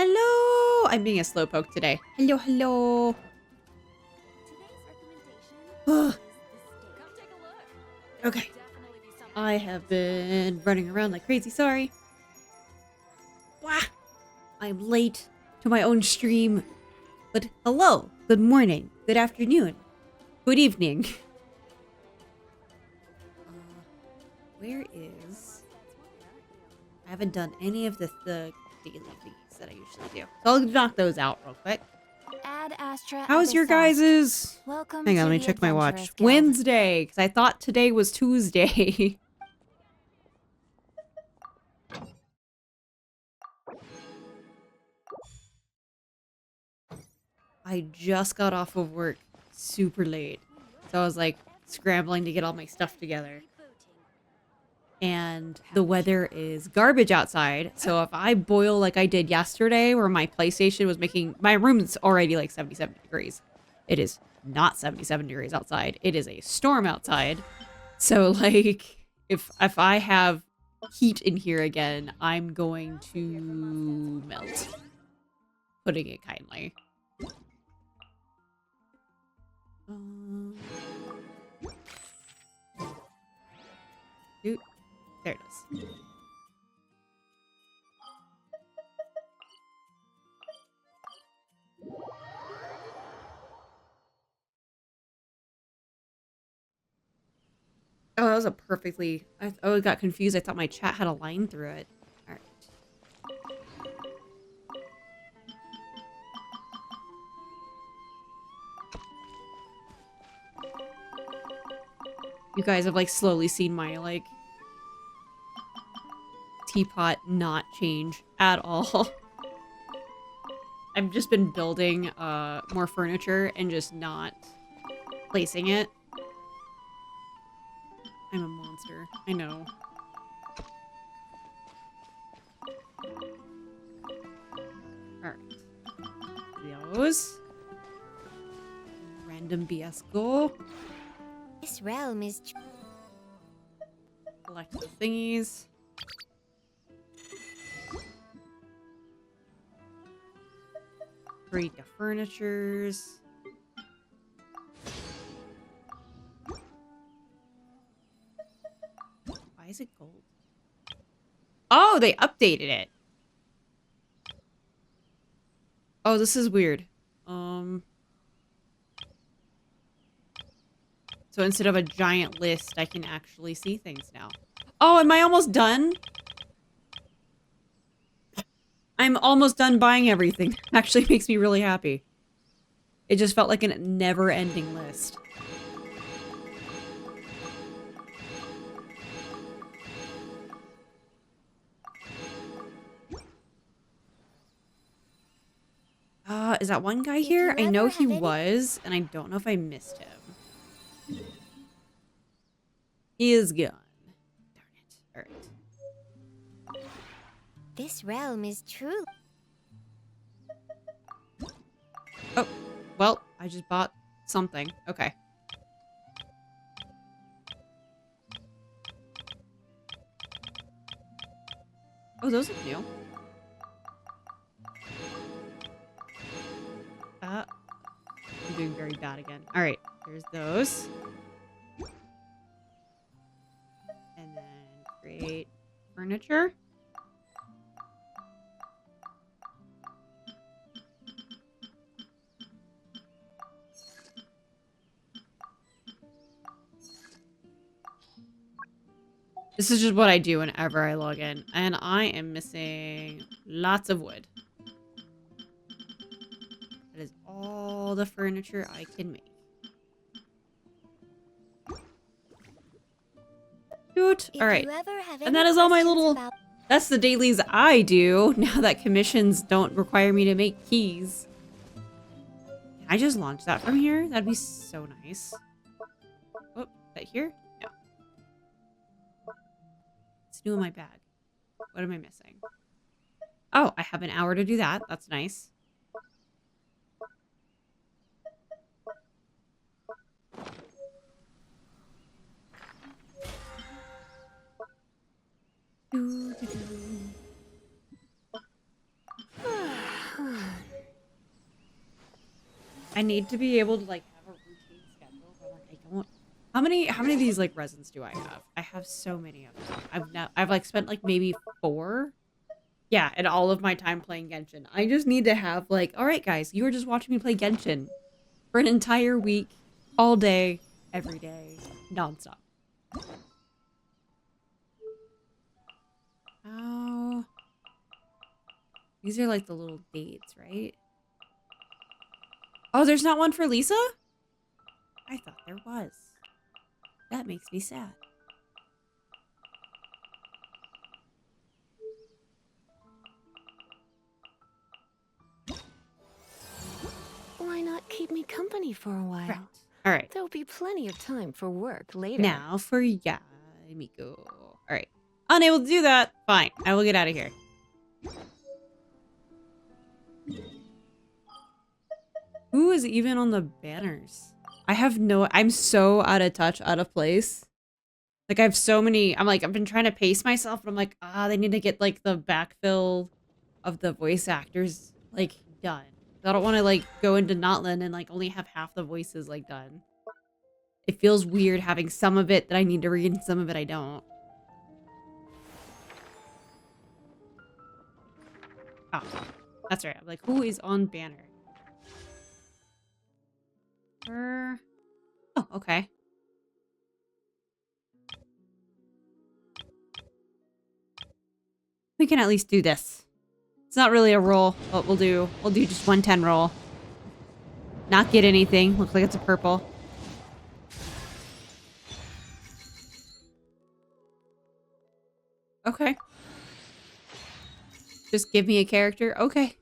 Hello! I'm being a slowpoke today. Hello, hello. Okay. I have been running around like crazy, sorry. Wah! I'm late to my own stream. But hello, good morning, good afternoon, good evening. Where is... I haven't done any of the daily things that I usually do. So I'll knock those out real quick. Ad Astra. How's your guys's? Welcome. Hang on, let me check my watch. Wednesday, because I thought today was Tuesday. I just got off of work super late. So I was like scrambling to get all my stuff together. And the weather is garbage outside. So if I boil like I did yesterday where my PlayStation was making... My room's already like 77 degrees. It is not 77 degrees outside. It is a storm outside. So like if I have heat in here again, I'm going to melt. Putting it kindly. Dude, there it is. Oh, that was a perfectly... I got confused. I thought my chat had a line through it. Alright. You guys have, like, slowly seen my, like... teapot not change at all. I've just been building, more furniture and just not placing it. I'm a monster. I know. Alright. Those. Random BS goal. This realm is... Collect the thingies. Create the furnitures. Why is it gold? Oh, they updated it. Oh, this is weird. So instead of a giant list, I can actually see things now. Oh, am I almost done? I'm almost done buying everything. Actually makes me really happy. It just felt like a never-ending list. Is that one guy here? I know he was, and I don't know if I missed him. He is gone. Darn it. Alright. This realm is true. Oh, well, I just bought something. Okay. Oh, those look new. I'm doing very bad again. Alright, there's those. And then create furniture. This is just what I do whenever I log in. And I am missing lots of wood. That is all the furniture I can make. Dude. Alright. And that is all my little... That's the dailies I do, now that commissions don't require me to make keys. Can I just launch that from here? That'd be so nice. Oh, is that here? No. It's new in my bag. What am I missing? Oh, I have an hour to do that. That's nice. I need to be able to like have a routine schedule, but like I don't. How many of these like resins do I have? I have so many of them. I've like spent like maybe 4. Yeah, and all of my time playing Genshin. I just need to have like, all right, guys, you were just watching me play Genshin for an entire week, all day, every day, nonstop. Oh, these are like the little dates, right? Oh, there's not one for Lisa? I thought there was. That makes me sad. Why not keep me company for a while? Right. All right. There'll be plenty of time for work later. Now for Yamiko. All right. Unable to do that. Fine. I will get out of here. Who is even on the banners? I'm so out of touch, out of place. Like I have so many, I've been trying to pace myself, but I'm like, they need to get like the backfill of the voice actors like done. I don't want to like go into Notland and like only have half the voices like done. It feels weird having some of it that I need to read and some of it I don't. Oh, that's right. I'm like, who is on banner? Oh, okay. We can at least do this. It's not really a roll, but we'll do just 110 roll. Not get anything. Looks like it's a purple. Okay. Just give me a character. Okay.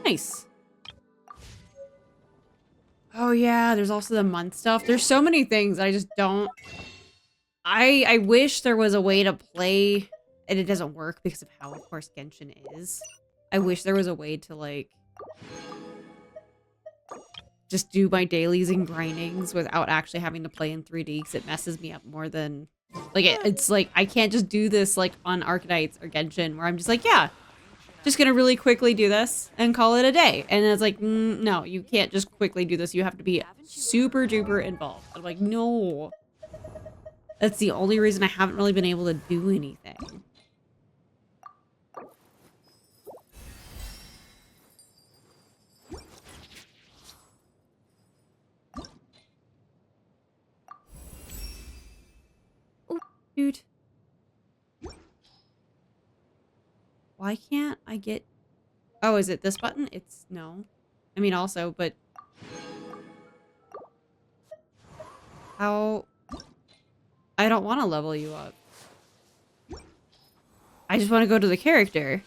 Nice. Oh yeah, there's also the month stuff. There's so many things I just don't. I wish there was a way to play, and it doesn't work because of how, of course, Genshin is. I wish there was a way to like just do my dailies and grindings without actually having to play in 3D because it messes me up more than like it's like I can't just do this like on Arknights or Genshin where I'm just like, yeah, just gonna really quickly do this and call it a day. And it's like, no, you can't just quickly do this. You have to be super duper involved. I'm like, no. That's the only reason I haven't really been able to do anything. Oh, dude. Why can't I get... Oh, is it this button? It's... No. I mean, also, but... How... I don't want to level you up. I just want to go to the character.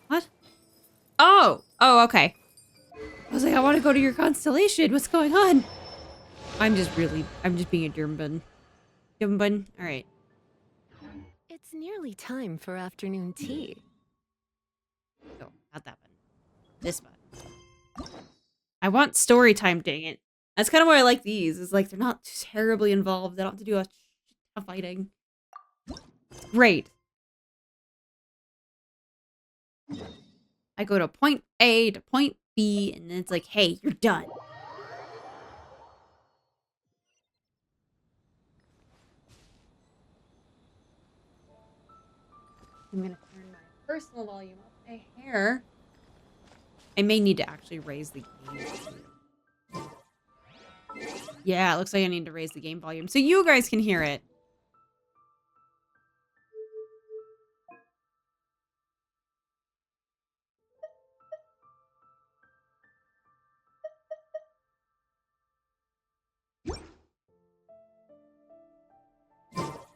What? Oh! Oh, okay. I was like, I want to go to your constellation. What's going on? I'm just being a Durmbun. Durmbun? Alright. It's nearly time for afternoon tea. Oh, not that one. This one. I want story time, dang it. That's kind of why I like these. Is like, they're not terribly involved. They don't have to do a shit ton of fighting. Great. I go to point A to point B, and then it's like, hey, you're done. I'm gonna turn my personal volume up a hair. I may need to actually raise the game. Yeah, it looks like I need to raise the game volume so you guys can hear it.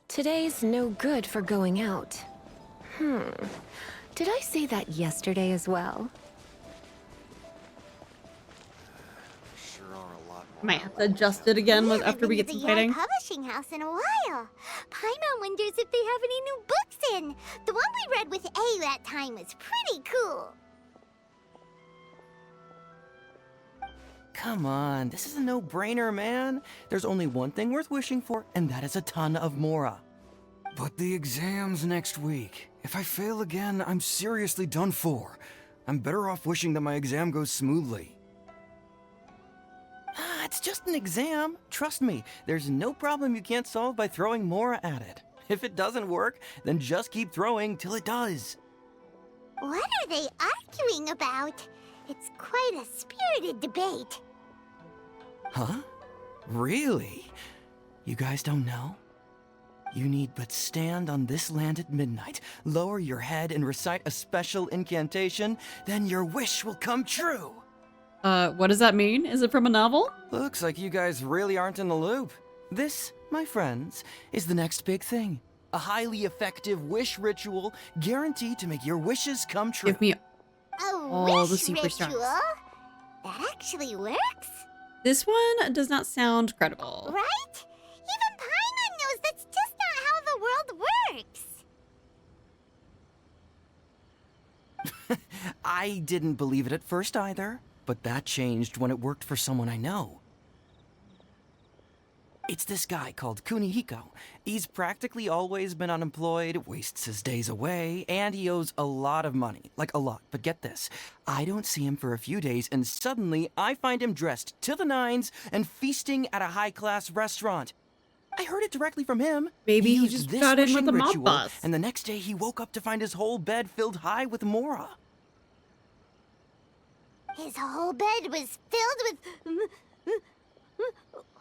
Today's no good for going out. Did I say that yesterday as well? Might have to adjust it again after we get some fighting. Publishing house in a while. Paimon wonders if they have any new books in. The one we read with A that time was pretty cool. Come on, this is a no-brainer, man. There's only one thing worth wishing for, and that is a ton of Mora. But the exam's next week. If I fail again, I'm seriously done for. I'm better off wishing that my exam goes smoothly. Ah, it's just an exam. Trust me, there's no problem you can't solve by throwing Mora at it. If it doesn't work, then just keep throwing till it does. What are they arguing about? It's quite a spirited debate. Huh? Really? You guys don't know? You need but stand on this land at midnight, lower your head and recite a special incantation, then your wish will come true. What does that mean? Is it from a novel? Looks like you guys really aren't in the loop. This, my friends, is the next big thing. A highly effective wish ritual guaranteed to make your wishes come true. Give me A the wish superstars. ritual? That actually works? This one does not sound credible. Right? Even Paimon knows that's just not how the world works. I didn't believe it at first either, but that changed when it worked for someone I know. It's this guy called Kunihiko. He's practically always been unemployed, wastes his days away, and he owes a lot of money. Like a lot. But get this, I don't see him for a few days, and suddenly I find him dressed to the nines and feasting at a high-class restaurant. I heard it directly from him. Maybe he used just this got in with wishing the mob ritual, boss. and the next day he woke up to find his whole bed filled high with Mora. His whole bed was filled with...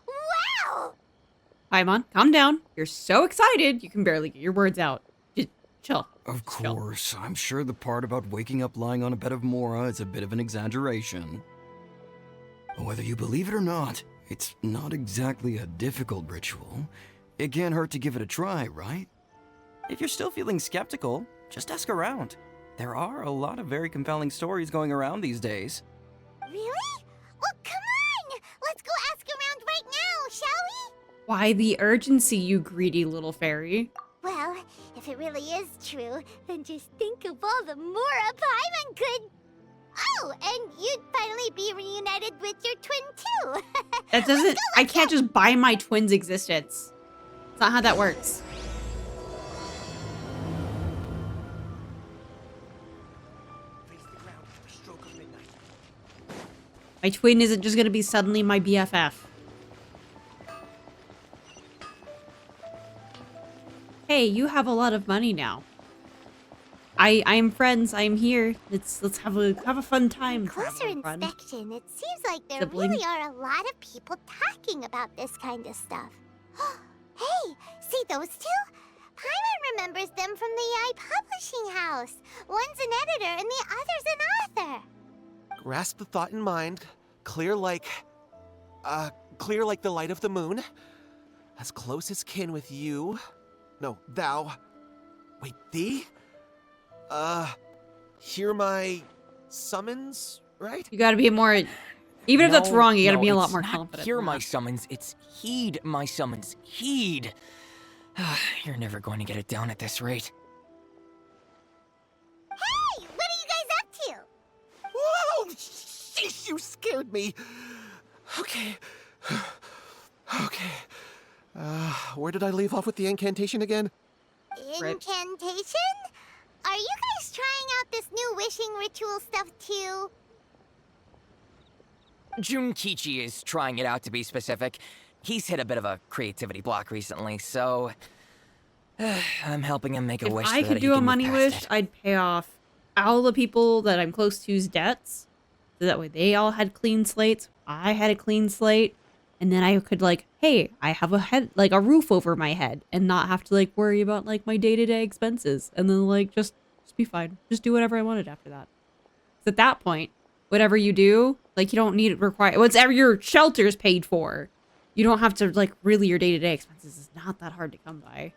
Wow! Paimon, calm down. You're so excited, you can barely get your words out. Just chill. Of Chill. course, I'm sure the part about waking up lying on a bed of Mora is a bit of an exaggeration. Whether you believe it or not, it's not exactly a difficult ritual. It can't hurt to give it a try, right? If you're still feeling skeptical, just ask around. There are a lot of very compelling stories going around these days. Really? Well, come on! Let's go ask around right now, shall we? Why the urgency, you greedy little fairy? Well, if it really is true, then just think of all the Mora Paimon could... Oh, and you'd finally be reunited with your twin, too. That doesn't... I can't just buy my twin's existence. It's not how that works. My twin isn't just gonna be suddenly my BFF. Hey, you have a lot of money now. I'm friends. I'm here. Let's have a fun time. Closer Have fun. inspection, it seems like there Sibling. really are a lot of people talking about this kind of stuff. Hey, see those two? Paimon remembers them from the AI publishing house. One's an editor and the other's an author. Grasp the thought in mind, clear like the light of the moon. As close as kin with you. No, thou. Wait, thee? Hear my summons, right? You gotta be more... Even if that's No, wrong, you gotta no, be a lot it's more not confident. Hear than my that. summons, it's heed my summons. Heed. You're never going to get it down at this rate. Hey, what are you guys up to? Whoa! Sheesh, you scared me. Okay. Okay. Where did I leave off with the incantation again? Right. Incantation? Are you guys trying out this new wishing ritual stuff too? Junkichi is trying it out, to be specific. He's hit a bit of a creativity block recently, so I'm helping him make a If wish. I so could that he do a can move money past wish, it. I'd pay off all the people that I'm close to's debts. So that way they all had clean slates. I had a clean slate. And then I could like, hey, I have a roof over my head and not have to like worry about like my day-to-day expenses. And then like, just be fine. Just do whatever I wanted after that. 'Cause at that point, whatever you do, like you don't need it whatever your shelter's paid for. You don't have to like really your day-to-day expenses is not that hard to come by.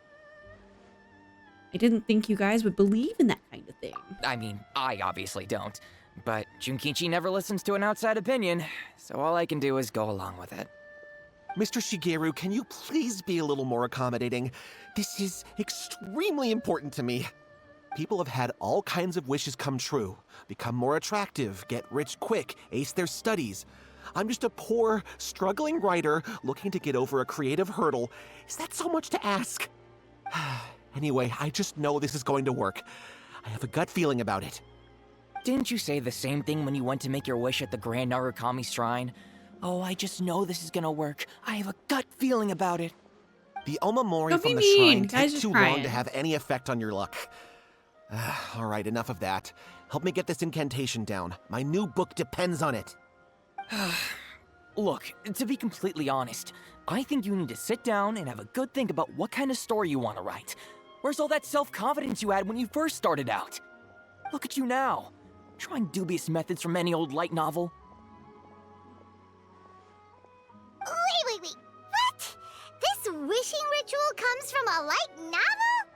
I didn't think you guys would believe in that kind of thing. I mean, I obviously don't. But Junkichi never listens to an outside opinion, so all I can do is go along with it. Mr. Shigeru, can you please be a little more accommodating? This is extremely important to me. People have had all kinds of wishes come true. Become more attractive, get rich quick, ace their studies. I'm just a poor, struggling writer looking to get over a creative hurdle. Is that so much to ask? Anyway, I just know this is going to work. I have a gut feeling about it. Didn't you say the same thing when you went to make your wish at the Grand Narukami Shrine? Oh, I just know this is gonna work. I have a gut feeling about it. The Omamori Don't be from the mean. shrine Guys takes just too crying. long to have any effect on your luck. All right, enough of that. Help me get this incantation down. My new book depends on it. Look, to be completely honest, I think you need to sit down and have a good think about what kind of story you want to write. Where's all that self-confidence you had when you first started out? Look at you now, trying dubious methods from any old light novel. Wait. What? This wishing ritual comes from a light novel?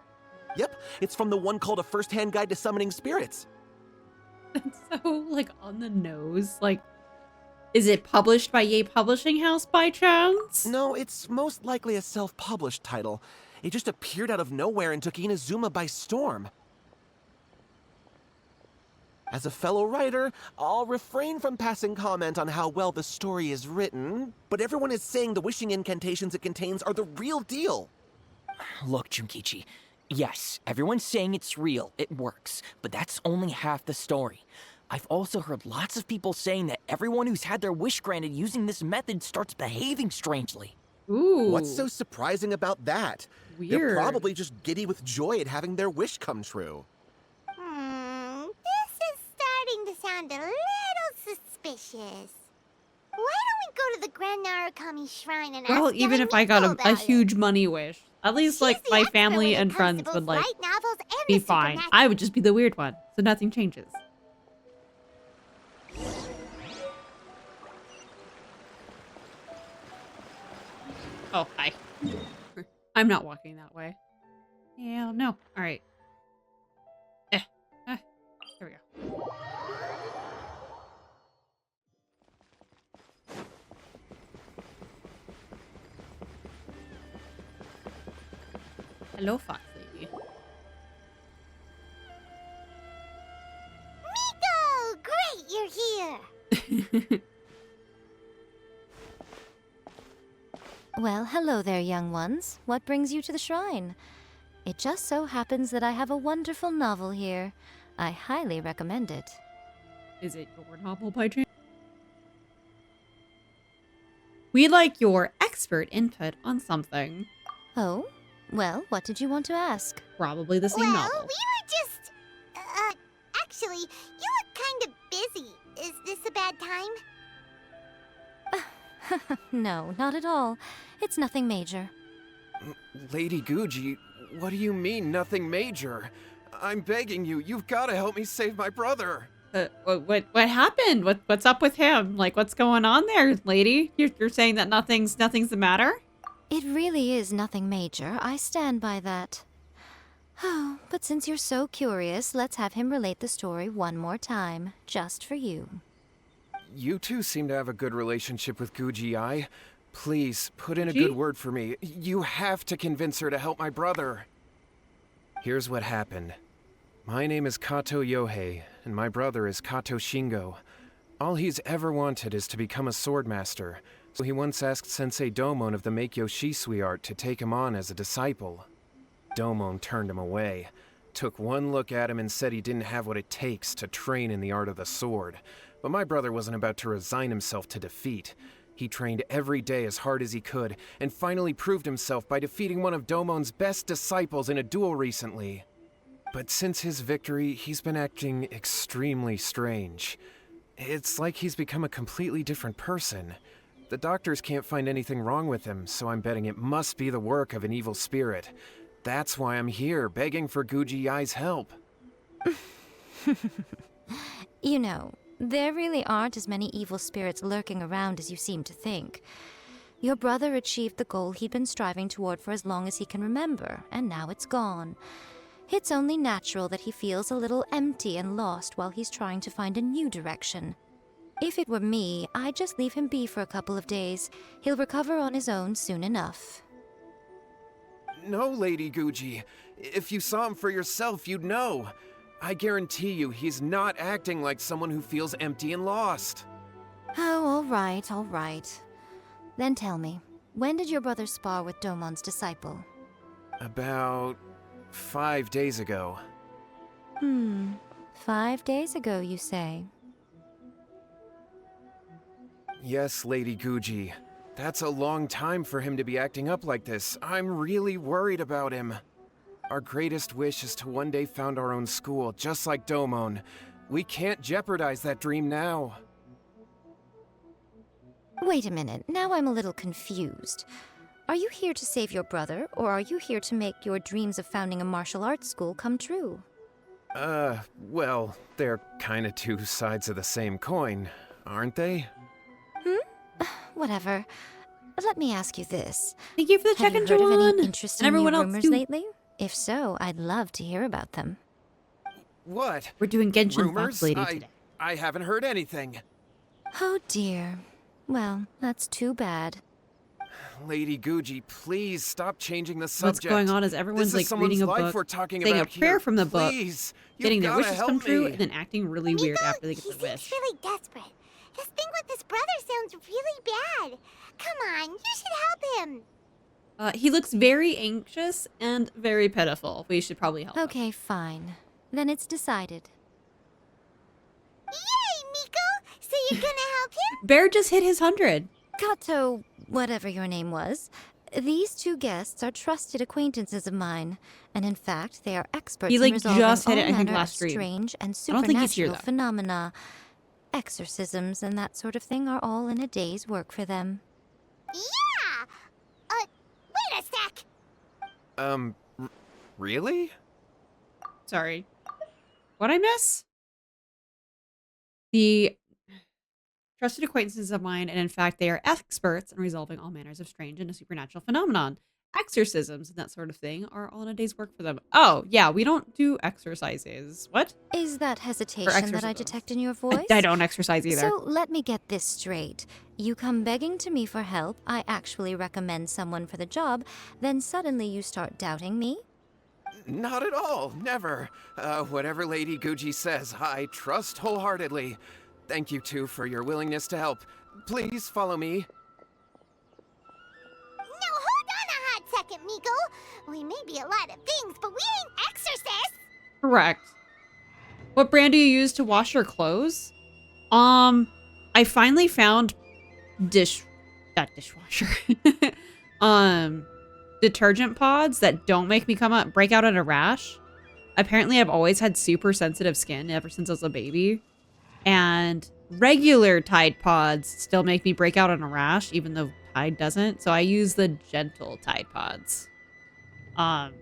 Yep, it's from the one called A First-Hand Guide to Summoning Spirits. It's so, like, on the nose. Like, is it published by Yay Publishing House by chance? No, it's most likely a self-published title. It just appeared out of nowhere and took Inazuma by storm. As a fellow writer, I'll refrain from passing comment on how well the story is written, but everyone is saying the wishing incantations it contains are the real deal. Look, Junkichi, yes, everyone's saying it's real, it works, but that's only half the story. I've also heard lots of people saying that everyone who's had their wish granted using this method starts behaving strangely. Ooh. What's so surprising about that? They're Weird. probably just giddy with joy at having their wish come true. This is starting to sound a little suspicious. Why don't we go to the Grand Narukami Shrine and Well, ask even if I got Yamiko a about it? huge money wish, at least, She's like, the my expert family when it and comes friends to both would, like, light novels and be the fine. supernatural. I would just be the weird one, so nothing changes. Oh, hi. I'm not walking that way. Yeah, no. All right. There we go. Hello, Fox Lady. Miko! Great, you're here! Well, hello there, young ones. What brings you to the shrine? It just so happens that I have a wonderful novel here. I highly recommend it. Is it your novel by chance? We'd like your expert input on something. Oh? Well, what did you want to ask? Probably the same Well, novel. we were just... actually, you look kind of busy. Is this a bad time? No, not at all. It's nothing major. Lady Guji, what do you mean, nothing major? I'm begging you, you've got to help me save my brother. What happened? What's up with him? Like, what's going on there, lady? You're saying that nothing's the matter? It really is nothing major. I stand by that. Oh, but since you're so curious, let's have him relate the story one more time, just for you. You two seem to have a good relationship with Guji-ai. Please, put in a Guji? good word for me. You have to convince her to help my brother. Here's what happened. My name is Kato Yohei, and my brother is Kato Shingo. All he's ever wanted is to become a swordmaster, so he once asked Sensei Domon of the Meikyo Shisui art to take him on as a disciple. Domon turned him away, took one look at him and said he didn't have what it takes to train in the art of the sword. But my brother wasn't about to resign himself to defeat. He trained every day as hard as he could, and finally proved himself by defeating one of Domon's best disciples in a duel recently. But since his victory, he's been acting extremely strange. It's like he's become a completely different person. The doctors can't find anything wrong with him, so I'm betting it must be the work of an evil spirit. That's why I'm here, begging for Guji-ai's help. You know, there really aren't as many evil spirits lurking around as you seem to think. Your brother achieved the goal he'd been striving toward for as long as he can remember, and now it's gone. It's only natural that he feels a little empty and lost while he's trying to find a new direction. If it were me, I'd just leave him be for a couple of days. He'll recover on his own soon enough. No, Lady Guji. If you saw him for yourself, you'd know. I guarantee you he's not acting like someone who feels empty and lost. Oh, all right, all right. Then tell me, when did your brother spar with Domon's disciple? About 5 days ago. 5 days ago, you say? Yes, Lady Guji. That's a long time for him to be acting up like this. I'm really worried about him. Our greatest wish is to one day found our own school, just like Domon. We can't jeopardize that dream now. Wait a minute, now I'm a little confused. Are you here to save your brother, or are you here to make your dreams of founding a martial arts school come true? Well, they're kinda two sides of the same coin, aren't they? Whatever. Let me ask you this. Thank you for the Have you check-in, heard of Joanne. any interesting And everyone new else, rumors too. lately? If so, I'd love to hear about them. What? We're doing Genshin Rumors? Fox Lady today. I haven't heard anything. Oh dear. Well, that's too bad. Lady Guji, please stop changing the What's subject. going on is everyone's This is like reading a someone's life book, we're talking saying a about prayer here. from the book, Please, getting their gotta wishes come help true, me. and then acting really weird after they get he their seems wish. really desperate. His thing with his brother sounds really bad. Come on, you should help him. He looks very anxious and very pitiful. We should probably help him. Okay, fine. Then it's decided. Yay, Miko! So you're gonna help him? Bear just hit his 100. Kato, whatever your name was, these two guests are trusted acquaintances of mine, and in fact, they are experts He, in like, resolving just hit all it, I think, manner last of stream. strange and I don't think he's here, supernatural though. phenomena. Exorcisms and that sort of thing are all in a day's work for them. Yeah! Wait a sec! Really? Sorry. What'd I miss? The trusted acquaintances of mine, and in fact, they are experts in resolving all manners of strange and supernatural phenomenon. Exorcisms and that sort of thing are all in a day's work for them. Oh, yeah, we don't do exercises. What? Is that hesitation that I exorcisms. detect in your voice? I don't exercise either. So let me get this straight. You come begging to me for help, I actually recommend someone for the job, then suddenly you start doubting me? Not at all. Never. Whatever Lady Guji says, I trust wholeheartedly. Thank you, too, for your willingness to help. Please follow me. No, hold on a hot second, Miko. We may be a lot of things, but we ain't exorcists. Correct. What brand do you use to wash your clothes? I finally found dishwasher. Detergent pods that don't make me break out in a rash. Apparently, I've always had super sensitive skin ever since I was a baby. And regular Tide pods still make me break out in a rash, even though Tide doesn't. So I use the gentle Tide pods. I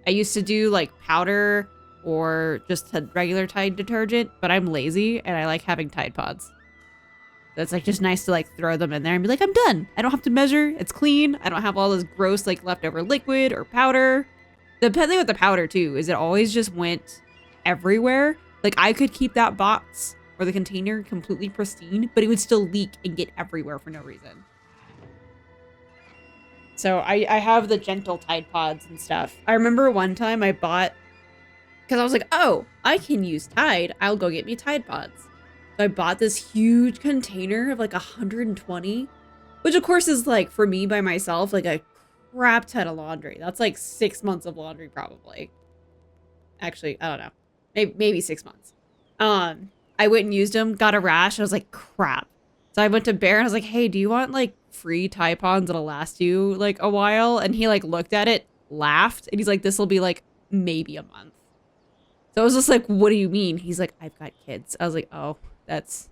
used to do like powder or just a regular Tide detergent, but I'm lazy and I like having Tide pods. So it's like just nice to like throw them in there and be like, I'm done. I don't have to measure. It's clean. I don't have all this gross like leftover liquid or powder. The thing with the powder too is it always just went everywhere. Like I could keep that box or the container completely pristine, but it would still leak and get everywhere for no reason. So I have the gentle Tide pods and stuff. I remember one time I bought, because I was like, oh, I can use Tide. I'll go get me Tide pods. So I bought this huge container of like 120, which of course is like, for me by myself, like a crap ton of laundry. That's like 6 months of laundry probably. Actually, I don't know. Maybe 6 months. I went and used them, got a rash. I was like, crap. So I went to Bear and I was like, hey, do you want like free Tide pods that'll last you like a while? And he like looked at it, laughed, and he's like, this will be like maybe a month. So I was just like, what do you mean? He's like, I've got kids. I was like, oh, that's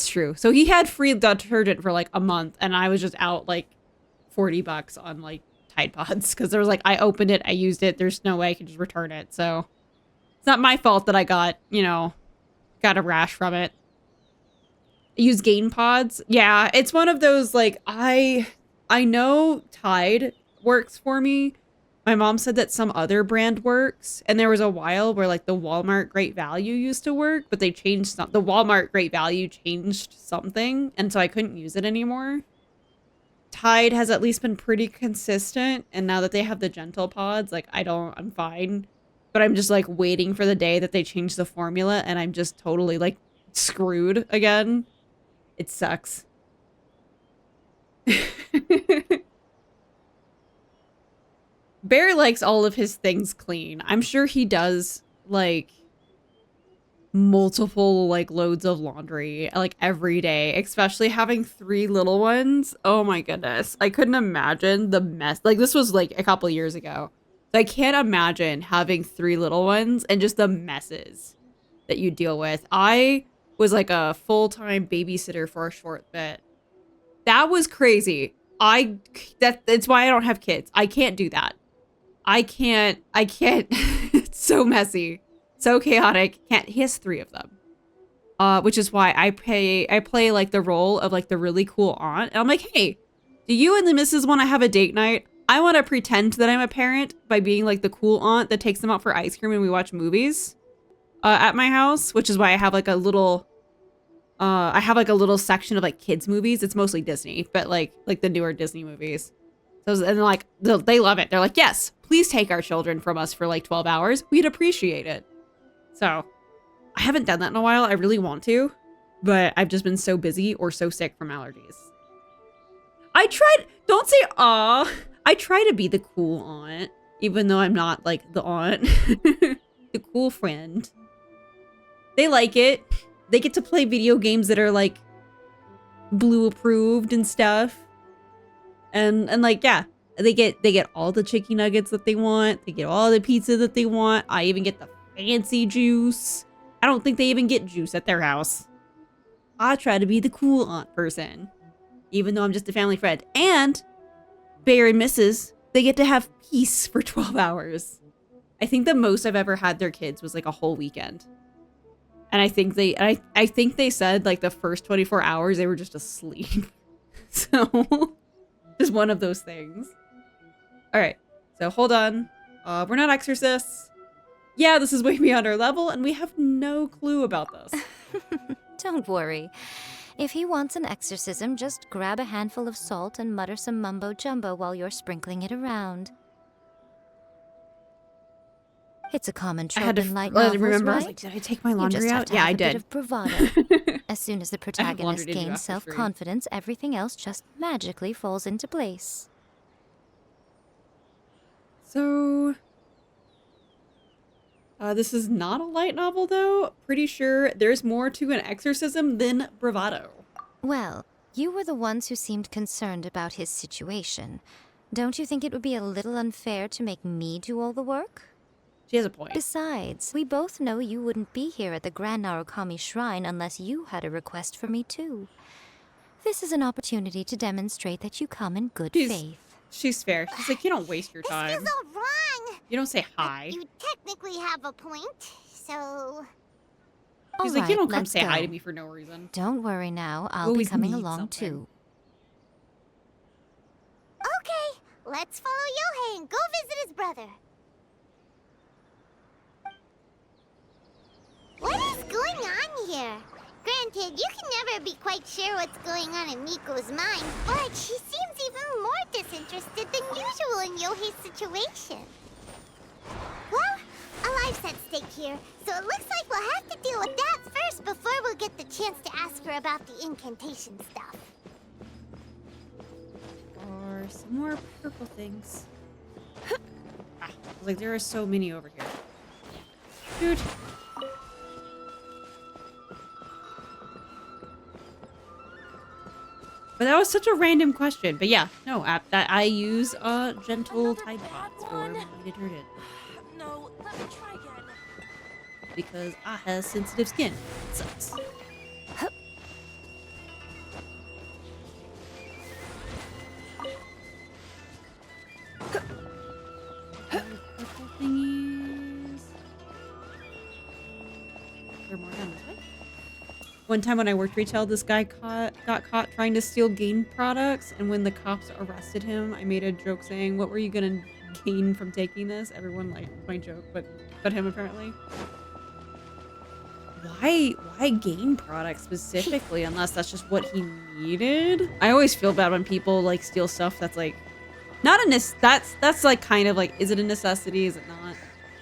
true. So he had free detergent for like a month and I was just out like $40 on like Tide pods because there was like, I opened it, I used it. There's no way I could just return it. So it's not my fault that I got a rash from it. I use Gain pods. Yeah, it's one of those like, I know Tide works for me. My mom said that some other brand works, and there was a while where like the Walmart Great Value used to work, but they changed the Walmart Great Value changed something, and so I couldn't use it anymore. Tide has at least been pretty consistent, and now that they have the Gentle Pods, like I'm fine. But I'm just like waiting for the day that they change the formula, and I'm just totally like screwed again. It sucks. Bear likes all of his things clean. I'm sure he does like multiple like loads of laundry like every day, especially having 3 little ones. Oh my goodness. I couldn't imagine the mess. Like this was like a couple years ago. So I can't imagine having 3 little ones and just the messes that you deal with. I was like a full-time babysitter for a short bit. That was crazy. That's why I don't have kids. I can't do that. I can't. It's so messy. So chaotic. He has 3 of them. Which is why I play like the role of like the really cool aunt. And I'm like, hey, do you and the missus want to have a date night? I want to pretend that I'm a parent by being like the cool aunt that takes them out for ice cream and we watch movies at my house, which is why I have like a little section of like kids movies. It's mostly Disney, but like the newer Disney movies. So, and like they love it. They're like, yes, please take our children from us for like 12 hours. We'd appreciate it. So I haven't done that in a while. I really want to, but I've just been so busy or so sick from allergies. Don't say aw. I try to be the cool aunt, even though I'm not like the aunt. The cool friend. They like it. They get to play video games that are like blue approved and stuff. And like, yeah, they get all the chicken nuggets that they want. They get all the pizza that they want. I even get the fancy juice. I don't think they even get juice at their house. I try to be the cool aunt person, even though I'm just a family friend. And Bear and Mrs., they get to have peace for 12 hours. I think the most I've ever had their kids was like a whole weekend. And I think they said like the first 24 hours they were just asleep. So just one of those things. All right. So hold on. We're not exorcists. Yeah, this is way beyond our level and we have no clue about this. Don't worry. If he wants an exorcism, just grab a handful of salt and mutter some mumbo-jumbo while you're sprinkling it around. It's a common trope in light novels, remember, right? I was like, did I take my laundry you just out? have to Yeah, have I a did. Bit of bravado. As soon as the protagonist gains self-confidence, everything else just magically falls into place. So, this is not a light novel, though. Pretty sure there's more to an exorcism than bravado. Well, you were the ones who seemed concerned about his situation. Don't you think it would be a little unfair to make me do all the work? She has a point. Besides, we both know you wouldn't be here at the Grand Narukami Shrine unless you had a request for me too. This is an opportunity to demonstrate that you come in good faith. She's fair. She's like, you don't waste your time. This feels all wrong. You don't say hi. You technically have a point, so... She's like, you don't come say hi to me for no reason. Don't worry now, I'll be coming along too. Okay, let's follow Yohei and go visit his brother. What is going on here? Granted, you can never be quite sure what's going on in Miko's mind, but she seems even more disinterested than usual in Yohei's situation. Well, a life's at stake here, so it looks like we'll have to deal with that first before we'll get the chance to ask her about the incantation stuff. Or some more purple things. I was like, there are so many over here. Dude. But that was such a random question. But yeah, no, I use gentle Tide Pods for my detergent. No, let me try again. Because I have sensitive skin. It sucks. Purple thingies. Is there more down this way? One time when I worked retail, this guy got caught trying to steal Gain products, and when the cops arrested him, I made a joke saying, "What were you gonna gain from taking this. Everyone liked my joke, but him apparently. Why gain products specifically unless that's just what he needed? I always feel bad when people like steal stuff that's like not a that's like kind of like, is it a necessity, is it not?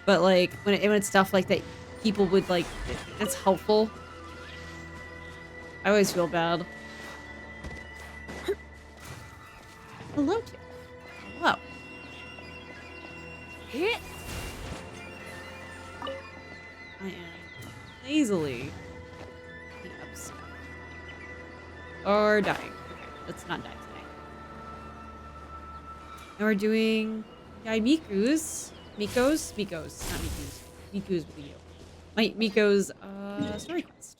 But like when it's stuff like that people would like, it's helpful. I always feel bad. Hello, Jim. Hello. Hit. I am lazily picking up stuff. Or dying. Okay, let's not die today. And we're doing Miko's, not Miku's. Miku's with you. Miko's story quest.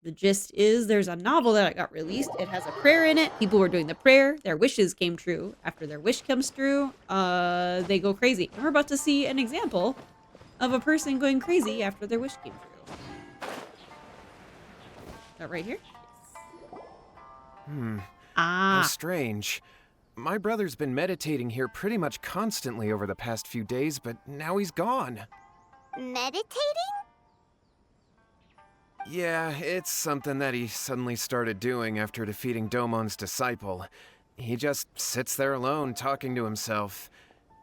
The gist is there's a novel that got released. It has a prayer in it. People were doing the prayer. Their wishes came true. After their wish comes true, they go crazy. And we're about to see an example of a person going crazy after their wish came true. Is that right here? How strange. My brother's been meditating here pretty much constantly over the past few days, but now he's gone. Meditating? Yeah, it's something that he suddenly started doing after defeating Domon's disciple. He just sits there alone, talking to himself.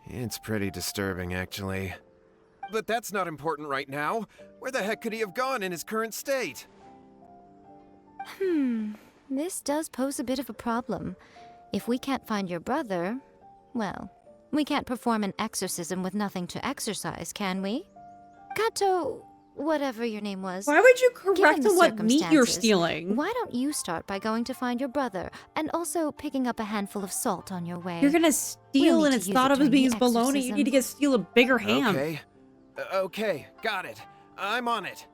It's pretty disturbing, actually. But that's not important right now. Where the heck could he have gone in his current state? This does pose a bit of a problem. If we can't find your brother, well, we can't perform an exorcism with nothing to exorcise, can we? Kato, whatever your name was. Why would you correct given the on what meat you're circumstances, stealing? Why don't you start by going to find your brother, and also picking up a handful of salt on your way? You're gonna steal We'll need and to it's use thought it of as during being the bologna. You need to steal a bigger ham. Okay. Okay, got it. I'm on it.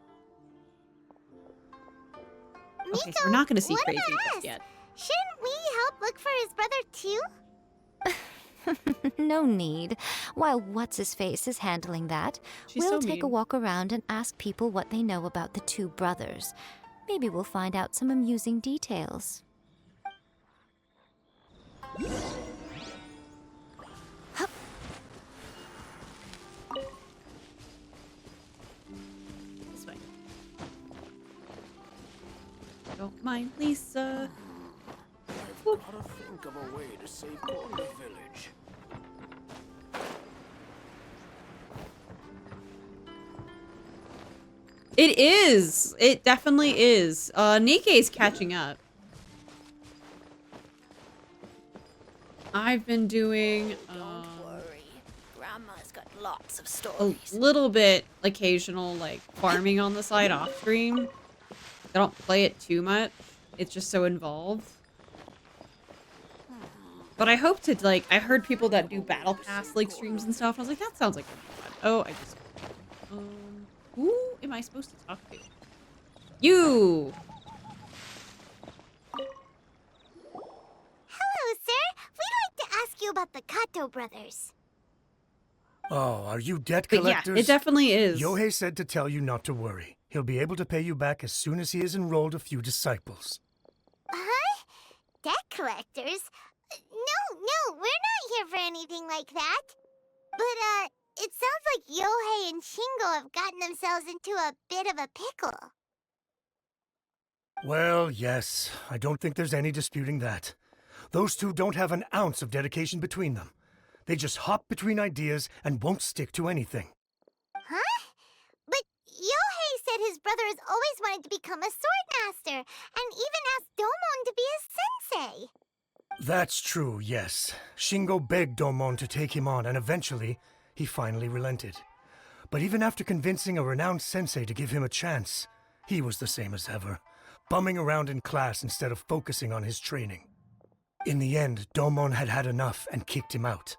Okay, so we're not gonna see what crazy about just us? yet. Shouldn't we help look for his brother too? No need. While What's-His-Face is handling that, She's we'll so take a mean. walk around and ask people what they know about the two brothers. Maybe we'll find out some amusing details. Hup. This way. Don't mind Lisa. I've got to think of a way to save Corny Village. It is. It definitely is. Nikke's catching up. I've been doing Worry. Grandma's got lots of a stories. little bit occasional like farming on the side off stream. I don't play it too much. It's just so involved. But I hope to like, I heard people that do battle pass like streams and stuff. I was like, that sounds like fun. Oh, I just who am I supposed to talk to? You. Hello, sir. We'd like to ask you about the Kato brothers. Oh, are you debt But yeah, collectors? it definitely is. Yohei said to tell you not to worry. He'll be able to pay you back as soon as he has enrolled a few disciples. Huh? Debt collectors? No, we're not here for anything like that. But, it sounds like Yohei and Shingo have gotten themselves into a bit of a pickle. Well, yes. I don't think there's any disputing that. Those two don't have an ounce of dedication between them. They just hop between ideas and won't stick to anything. Huh? But Yohei said his brother has always wanted to become a sword master, and even asked Domon to be his sensei. That's true, yes. Shingo begged Domon to take him on, and eventually, he finally relented. But even after convincing a renowned sensei to give him a chance, he was the same as ever, bumming around in class instead of focusing on his training. In the end, Domon had had enough and kicked him out.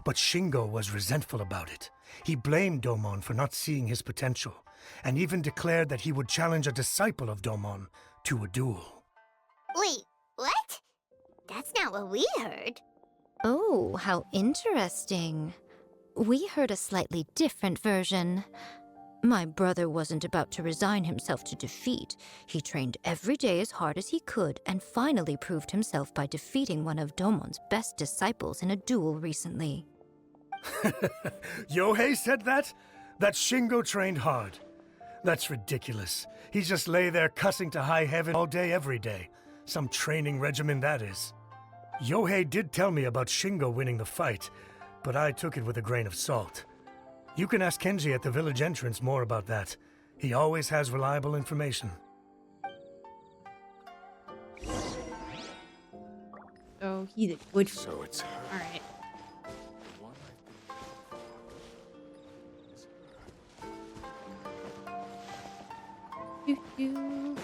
But Shingo was resentful about it. He blamed Domon for not seeing his potential, and even declared that he would challenge a disciple of Domon to a duel. Wait, what? That's not what we heard. Oh, how interesting. We heard a slightly different version. My brother wasn't about to resign himself to defeat. He trained every day as hard as he could and finally proved himself by defeating one of Domon's best disciples in a duel recently. Yohei said that? That Shingo trained hard. That's ridiculous. He just lay there cussing to high heaven all day, every day. Some training regimen, that is. Yohei did tell me about Shingo winning the fight, but I took it with a grain of salt. You can ask Kenji at the village entrance more about that. He always has reliable information. Oh, he's a good. So it's her. All right. The one I've been looking for is her. Doo-doo.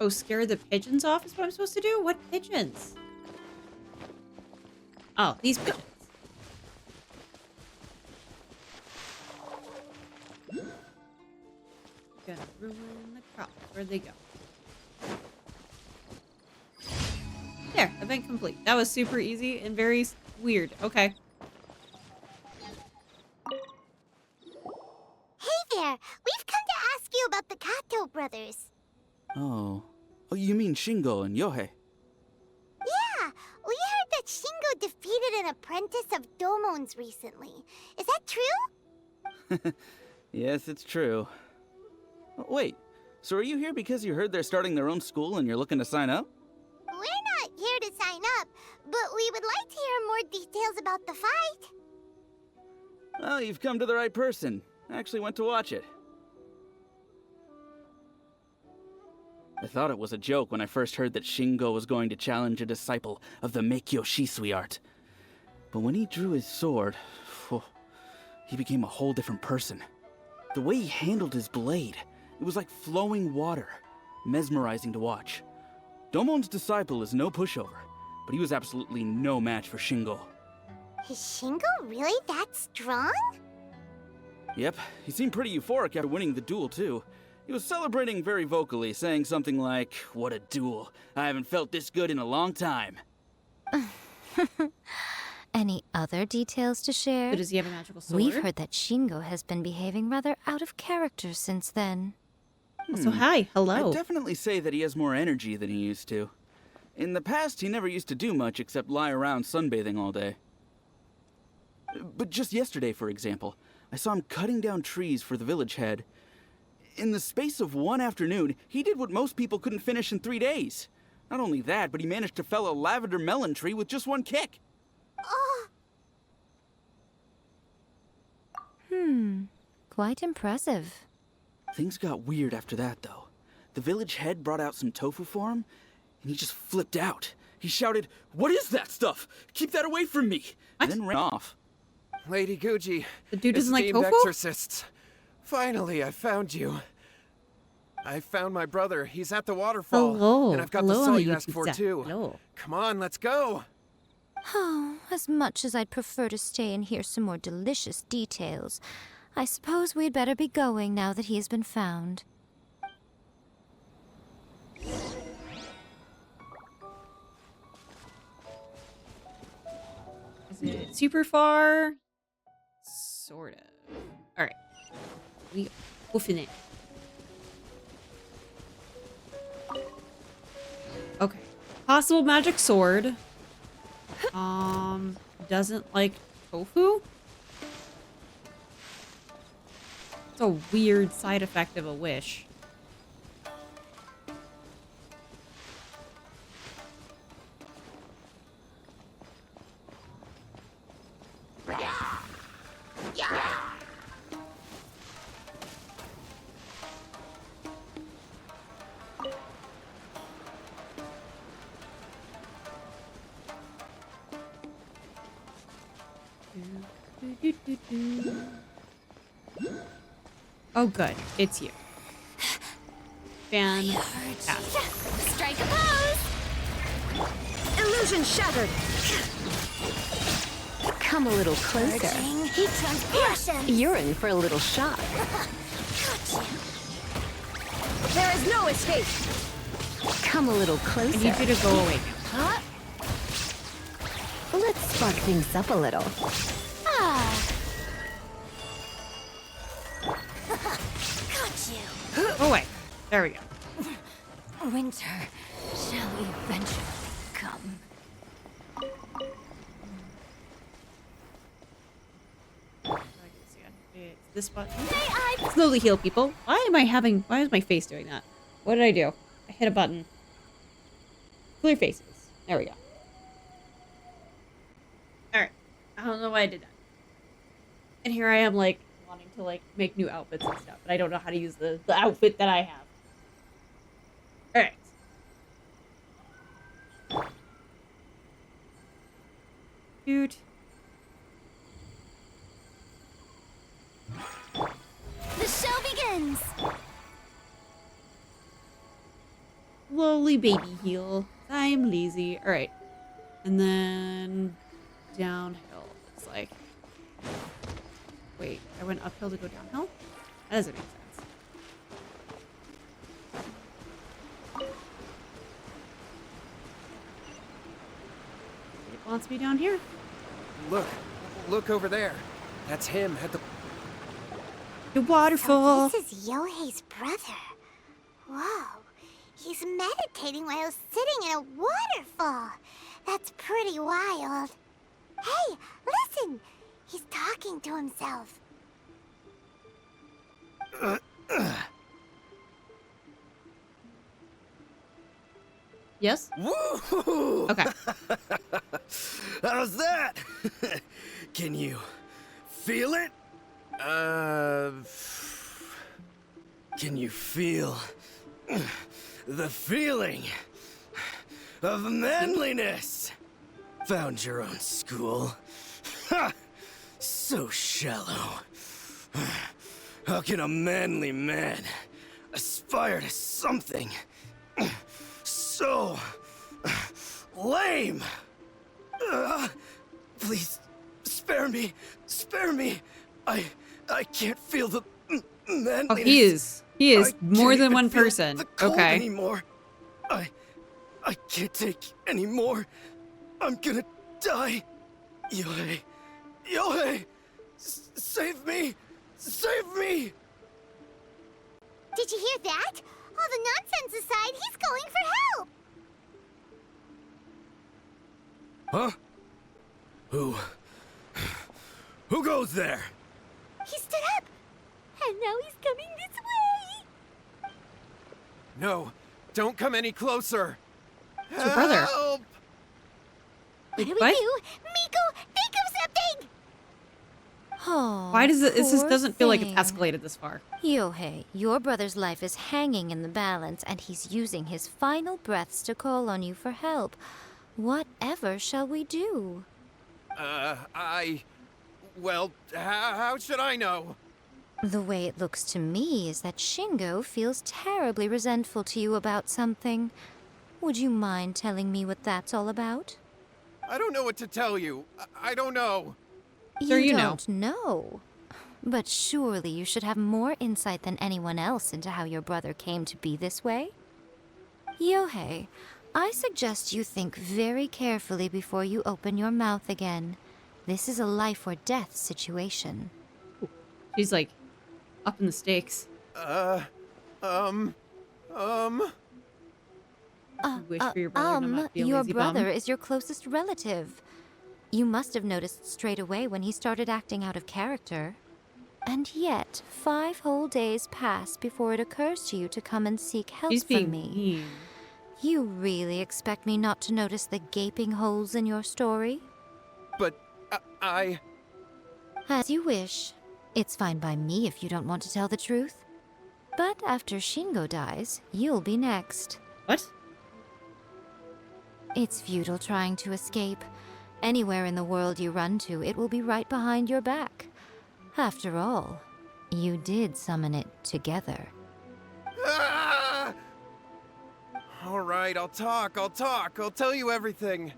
Oh, scare the pigeons off is what I'm supposed to do? What pigeons? Oh, these pigeons. Gonna ruin the crop. Where'd they go? There, event complete. That was super easy and very weird. Okay. Hey there! We've come to ask you about the Kato brothers. Oh. Oh, you mean Shingo and Yohei? Yeah, we heard that Shingo defeated an apprentice of Domon's recently. Is that true? Yes, it's true. Wait, so are you here because you heard they're starting their own school and you're looking to sign up? We're not here to sign up, but we would like to hear more details about the fight. Well, you've come to the right person. I actually went to watch it. I thought it was a joke when I first heard that Shingo was going to challenge a disciple of the Meikyo Shisui art. But when he drew his sword, he became a whole different person. The way he handled his blade, it was like flowing water, mesmerizing to watch. Domon's disciple is no pushover, but he was absolutely no match for Shingo. Is Shingo really that strong? Yep, he seemed pretty euphoric after winning the duel too. He was celebrating very vocally, saying something like, "What a duel. I haven't felt this good in a long time." Any other details to share? So does he have a magical sword? We've heard that Shingo has been behaving rather out of character since then. So hi, hello. I'd definitely say that he has more energy than he used to. In the past, he never used to do much except lie around sunbathing all day. But just yesterday, for example, I saw him cutting down trees for the village head. In the space of one afternoon, he did what most people couldn't finish in 3 days. Not only that, but he managed to fell a lavender melon tree with just one kick. Oh, Quite impressive. Things got weird after that, though. The village head brought out some tofu for him, and he just flipped out. He shouted, "What is that stuff? Keep that away from me!" And then ran off. Lady Guji, The dude doesn't like esteemed tofu? exorcists. Finally, I found you. I found my brother. He's at the waterfall. Hello. And I've got Hello the on salt the you asked YouTube for, chat. too. Hello. Come on, let's go. Oh, as much as I'd prefer to stay and hear some more delicious details, I suppose we'd better be going now that he has been found. Is it super far? Sort of. Alright. We open it. Okay. Possible magic sword. Doesn't like tofu? It's a weird side effect of a wish. Oh, good. It's you. Fantastic. Strike a pose! Illusion shattered! Come a little closer. Heat transgression. You're in for a little shock. Got you. There is no escape. Come a little I closer. need you to go away. Huh? Let's spark things up a little. Ah. Got you. Go away. There we go. Winter shall eventually come. It's this button. May I Slowly heal people. Why is my face doing that? What did I do? I hit a button. Clear faces. There we go. Alright. I don't know why I did that. And here I am, like, wanting to, like, make new outfits and stuff. But I don't know how to use the outfit that I have. Alright. Dude. The show begins. Slowly baby heal. I'm lazy. Alright. And then downhill. It's like. Wait, I went uphill to go downhill? That doesn't make sense. It wants me down here. Look over there. That's him at the... The waterfall. So this is Yohei's brother. Whoa. He's meditating while sitting in a waterfall. That's pretty wild. Hey, listen! He's talking to himself. Yes? Woo! Okay. How's that? Can you feel it? Can you feel the feeling of manliness? Found your own school. Ha! So shallow. How can a manly man aspire to something so lame? Please, spare me. Spare me. I can't feel the manliness. Oh, he is. He is I more can't than even one feel person. the cold Okay. Anymore. I can't take any more. I'm gonna die. Yohei. Yohei! Save me! Save me! Did you hear that? All the nonsense aside, he's going for help! Huh? Who goes there? He stood up! And now he's coming this way! No, don't come any closer. It's your brother. Help! What do we What? do? Miko, think of something! Oh, Why does it? This just poor doesn't feel like it's thing. escalated this far. Yohei, your brother's life is hanging in the balance, and he's using his final breaths to call on you for help. Whatever shall we do? Well, how should I know? The way it looks to me is that Shingo feels terribly resentful to you about something. Would you mind telling me what that's all about? I don't know what to tell you. I don't know. Sure, you know. don't know. But surely you should have more insight than anyone else into how your brother came to be this way? Yohei, I suggest you think very carefully before you open your mouth again. This is a life or death situation. She's like up in the stakes. You wish for your brother to not be a Your lazy bum. brother is your closest relative. You must have noticed straight away when he started acting out of character. And yet, 5 whole days pass before it occurs to you to come and seek help She's from being me. mean. You really expect me not to notice the gaping holes in your story? But I... As you wish. It's fine by me if you don't want to tell the truth. But after Shingo dies, you'll be next. What? It's futile trying to escape. Anywhere in the world you run to, it will be right behind your back. After all, you did summon it together. Ah! All right, I'll talk. I'll tell you everything.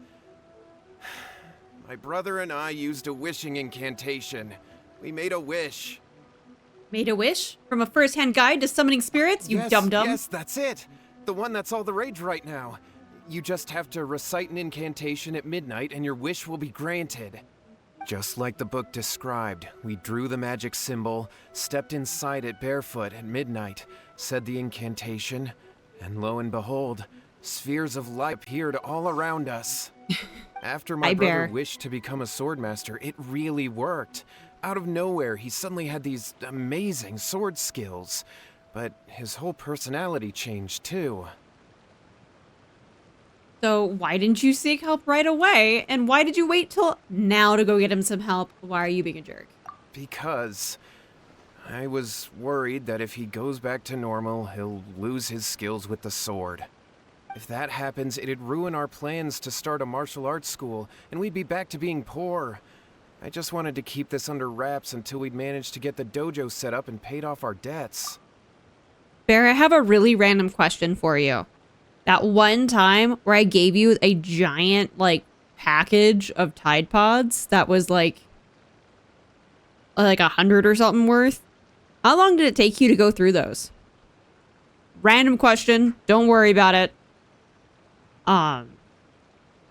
My brother and I used a wishing incantation. We made a wish. Made a wish? From a first-hand guide to summoning spirits? You yes, dum-dum. Yes, that's it. The one that's all the rage right now. You just have to recite an incantation at midnight and your wish will be granted. Just like the book described, we drew the magic symbol, stepped inside it barefoot at midnight, said the incantation, and lo and behold, spheres of light appeared all around us. After my brother wished to become a swordmaster, it really worked. Out of nowhere, he suddenly had these amazing sword skills. But his whole personality changed too. So why didn't you seek help right away? And why did you wait till now to go get him some help? Why are you being a jerk? Because I was worried that if he goes back to normal, he'll lose his skills with the sword. If that happens, it'd ruin our plans to start a martial arts school, and we'd be back to being poor. I just wanted to keep this under wraps until we'd managed to get the dojo set up and paid off our debts. Bear, I have a really random question for you. That one time where I gave you a giant, like, package of Tide Pods that was, like 100 or something worth. How long did it take you to go through those? Random question. Don't worry about it. 'Cause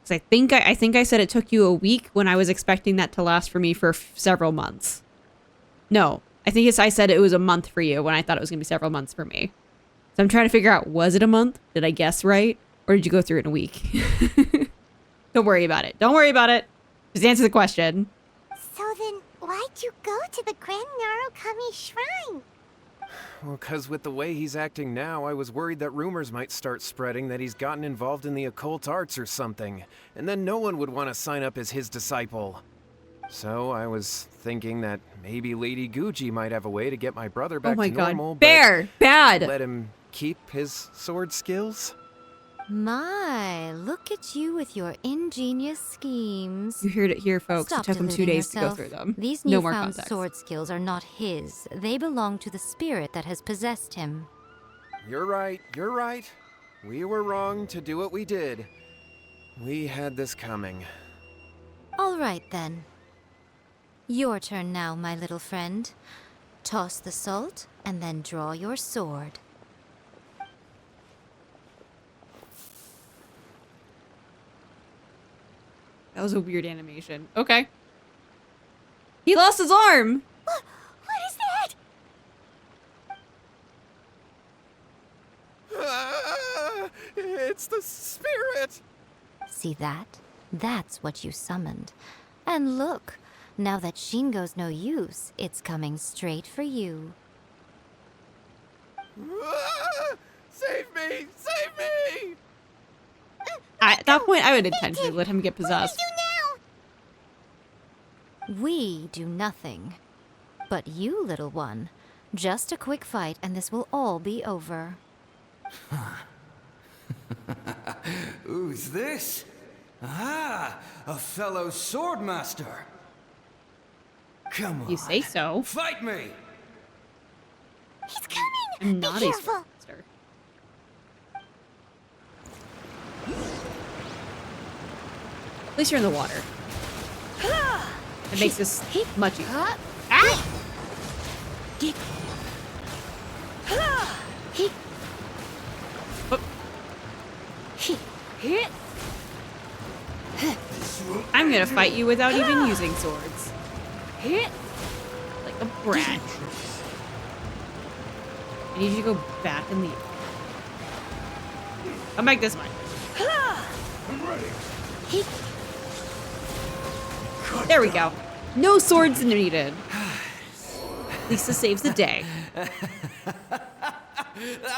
I think I said it took you a week when I was expecting that to last for me for several months. No, I said it was a month for you when I thought it was going to be several months for me. So I'm trying to figure out, was it a month? Did I guess right? Or did you go through it in a week? Don't worry about it. Don't worry about it. Just answer the question. So then, why'd you go to the Grand Narukami Shrine? Well, 'cause with the way he's acting now, I was worried that rumors might start spreading that he's gotten involved in the occult arts or something, and then no one would want to sign up as his disciple. So I was thinking that maybe Lady Guji might have a way to get my brother back to normal. Bear! Bad! Let him keep his sword skills? My, look at you with your ingenious schemes. You heard it here, folks. Stop It took him 2 days deluding to go yourself. through them. These No more newfound context. sword skills are not his. They belong to the spirit that has possessed him. You're right, you're right. We were wrong to do what we did. We had this coming. All right, then. Your turn now, my little friend. Toss the salt, and then draw your sword. That was a weird animation. Okay. He lost his arm! What is that? It's the spirit! See that? That's what you summoned. And look, now that Shingo's no use, it's coming straight for you. Save me! Save me! At that point, I would intentionally let him get possessed. We do nothing. But you, little one, just a quick fight and this will all be over. Who's this? Ah, a fellow swordmaster. Come on. You say so. Fight me! He's coming! I'm not Be a careful! swordmaster. At least you're in the water. It makes this much easier. Ah! I'm gonna fight you without even using swords. Like a brat. I need you to go back in the... Come back this way. I'm ready. There we go. No swords needed. Lisa saves the day. That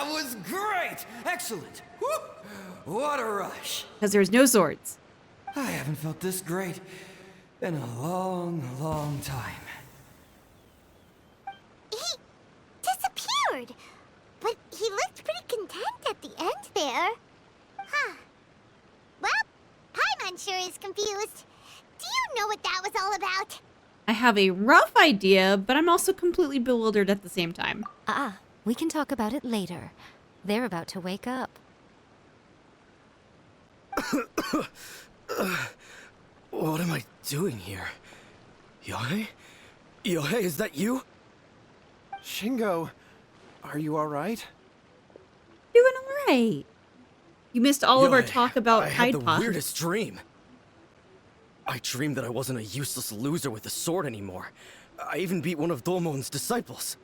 was great! Excellent! Whoop! What a rush! Because there's no swords. I haven't felt this great in a long, long time. He disappeared! But he looked pretty content at the end there. Huh. Well, Paimon sure is confused. Do you know what that was all about? I have a rough idea, but I'm also completely bewildered at the same time. We can talk about it later. They're about to wake up. What am I doing here? Yohei? Yohei, is that you? Shingo, are you alright? Doing alright. You missed all of our Yohei, talk about I had Tide the Pods. weirdest dream. I dreamed that I wasn't a useless loser with a sword anymore. I even beat one of Domon's disciples.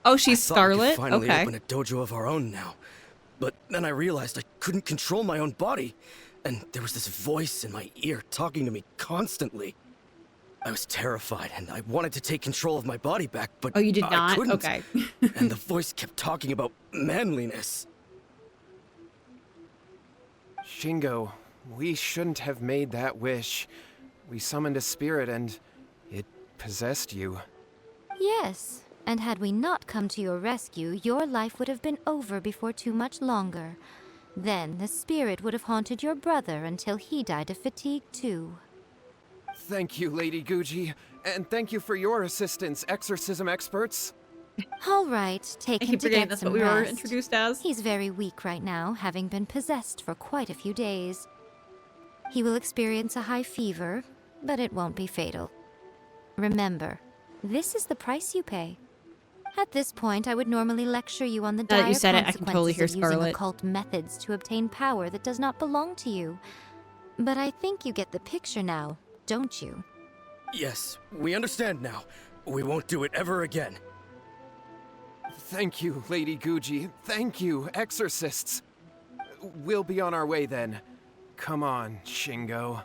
Oh, she's I thought we could Scarlet? finally Okay. open a dojo of our own now. But then I realized I couldn't control my own body. And there was this voice in my ear talking to me constantly. I was terrified and I wanted to take control of my body back, but Oh, you did I not? couldn't. Okay. And the voice kept talking about manliness. Shingo, we shouldn't have made that wish. We summoned a spirit and it possessed you. Yes, and had we not come to your rescue, your life would have been over before too much longer. Then the spirit would have haunted your brother until he died of fatigue too. Thank you, Lady Guji, and thank you for your assistance, exorcism experts. All right, take I him keep to forgetting get that's some what we were rest. introduced as. He's very weak right now, having been possessed for quite a few days. He will experience a high fever, but it won't be fatal. Remember, this is the price you pay. At this point, I would normally lecture you on the Now that dire you said it, I consequences can totally hear of using Scarlet. occult methods to obtain power that does not belong to you. But I think you get the picture now, don't you? Yes, we understand now. We won't do it ever again. Thank you, Lady Guji. Thank you, exorcists. We'll be on our way then. Come on, Shingo.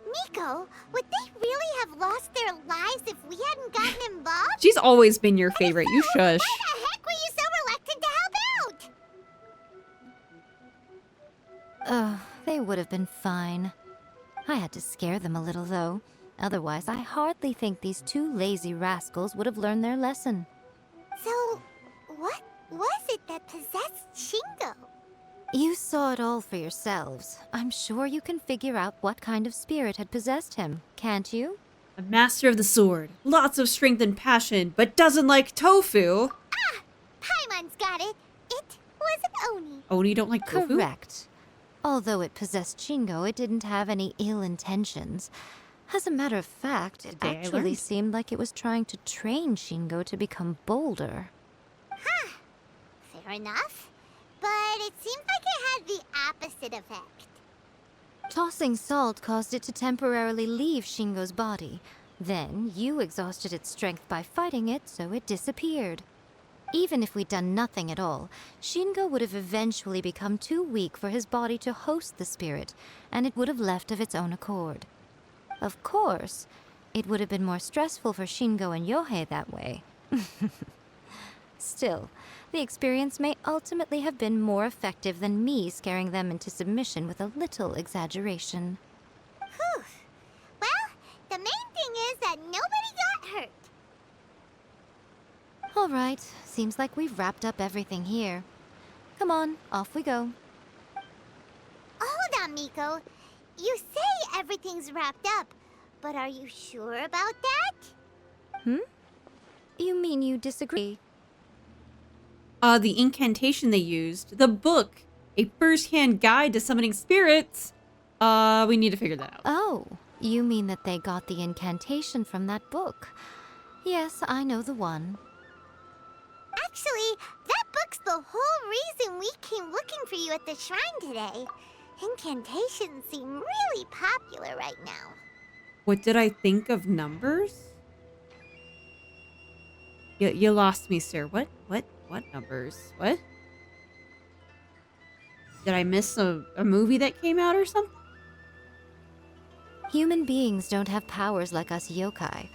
Miko, would they really have lost their lives if we hadn't gotten involved? She's always been your favorite. You shush. Why the heck were you so reluctant to help out? Oh, they would have been fine. I had to scare them a little, though. Otherwise, I hardly think these two lazy rascals would have learned their lesson. So, what was it that possessed Shingo? You saw it all for yourselves. I'm sure you can figure out what kind of spirit had possessed him, can't you? A master of the sword. Lots of strength and passion, but doesn't like tofu. Ah! Paimon's got it. It was an Oni. Oni don't like tofu? Correct. Although it possessed Shingo, it didn't have any ill intentions. As a matter of fact, it Today I actually learned. seemed like it was trying to train Shingo to become bolder. Huh. Fair enough. But it seems like it had the opposite effect. Tossing salt caused it to temporarily leave Shingo's body. Then, you exhausted its strength by fighting it, so it disappeared. Even if we'd done nothing at all, Shingo would have eventually become too weak for his body to host the spirit, and it would have left of its own accord. Of course, it would have been more stressful for Shingo and Yohei that way. Still, the experience may ultimately have been more effective than me scaring them into submission with a little exaggeration. Whew. Well, the main thing is that nobody got hurt. All right, seems like we've wrapped up everything here. Come on, off we go. Hold on, Miko. You say everything's wrapped up, but are you sure about that? You mean you disagree? The incantation they used, the book, a first-hand guide to summoning spirits. We need to figure that out. Oh, you mean that they got the incantation from that book? Yes, I know the one. Actually, that book's the whole reason we came looking for you at the shrine today. Incantations seem really popular right now. What did I think of numbers? You lost me, sir. What numbers? What? Did I miss a movie that came out or something? Human beings don't have powers like us yokai.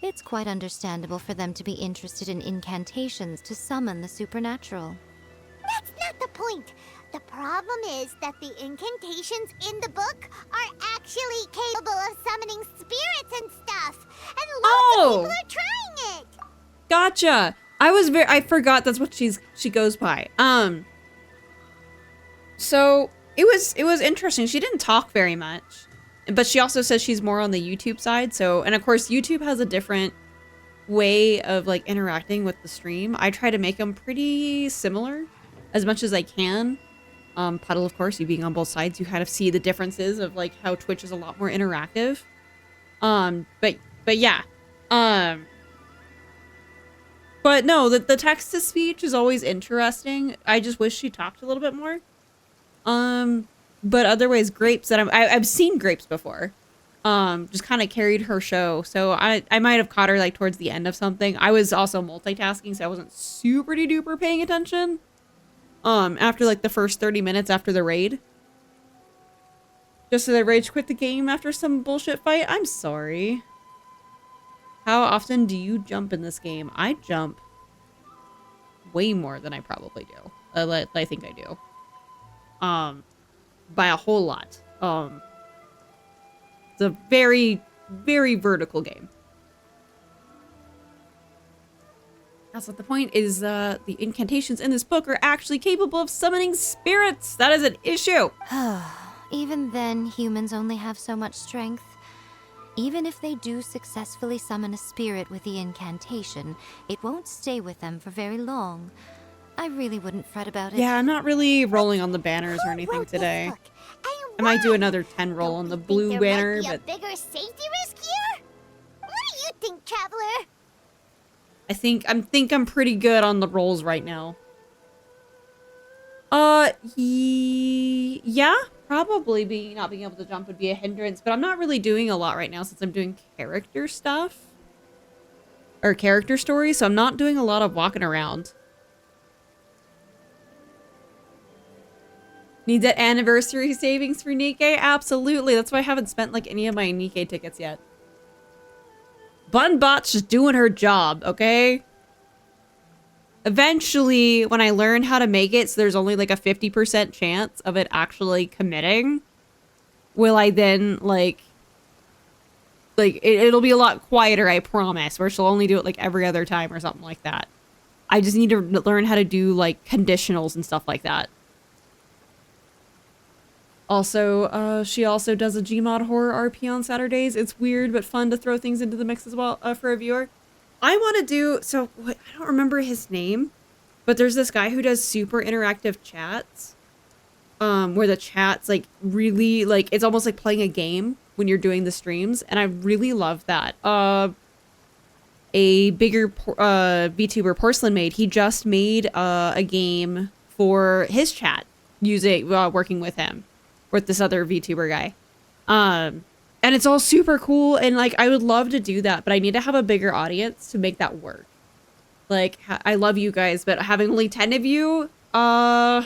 It's quite understandable for them to be interested in incantations to summon the supernatural. That's not the point. The problem is that the incantations in the book are actually capable of summoning spirits and stuff. And lots of people are trying it. Gotcha. I forgot that's what she goes by. So it was interesting. She didn't talk very much, but she also says she's more on the YouTube side. So, and of course YouTube has a different way of like interacting with the stream. I try to make them pretty similar. as much as I can. Puddle, of course, you being on both sides, you kind of see the differences of like how Twitch is a lot more interactive. But yeah. But no, the text to speech is always interesting. I just wish she talked a little bit more. But otherwise, Grapes that I've seen Grapes before. Just kind of carried her show. So I might have caught her like towards the end of something. I was also multitasking, so I wasn't super duper paying attention. After like the first 30 minutes after the raid. Just so I rage quit the game after some bullshit fight. I'm sorry. How often do you jump in this game? I jump way more than I probably do. I think I do. By a whole lot. It's a very, very vertical game. That's what the point is. The incantations in this book are actually capable of summoning spirits. That is an issue. Even then, humans only have so much strength. Even if they do successfully summon a spirit with the incantation, it won't stay with them for very long. I really wouldn't fret about it. Yeah, I'm not really rolling on the banners or anything today. I might do another 10 roll on the blue banner, but a bigger safety risk here? What do you think, Traveler? I think I'm pretty good on the rolls right now. Yeah, probably not being able to jump would be a hindrance, but I'm not really doing a lot right now since I'm doing character stuff. Or character stories, so I'm not doing a lot of walking around. Need that anniversary savings for Nikkei? Absolutely. That's why I haven't spent like any of my Nikkei tickets yet. Bunbot's just doing her job, okay? Eventually, when I learn how to make it so there's only like a 50% chance of it actually committing, will I then like it'll be a lot quieter, I promise, where she'll only do it like every other time or something like that. I just need to learn how to do like conditionals and stuff like that. Also, she also does a Gmod horror RP on Saturdays. It's weird but fun to throw things into the mix as well for a viewer. I want to do, so I don't remember his name, but there's this guy who does super interactive chats, where the chat's like really like, it's almost like playing a game when you're doing the streams. And I really love that. A bigger VTuber, Porcelain Maid, he just made a game for his chat using, working with him. With this other VTuber guy. And it's all super cool, and like I would love to do that, but I need to have a bigger audience to make that work. Like, I love you guys, but having only 10 of you, I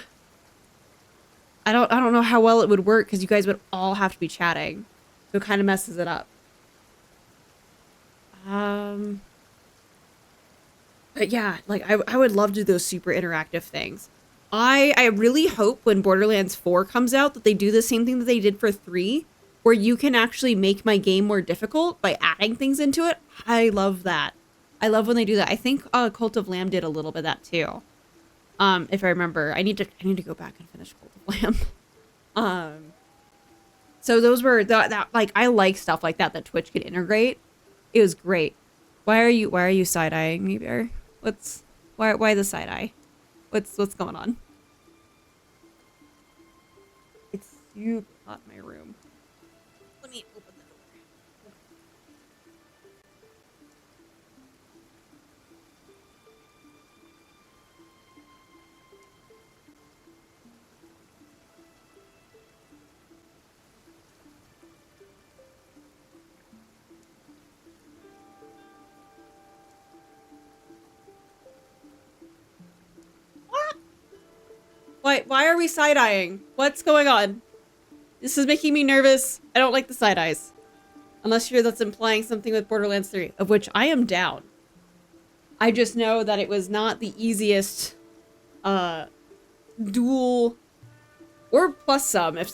don't know how well it would work because you guys would all have to be chatting. So it kind of messes it up. But yeah, like I would love to do those super interactive things. I really hope when Borderlands 4 comes out that they do the same thing that they did for 3, where you can actually make my game more difficult by adding things into it. I love that. I love when they do that. I think Cult of Lamb did a little bit of that too. If I remember, I need to go back and finish Cult of Lamb. So those were that like I like stuff like that Twitch could integrate. It was great. Why are you side-eyeing me, Bear? Why the side-eye? What's going on? It's super hot in my room. Let me open the door. Why are we side-eyeing? What's going on? This is making me nervous. I don't like the side-eyes. Unless that's implying something with Borderlands 3, of which I am down. I just know that it was not the easiest dual or plus sum if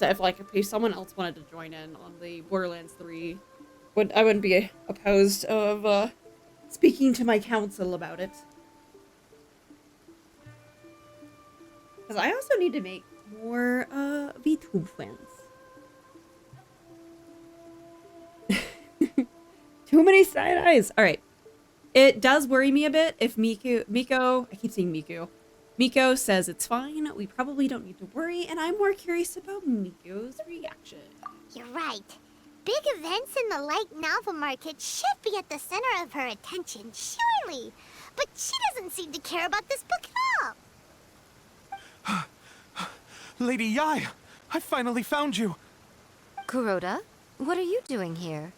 someone else wanted to join in on the Borderlands 3. I wouldn't be opposed of speaking to my counsel about it. Because I also need to make more VTube friends. Too many side eyes. All right. It does worry me a bit if Miko, I keep saying Miku. Miko says it's fine. We probably don't need to worry, and I'm more curious about Miko's reaction. You're right. Big events in the light novel market should be at the center of her attention, surely. But she doesn't seem to care about this book at all. Lady Yai, I finally found you. Kuroda, what are you doing here?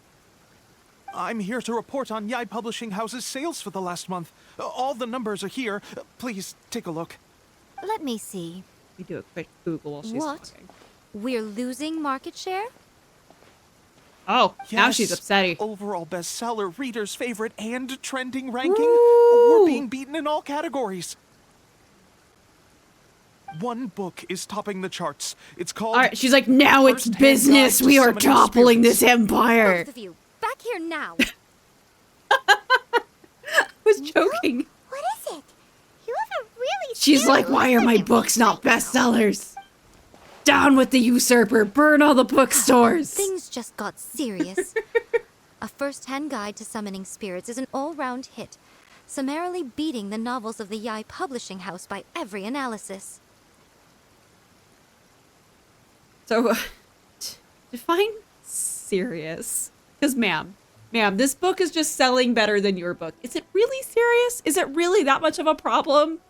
I'm here to report on Yai Publishing House's sales for the last month. All the numbers are here. Please take a look. Let me see. We do a quick Google while she's What? talking. We're losing market share? Oh, now Yes, she's upsetty. Overall bestseller, readers' favorite, and trending ranking. Woo! We're being beaten in all categories. One book is topping the charts. It's called... All right, she's like, now it's First-Hand business. Guide to We are Summoning toppling this Spirits. empire. Both of you, back here now. I was joking. What is it? You have a really She's scary like, why are my look at books me not right now." bestsellers? Down with the usurper. Burn all the bookstores. Things just got serious. A first-hand guide to summoning spirits is an all-round hit, summarily beating the novels of the Yai Publishing House by every analysis. So, define serious. Because, ma'am, this book is just selling better than your book. Is it really serious? Is it really that much of a problem?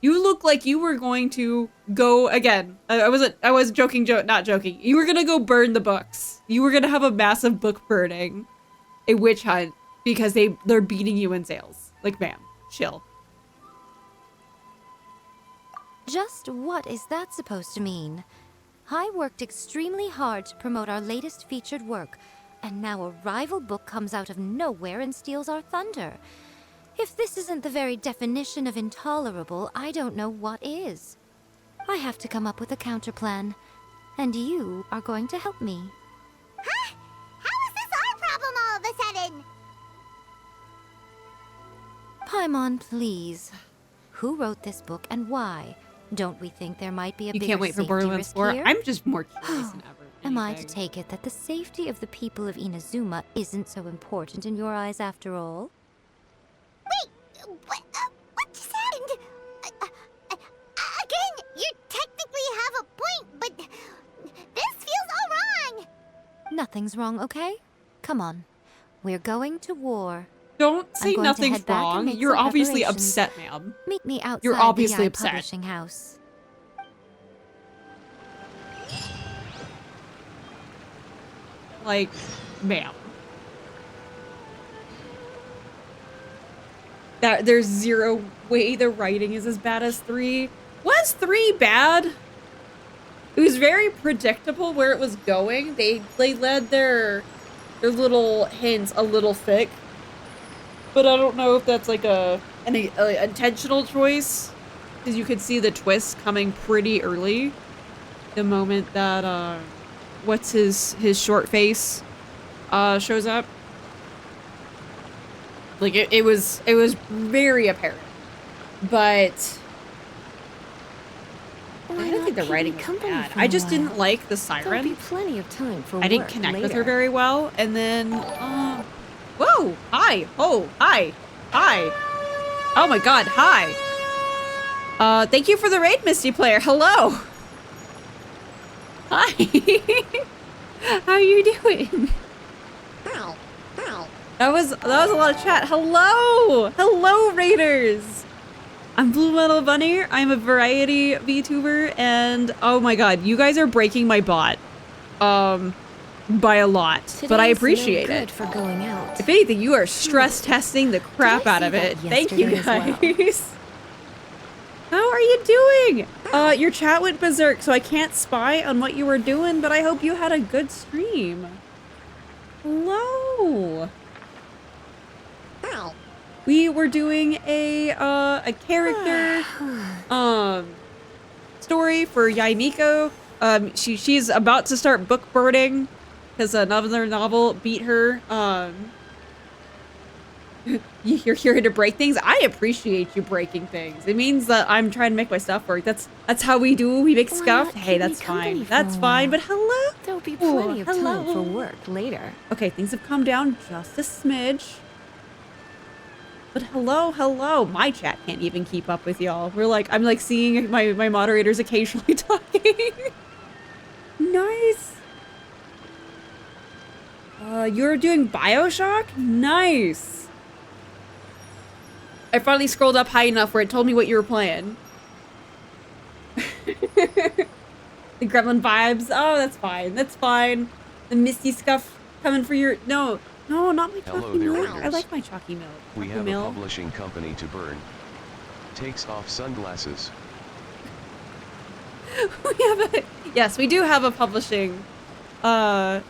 You look like you were going to go again. I was joking, not joking. You were gonna go burn the books. You were gonna have a massive book burning, a witch hunt, because they're beating you in sales. Like, ma'am, chill. Just what is that supposed to mean? I worked extremely hard to promote our latest featured work, and now a rival book comes out of nowhere and steals our thunder. If this isn't the very definition of intolerable, I don't know what is. I have to come up with a counterplan, and you are going to help me. Huh? How is this our problem all of a sudden? Paimon, please. Who wrote this book and why? Don't we think there might be a You bigger can't wait for safety Borderlands risk 4. here? I'm just more curious than ever. Am I to anything. take it that the safety of the people of Inazuma isn't so important in your eyes after all? Wait, what just happened? Again, you technically have a point, but this feels all wrong. Nothing's wrong, okay? Come on. We're going to war. Don't I'm say going to nothing's head back and wrong. make You're some obviously preparations. upset, ma'am. Meet me outside You're obviously the Yai upset. Publishing House. Like, ma'am. There's zero way the writing is as bad as 3. Was 3 bad? It was very predictable where it was going. They led their little hints a little thick. But I don't know if that's like an intentional choice. Because you could see the twist coming pretty early. The moment that, what's his short face shows up. Like, it was very apparent. But I don't think the writing is bad. I just didn't like the There'll siren. be plenty of time for I didn't work connect with her later. very well. And then, whoa, hi, oh, hi, hi. Oh my god, hi. Thank you for the raid, Misty Player. Hello. Hi. How you doing? That was a lot of chat. Hello, raiders. I'm blumetalbunny. I'm a variety VTuber, and oh my god, you guys are breaking my bot, by a lot. But I Today's appreciate no it. good for going out. If anything, you are stress testing the crap Did I out of see it. that Thank you yesterday guys. as How are you doing? Your chat went berserk, so I can't spy on what you were doing, but I hope you had a good stream. Hello. We were doing a character story for Yaimiko. She's about to start book burning because another novel beat her. You're here to break things. I appreciate you breaking things. It means that I'm trying to make my stuff work. That's how we do. We make Why stuff. not Hey, keep me that's company fine. for That's a fine. while? But hello. There'll be plenty of time hello. for work later. Okay, things have calmed down just a smidge. But hello, hello. My chat can't even keep up with y'all. I'm like seeing my moderators occasionally talking. Nice. You're doing BioShock? Nice. I finally scrolled up high enough where it told me what you were playing. The gremlin vibes. Oh, that's fine. That's fine. The misty scuff coming for your... No, not my chalky milk. I like my chalky milk. We have a publishing company to burn. Takes off sunglasses. Yes, we do have a publishing house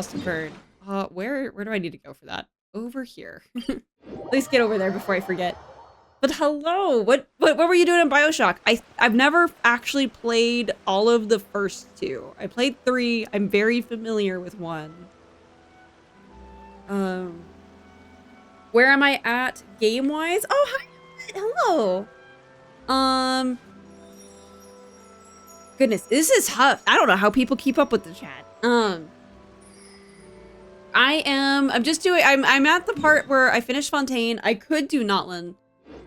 to burn. Where do I need to go for that? Over here. At least get over there before I forget. But hello, what were you doing in BioShock? I've never actually played all of the first two. I played 3. I'm very familiar with 1. Where am I at game-wise? Oh, hi. Hello. Goodness, this is tough. I don't know how people keep up with the chat. I'm at the part where I finished Fontaine. I could do Notland,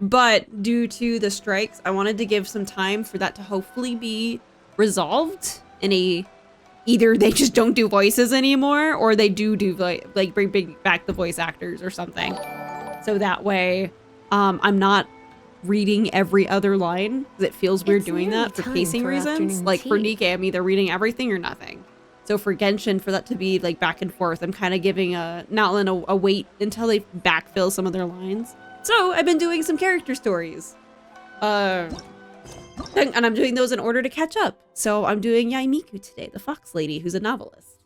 but due to the strikes, I wanted to give some time for that to hopefully be resolved in either they just don't do voices anymore, or they do like bring back the voice actors or something. So that way, I'm not reading every other line, because it feels weird doing that for pacing reasons. Like for Nikke, I'm either reading everything or nothing. So for Genshin, for that to be like back and forth, I'm kind of giving Notland a wait until they backfill some of their lines. So I've been doing some character stories. And I'm doing those in order to catch up. So I'm doing Yaimiku today, the fox lady who's a novelist.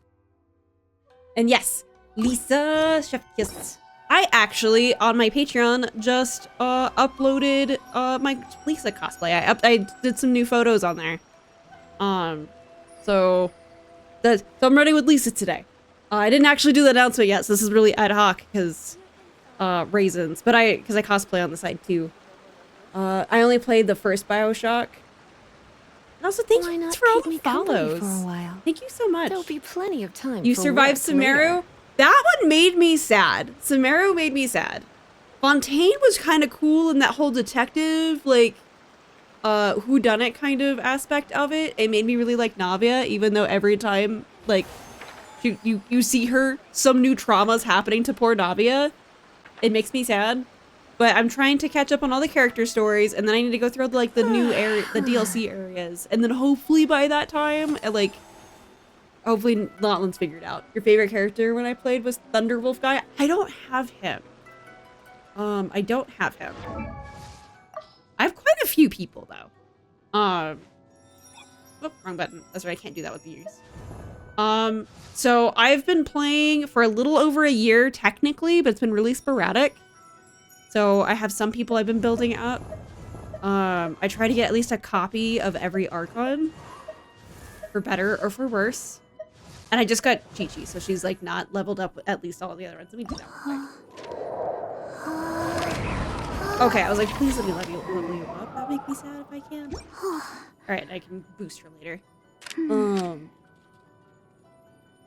And yes, Lisa Shefkiss. I actually, on my Patreon, just uploaded my Lisa cosplay. I did some new photos on there. So I'm running with Lisa today. I didn't actually do the announcement yet, so this is really ad hoc because reasons. But because I cosplay on the side too. I only played the first BioShock. And also thank you for all the follows. For a while? Thank you so much. There'll be plenty of time. You survived Sumeru? That one made me sad. Sumeru made me sad. Fontaine was kind of cool in that whole detective, like, whodunit kind of aspect of it. It made me really like Navia, even though every time, like, you see her, some new trauma's happening to poor Navia. It makes me sad. But I'm trying to catch up on all the character stories, and then I need to go through like the new area, the DLC areas, and then hopefully by that time, hopefully Notland's figured out. Your favorite character when I played was Thunderwolf guy. I don't have him. I don't have him. I have quite a few people though. Oh, wrong button. That's right. I can't do that with the use. So I've been playing for a little over a year technically, but it's been really sporadic. So I have some people I've been building up. I try to get at least a copy of every Archon, for better or for worse. And I just got Chi-Chi, so she's like not leveled up at least all the other ones. Let me do that real quick. Okay, I was like, please let me level you up. That'd make me sad if I can. Alright, I can boost her later.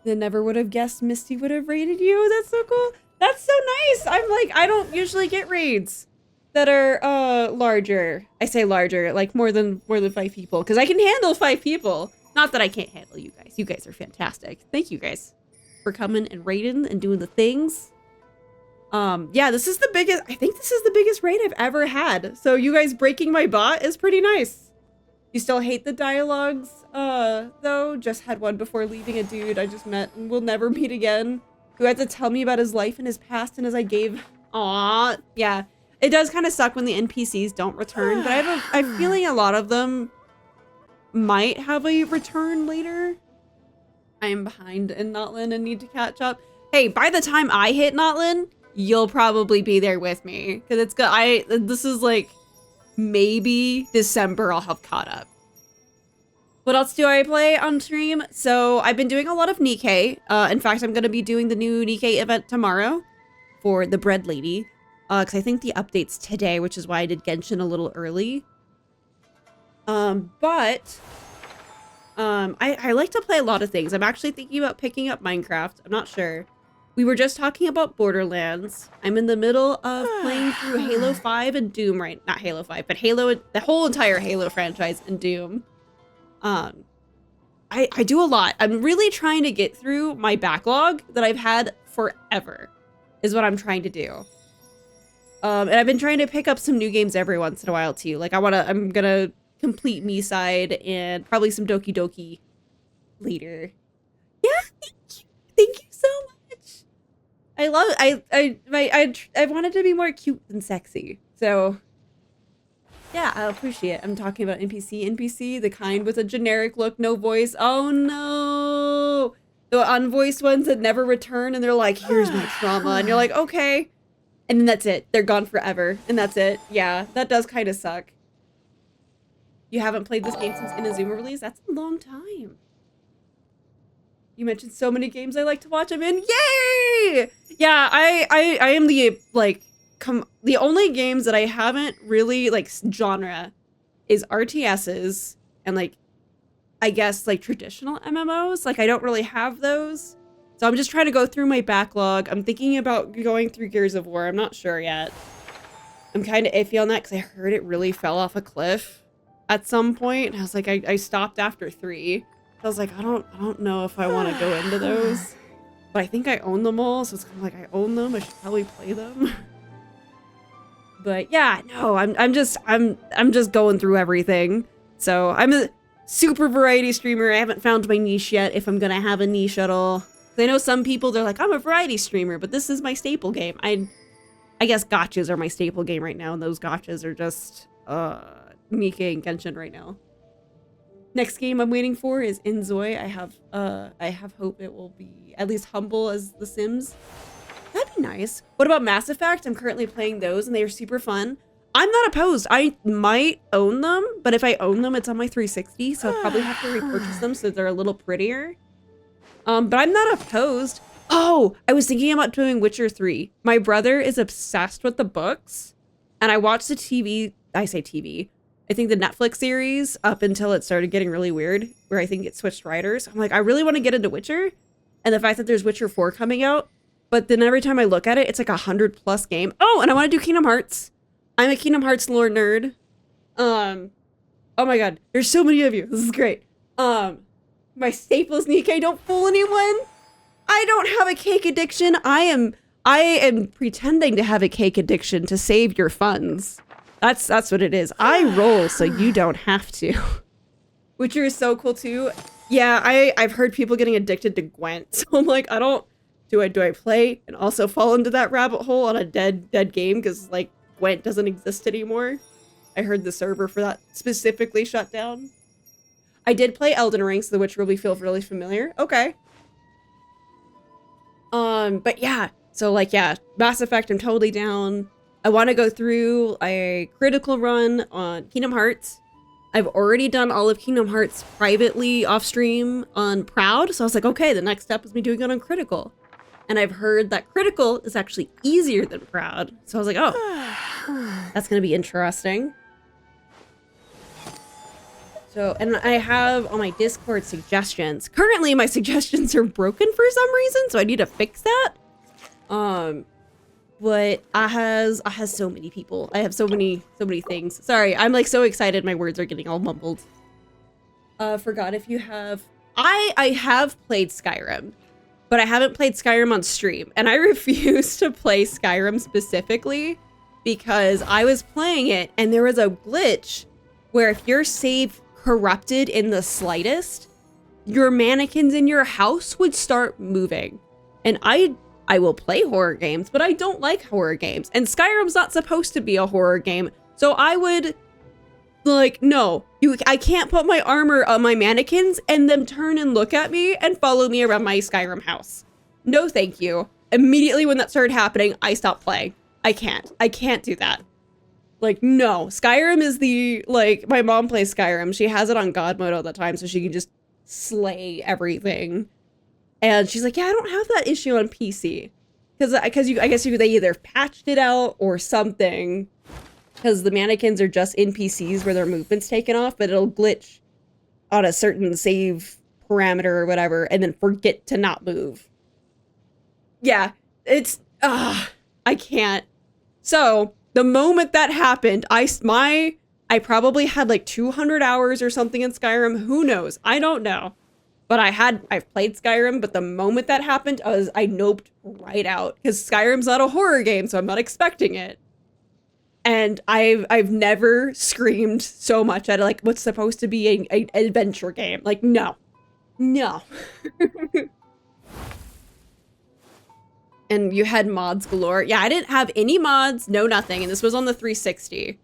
Then never would have guessed Misty would have raided you. That's so cool. That's so nice. I'm like, I don't usually get raids that are larger. I say larger, like more than 5 people, because I can handle 5 people. Not that I can't handle you guys. You guys are fantastic. Thank you guys for coming and raiding and doing the things. Yeah, this is the biggest, I think this is the biggest raid I've ever had. So you guys breaking my bot is pretty nice. You still hate the dialogues, though? Just had one before leaving a dude I just met and will never meet again, who had to tell me about his life and his past, and as I gave... Aww. Yeah. It does kind of suck when the NPCs don't return, but I have I'm feeling a lot of them might have a return later. I am behind in Notland and need to catch up. Hey, by the time I hit Notland, you'll probably be there with me. Because it's good. This is like... maybe December I'll have caught up. What else do I play on stream? So I've been doing a lot of Nikke. In fact, I'm going to be doing the new Nikke event tomorrow for the Bread Lady. Because I think the update's today, which is why I did Genshin a little early. I like to play a lot of things. I'm actually thinking about picking up Minecraft. I'm not sure. We were just talking about Borderlands. I'm in the middle of playing through Halo 5 and Doom not Halo 5, but Halo, the whole entire Halo franchise and Doom. I do a lot. I'm really trying to get through my backlog that I've had forever, is what I'm trying to do. And I've been trying to pick up some new games every once in a while too. Like I'm gonna complete Me Side and probably some Doki Doki later. Yeah, thank you so much. I love it. I wanted to be more cute than sexy, so yeah, I appreciate it. I'm talking about NPC, the kind with a generic look, no voice. Oh no, the unvoiced ones that never return, and they're like, "Here's my trauma," and you're like, "Okay." And then that's it. They're gone forever. And that's it. Yeah, that does kind of suck. You haven't played this game since Inazuma release? That's a long time. You mentioned so many games I like to watch them in. Yay! Yeah, I am the, like, the only games that I haven't really, like, genre is RTSs and, like, I guess, like, traditional MMOs. Like, I don't really have those. So I'm just trying to go through my backlog. I'm thinking about going through Gears of War. I'm not sure yet. I'm kind of iffy on that because I heard it really fell off a cliff at some point. And I was like, I stopped after 3. So I was like, I don't know if I want to go into those. But I think I own them all. So it's kind of like, I own them. I should probably play them. But yeah, no, I'm just going through everything. So I'm a super variety streamer. I haven't found my niche yet, if I'm going to have a niche at all. I know some people, they're like, I'm a variety streamer, but this is my staple game. I guess gotchas are my staple game right now, and those gotchas are just Nikke and Genshin right now. Next game I'm waiting for is Inzoi. I have hope it will be at least humble as The Sims. That'd be nice. What about Mass Effect? I'm currently playing those, and they are super fun. I'm not opposed. I might own them, but if I own them, it's on my 360, so I'll probably have to repurchase them so they're a little prettier. But I'm not opposed. Oh, I was thinking about doing Witcher 3. My brother is obsessed with the books, and I watched the TV. I say TV. I think the Netflix series up until it started getting really weird, where I think it switched writers. I'm like, I really want to get into Witcher, and the fact that there's Witcher 4 coming out, but then every time I look at it, it's like a 100+ game. Oh, and I want to do Kingdom Hearts. I'm a Kingdom Hearts lore nerd. Oh my god, there's so many of you. This is great. My staples, Nikke, don't fool anyone. I don't have a cake addiction. I am pretending to have a cake addiction to save your funds. That's what it is. I roll so you don't have to. Witcher is so cool too. Yeah, I've heard people getting addicted to Gwent. So I'm like, do I play and also fall into that rabbit hole on a dead game because like Gwent doesn't exist anymore. I heard the server for that specifically shut down. I did play Elden Ring, so the Witcher will feel really familiar. Okay. But yeah, so like, yeah, Mass Effect, I'm totally down. I want to go through a critical run on Kingdom Hearts. I've already done all of Kingdom Hearts privately off stream on Proud, so I was like, okay, the next step is me doing it on Critical. And I've heard that Critical is actually easier than Proud. So I was like, oh, that's going to be interesting. So, and I have on my Discord suggestions. Currently, my suggestions are broken for some reason, so I need to fix that. But I has so many people. I have so many things. Sorry, I'm like so excited. My words are getting all mumbled. Forgot if you have. I have played Skyrim, but I haven't played Skyrim on stream, and I refuse to play Skyrim specifically because I was playing it, and there was a glitch where if your save corrupted in the slightest, your mannequins in your house would start moving. And I will play horror games, but I don't like horror games. And Skyrim's not supposed to be a horror game. So I would like, no, I can't put my armor on my mannequins and them turn and look at me and follow me around my Skyrim house. No, thank you. Immediately when that started happening, I stopped playing. I can't do that. Like, no. Skyrim is the, like, my mom plays Skyrim. She has it on God mode all the time, so she can just slay everything. And she's like, yeah, I don't have that issue on PC. Because I guess they either patched it out or something. Because the mannequins are just NPCs where their movement's taken off, but it'll glitch on a certain save parameter or whatever, and then forget to not move. Yeah, it's, I can't. So the moment that happened, I probably had like 200 hours or something in Skyrim. Who knows? I don't know. But I've played Skyrim, but the moment that happened, I noped right out. Because Skyrim's not a horror game, so I'm not expecting it. And I've never screamed so much at like what's supposed to be an adventure game. Like, no. No. And you had mods galore. Yeah, I didn't have any mods, no nothing, and this was on the 360.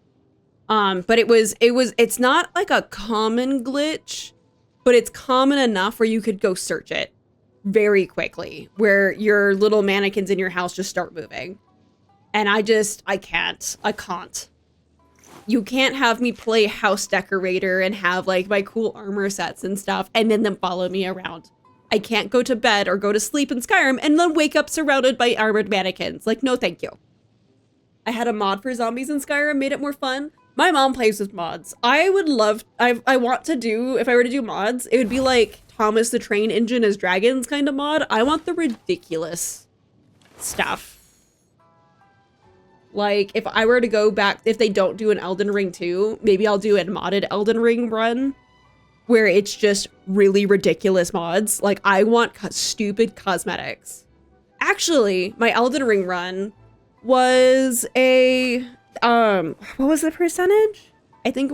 But it's not like a common glitch, but it's common enough where you could go search it very quickly, where your little mannequins in your house just start moving. And I can't. You can't have me play house decorator and have like my cool armor sets and stuff and then them follow me around. I can't go to bed or go to sleep in Skyrim and then wake up surrounded by armored mannequins. Like, no, thank you. I had a mod for zombies in Skyrim, made it more fun. My mom plays with mods. I want to do, if I were to do mods, it would be like Thomas the Train Engine as dragons kind of mod. I want the ridiculous stuff. Like, if I were to go back, if they don't do an Elden Ring 2, maybe I'll do a modded Elden Ring run where it's just really ridiculous mods. Like, I want stupid cosmetics. Actually, my Elden Ring run was a, what was the percentage? I think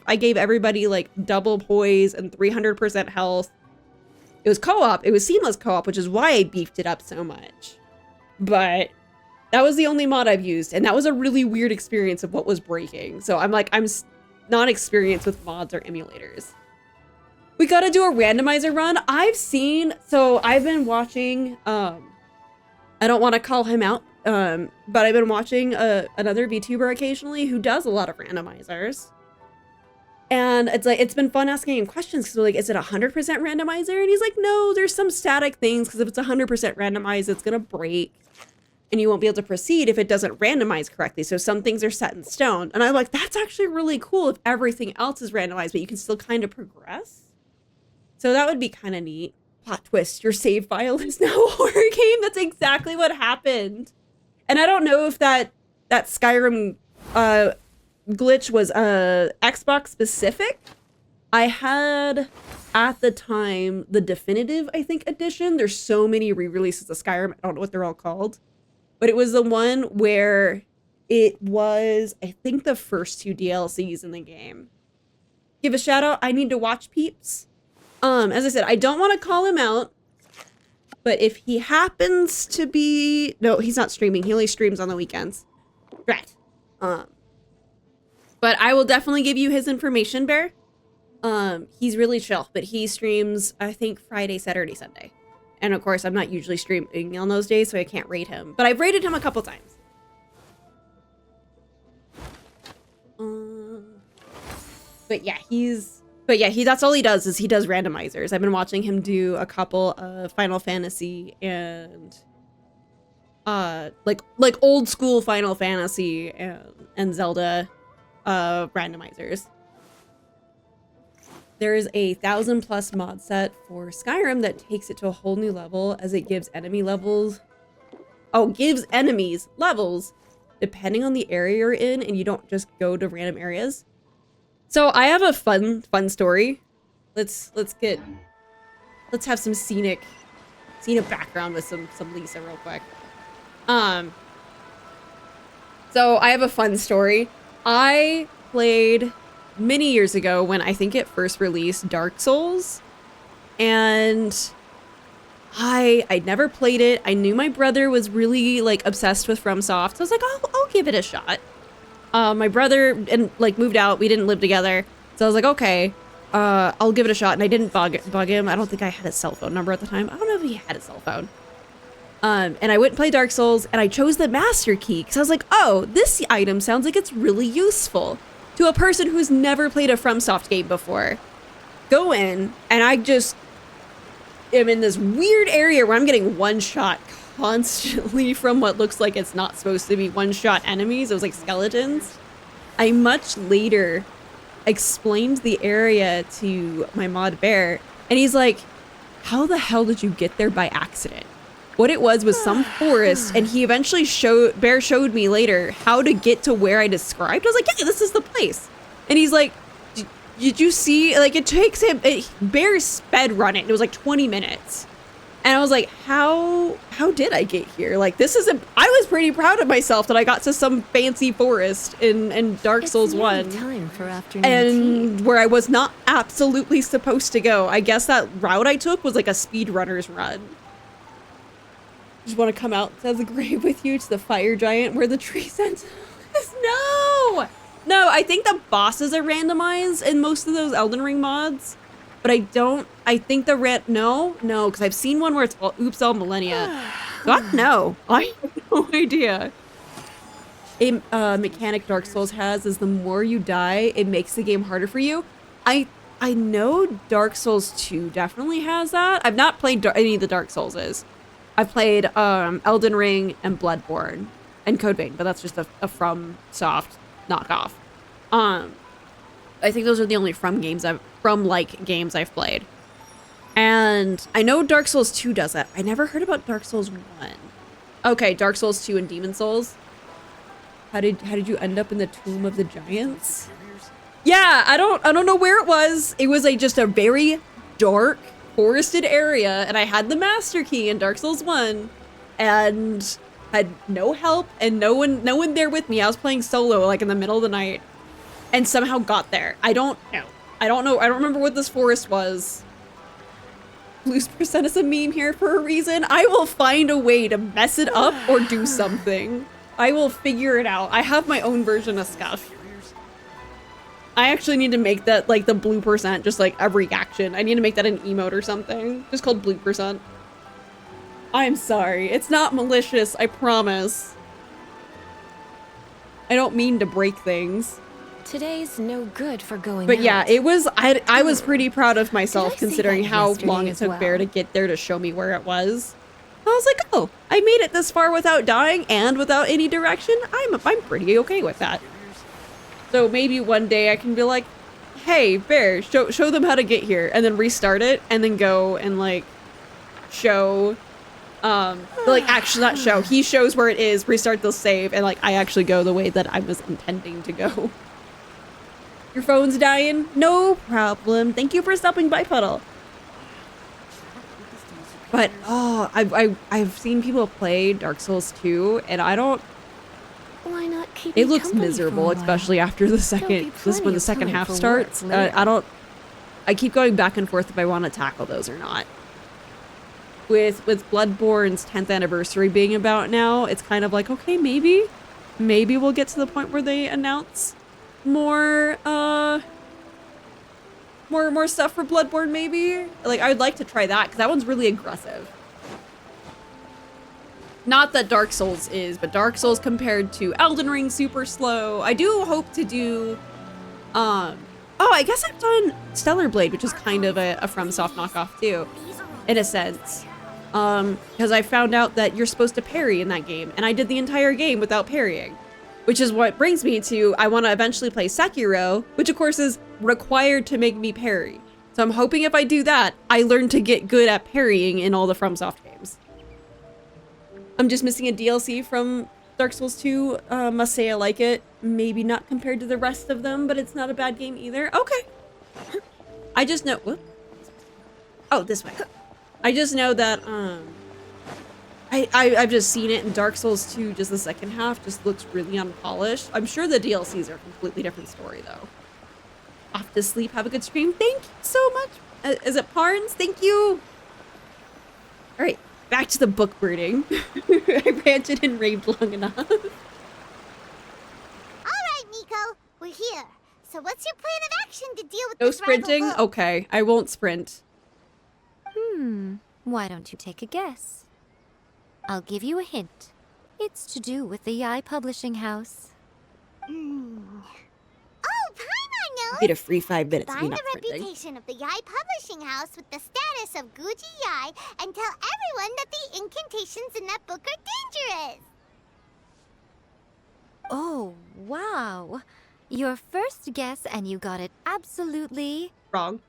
I gave everybody like double poise and 300% health. It was co-op, it was seamless co-op, which is why I beefed it up so much. But that was the only mod I've used, and that was a really weird experience of what was breaking. So I'm not experienced with mods or emulators. We gotta do a randomizer run. I've been watching, I don't want to call him out, but I've been watching another VTuber occasionally who does a lot of randomizers. And it's been fun asking him questions because we're like, is it 100% randomizer? And he's like, no, there's some static things because if it's 100% randomized, it's gonna break. And you won't be able to proceed if it doesn't randomize correctly. So some things are set in stone. And I'm like, that's actually really cool if everything else is randomized, but you can still kind of progress. So that would be kind of neat. Plot twist, your save file is now a horror game. That's exactly what happened. And I don't know if that Skyrim glitch was Xbox specific. I had, at the time, the definitive, I think, edition. There's so many re-releases of Skyrim. I don't know what they're all called. But it was the one where it was, I think, the first 2 DLCs in the game. Give a shout out. I need to watch peeps. As I said, I don't want to call him out, but if he happens to be, no, he's not streaming. He only streams on the weekends. Right. But I will definitely give you his information, Bear. He's really chill, but he streams, I think, Friday, Saturday, Sunday. And of course, I'm not usually streaming on those days, so I can't rate him. But I've rated him a couple times. But yeah, that's all he does is he does randomizers. I've been watching him do a couple of Final Fantasy and like old school Final Fantasy and Zelda randomizers. There is a 1,000+ mod set for Skyrim that takes it to a whole new level as it gives enemies levels depending on the area you're in, and you don't just go to random areas. So I have a fun story. Let's have some scenic background with some Lisa real quick. So I have a fun story. I played many years ago when I think it first released Dark Souls, and I'd never played it. I knew my brother was really like obsessed with FromSoft, so I was like, I'll give it a shot. My brother moved out. We didn't live together, so I was like, okay, I'll give it a shot. And I didn't bug him. I don't think I had his cell phone number at the time. I don't know if he had a cell phone. And I went and played Dark Souls, and I chose the Master Key because I was like, oh, this item sounds like it's really useful to a person who's never played a FromSoft game before. Go in, and I just am in this weird area where I'm getting one-shot constantly from what looks like it's not supposed to be one-shot enemies. It was like skeletons. I much later explained the area to my mod Bear, and he's like, how the hell did you get there by accident? what it was some forest, and he eventually Bear showed me later how to get to where I described. I was like, yeah, this is the place. And he's like, did you see, like, it takes him, Bear sped run it. It was like 20 minutes. And I was like, how did I get here? Like, this is I was pretty proud of myself that I got to some fancy forest in Dark Souls 1. Time for afternoon And tea. where I was not absolutely supposed to go. I guess that route I took was like a speedrunner's run. Just want to come out to the grave with you to the fire giant where the tree sentinel is. No! No, I think the bosses are randomized in most of those Elden Ring mods. But I think no, because I've seen one where it's all, oops, all millennia. God, no. I have no idea. A mechanic Dark Souls has is the more you die, it makes the game harder for you. I know Dark Souls 2 definitely has that. I've not played any of the Dark Soulses. I've played Elden Ring and Bloodborne and Code Vein, but that's just a From Soft knockoff. I think those are the only From games I've played. And I know Dark Souls 2 does that. I never heard about Dark Souls 1. Okay, Dark Souls 2 and Demon Souls. How did you end up in the Tomb of the Giants? Yeah, I don't know where it was. It was just a very dark, forested area, and I had the Master Key in Dark Souls 1 and had no help and no one there with me. I was playing solo like in the middle of the night and somehow got there. I don't know. I don't remember what this forest was. Blues percent is a meme here for a reason. I will find a way to mess it up or do something. I will figure it out. I have my own version of Scuff. I actually need to make that like the blue percent, just like a reaction. I need to make that an emote or something. Just called blue percent. I'm sorry. It's not malicious, I promise. I don't mean to break things. Today's no good for going But out. yeah, it was, I was pretty proud of myself Did I see considering that how yesterday long it as took well? Bear to get there to show me where it was. I was like, oh, I made it this far without dying and without any direction. I'm pretty okay with that. So maybe one day I can be like, hey, Bear, show them how to get here, and then restart it, and then go and like show, like actually not show, he shows where it is, restart the save, and like I actually go the way that I was intending to go. Your phone's dying? No problem. Thank you for stopping by, Puddle. But oh, I've seen people play Dark Souls 2, and I don't. Why not keep It me looks company for a miserable, while? especially after the There'll be plenty when the of second time half for starts. words later. I keep going back and forth if I want to tackle those or not. With Bloodborne's 10th anniversary being about now, it's kind of like, okay, maybe we'll get to the point where they announce more stuff for Bloodborne, maybe. Like, I would like to try that because that one's really aggressive. Not that Dark Souls is, but Dark Souls compared to Elden Ring, super slow. I do hope to do, oh, I guess I've done Stellar Blade, which is kind of a FromSoft knockoff too, in a sense. Because I found out that you're supposed to parry in that game, and I did the entire game without parrying. Which is what brings me to, I want to eventually play Sekiro, which of course is required to make me parry. So I'm hoping if I do that, I learn to get good at parrying in all the FromSoft games. I'm just missing a DLC from Dark Souls 2. Must say I like it. Maybe not compared to the rest of them, but it's not a bad game either. Okay. I just know, whoop. Oh, this way. I just know that, I've just seen it in Dark Souls 2, just the second half just looks really unpolished. I'm sure the DLCs are a completely different story though. Off to sleep, have a good stream. Thank you so much. Is it Parnes? Thank you. All right, back to the book reading. I ranted and raved long enough. All right, Nico, we're here. So what's your plan of action to deal with No this rival sprinting? book? Okay, I won't sprint. Why don't you take a guess? I'll give you a hint. It's to do with the Yai Publishing House. Oh, Paimon knows! Get a free 5 minutes. Bind the reputation of the Yai Publishing House with the status of Guji Yai and tell everyone that the incantations in that book are dangerous. Oh, wow. Your first guess, and you got it absolutely Wrong.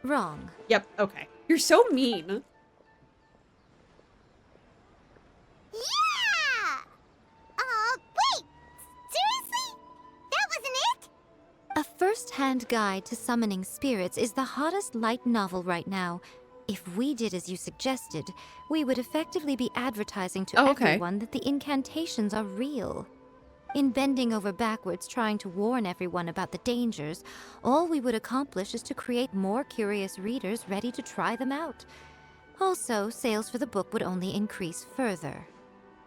wrong. Yep, okay. You're so mean. First-Hand Guide to Summoning Spirits is the hottest light novel right now. If we did as you suggested, we would effectively be advertising to everyone that the incantations are real. In bending over backwards trying to warn everyone about the dangers, all we would accomplish is to create more curious readers ready to try them out. Also, sales for the book would only increase further.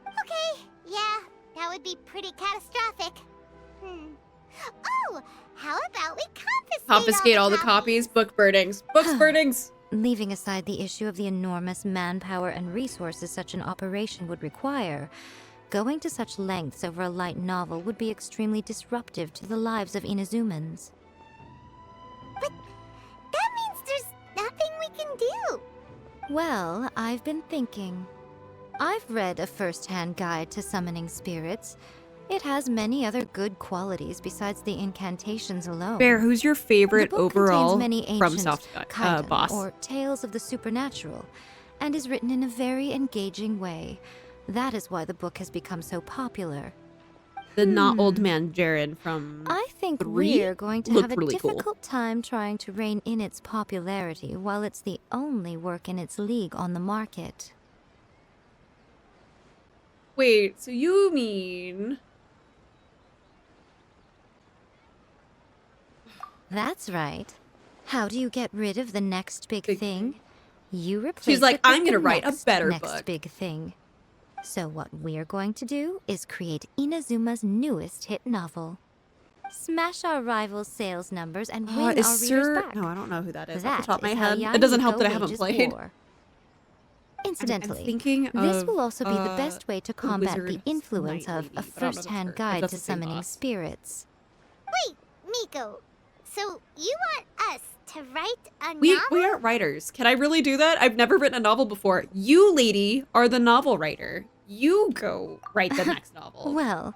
Okay, yeah, that would be pretty catastrophic. Oh, how about we Confiscate all the copies? Book burnings. Books burnings! Leaving aside the issue of the enormous manpower and resources such an operation would require, going to such lengths over a light novel would be extremely disruptive to the lives of Inazumans. But that means there's nothing we can do. Well, I've been thinking. I've read A First-Hand Guide to Summoning Spirits. It has many other good qualities besides the incantations alone. Bear, who's your favorite The book overall contains many from ancient Soft kaiden, Boss? or tales of the supernatural, and is written in a very engaging way. That is why the book has become so popular. The not old man Jaren from I think 3 we're going to looked have a really cool. difficult time trying to rein in its popularity while it's the only work in its league on the market. Wait, so you mean... That's right. How do you get rid of the next big thing? You replace She's like, it with I'm gonna the write a better next book. big thing. So what we're going to do is create Inazuma's newest hit novel. Smash our rivals' sales numbers and win our is readers back. No, I don't know who that is That off the top of my is how head. It doesn't help Yahiko that I haven't wages played. war. Incidentally, I'm thinking this of, will also be the best way to combat the Wizard influence Knight of lady, A but I don't know if it's First-Hand her. Guide That's to the same Summoning boss. Spirits. Wait, Miko, so you want us to write a We novel? aren't writers. Can I really do that? I've never written a novel before. You, lady, are the novel writer. You go write the next novel. Well,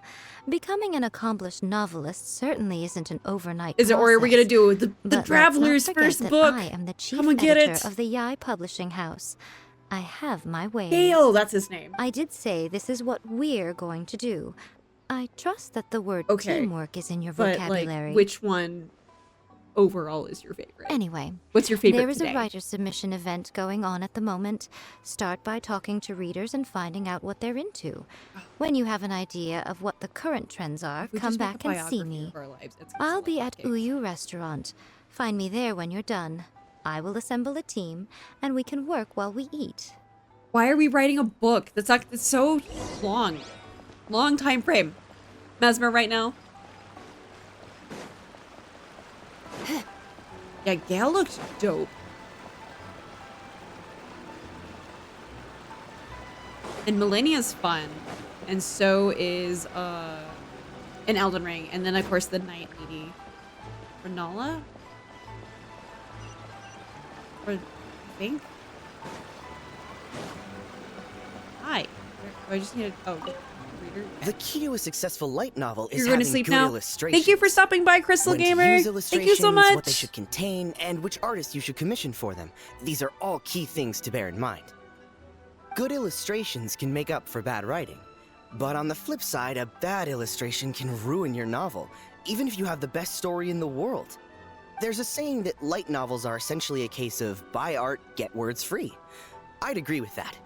becoming an accomplished novelist certainly isn't an overnight Is it, or are we gonna do the But let's not Traveler's forget first that book? I am the chief Come and get editor it. of the Yai Publishing House. I have my ways. Gale, that's his name. I did say this is what we're going to do. I trust that the word Okay, teamwork is in your But vocabulary. like, which one overall is your favorite? Anyway, What's your favorite there is today? a writer submission event going on at the moment. Start by talking to readers and finding out what they're into. When you have an idea of what the current trends are, If we come just make back a and see biography me. of our lives, it's gonna I'll sell be like at hotcakes. Uyu Restaurant. Find me there when you're done. I will assemble a team, and we can work while we eat. Why are we writing a book? That's so long. Long time frame. Mesmer right now. Yeah, Gale looks dope. And Millennia's fun. And so is an Elden Ring. And then of course the Night Lady. Renala? Or I think. Hi. Do I just need a reader? The key to a successful light novel is You're going to having sleep good now? illustrations. Thank you for stopping by, Crystal When to Gamer. use Thank you so illustrations, much. what they should contain, and which artists you should commission for them. These are all key things to bear in mind. Good illustrations can make up for bad writing. But on the flip side, a bad illustration can ruin your novel, even if you have the best story in the world. There's a saying that light novels are essentially a case of buy art, get words free. I'd agree with that.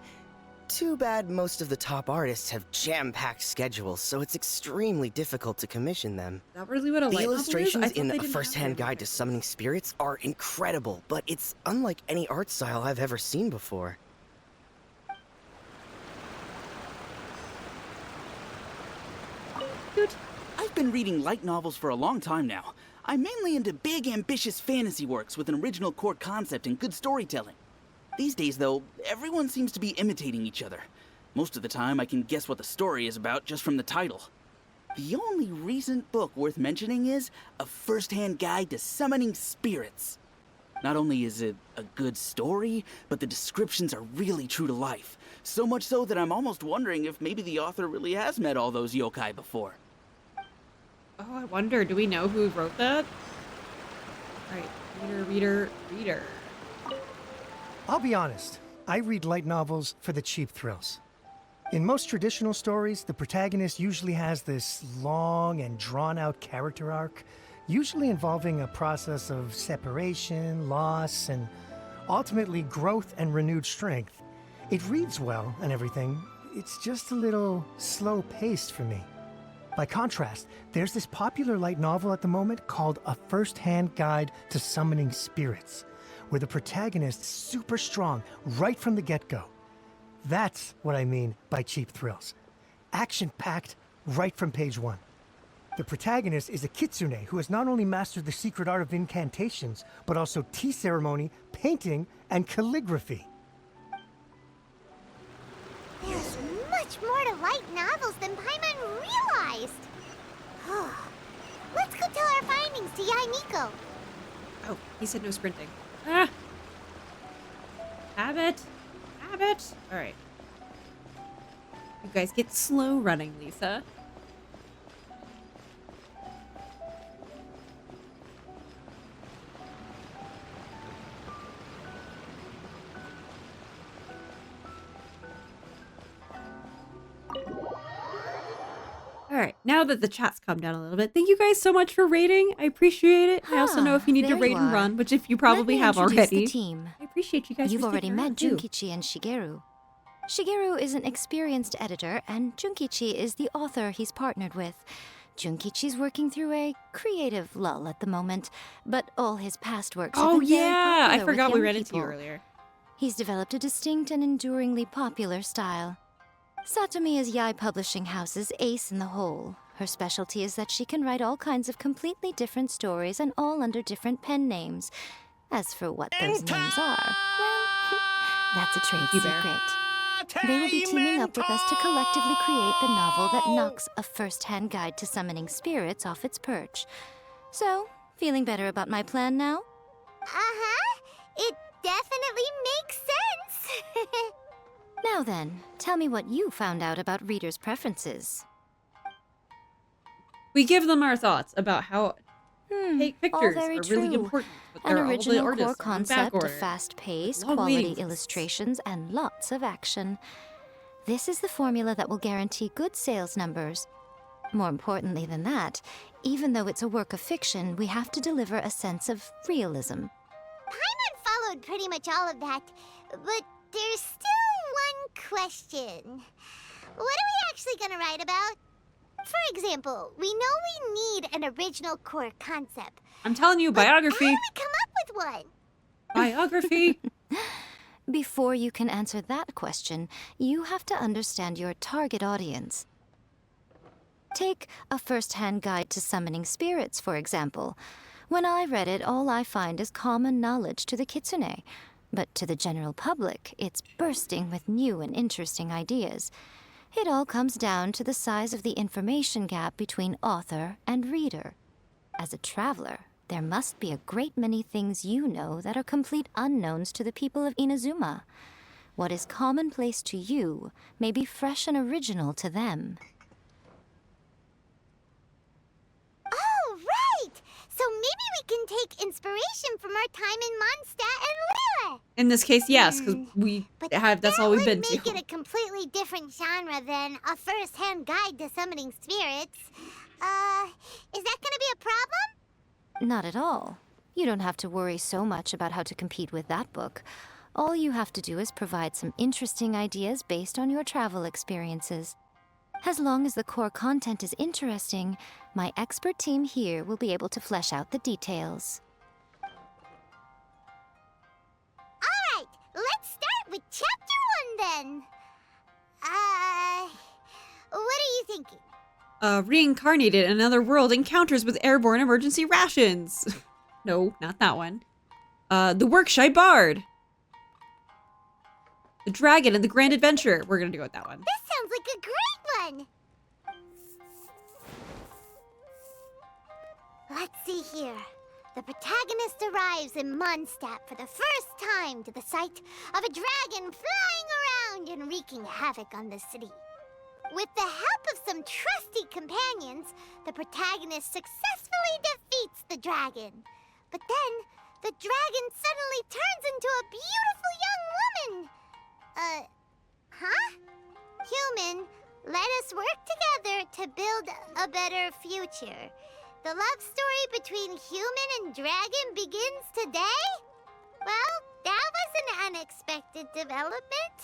Too bad most of the top artists have jam-packed schedules, so it's extremely difficult to commission them. Is that really what a The light novel is? I illustrations thought in they A didn't have First-Hand them. Guide to Summoning Spirits are incredible, but it's unlike any art style I've ever seen before. Dude, I've been reading light novels for a long time now. I'm mainly into big, ambitious fantasy works with an original core concept and good storytelling. These days, though, everyone seems to be imitating each other. Most of the time, I can guess what the story is about just from the title. The only recent book worth mentioning is A First-Hand Guide to Summoning Spirits. Not only is it a good story, but the descriptions are really true to life. So much so that I'm almost wondering if maybe the author really has met all those yokai before. Oh, I wonder, do we know who wrote that? Alright, reader. I'll be honest, I read light novels for the cheap thrills. In most traditional stories, the protagonist usually has this long and drawn-out character arc, usually involving a process of separation, loss, and ultimately growth and renewed strength. It reads well and everything, it's just a little slow-paced for me. By contrast, there's this popular light novel at the moment called A First-Hand Guide to Summoning Spirits, where the protagonist's super strong right from the get-go. That's what I mean by cheap thrills. Action-packed right from page 1. The protagonist is a kitsune who has not only mastered the secret art of incantations, but also tea ceremony, painting, and calligraphy. There's much more to light novels than Paimon realized. Let's go tell our findings to Yai Miko. Oh, he said no sprinting. Ah! Habit! Habit! Alright. You guys get slow running, Lisa. Alright, now that the chat's calmed down a little bit, thank you guys so much for rating. I appreciate it. I also know if you need to rate and run, which if you probably have already. The team. I appreciate you guys. You've for already sticking met around, too. Junkichi and Shigeru. Shigeru is an experienced editor, and Junkichi is the author he's partnered with. Junkichi's working through a creative lull at the moment, but all his past works have been very yeah! I popular forgot with we young read it to you people. earlier. He's developed a distinct and enduringly popular style. Satomi is Yai Publishing House's ace in the hole. Her specialty is that she can write all kinds of completely different stories and all under different pen names. As for what those names are, well, that's a trade secret. They will be teaming up with us to collectively create the novel that knocks A First-Hand Guide to Summoning Spirits off its perch. So, feeling better about my plan now? Uh-huh. It definitely makes sense. Now then, tell me what you found out about readers' preferences. We give them our thoughts about how take pictures all very are true. really important. But An they're all original the core artists are in back concept, a order. fast pace, long quality waiting lists. illustrations, and lots of action. This is the formula that will guarantee good sales numbers. More importantly than that, even though it's a work of fiction, we have to deliver a sense of realism. Paimon followed pretty much all of that, but there's still one question. What are we actually gonna write about? For example, we know we need an original core concept. I'm telling you, But biography. how do we come up with one? Biography. Before you can answer that question, you have to understand your target audience. Take A First-Hand Guide to Summoning Spirits, for example. When I read it, all I find is common knowledge to the kitsune. But to the general public, it's bursting with new and interesting ideas. It all comes down to the size of the information gap between author and reader. As a traveler, there must be a great many things you know that are complete unknowns to the people of Inazuma. What is commonplace to you may be fresh and original to them. Oh, right! So maybe we can take inspiration from our time in Mondstadt and Lille. In this case, yes, because that's all we've been That would make to. it a completely different genre than A First-Hand Guide to Summoning Spirits. Is that gonna be a problem? Not at all. You don't have to worry so much about how to compete with that book. All you have to do is provide some interesting ideas based on your travel experiences. As long as the core content is interesting, my expert team here will be able to flesh out the details. Alright, let's start with Chapter 1 then. What are you thinking? Reincarnated in another world encounters with airborne emergency rations. No, not that one. The Workshy Bard. The Dragon and the Grand Adventure. We're gonna go with that one. This sounds like a great one! Let's see here. The protagonist arrives in Mondstadt for the first time to the sight of a dragon flying around and wreaking havoc on the city. With the help of some trusty companions, the protagonist successfully defeats the dragon. But then, the dragon suddenly turns into a beautiful young woman. Huh? Human, let us work together to build a better future. The love story between human and dragon begins today? Well, that was an unexpected development.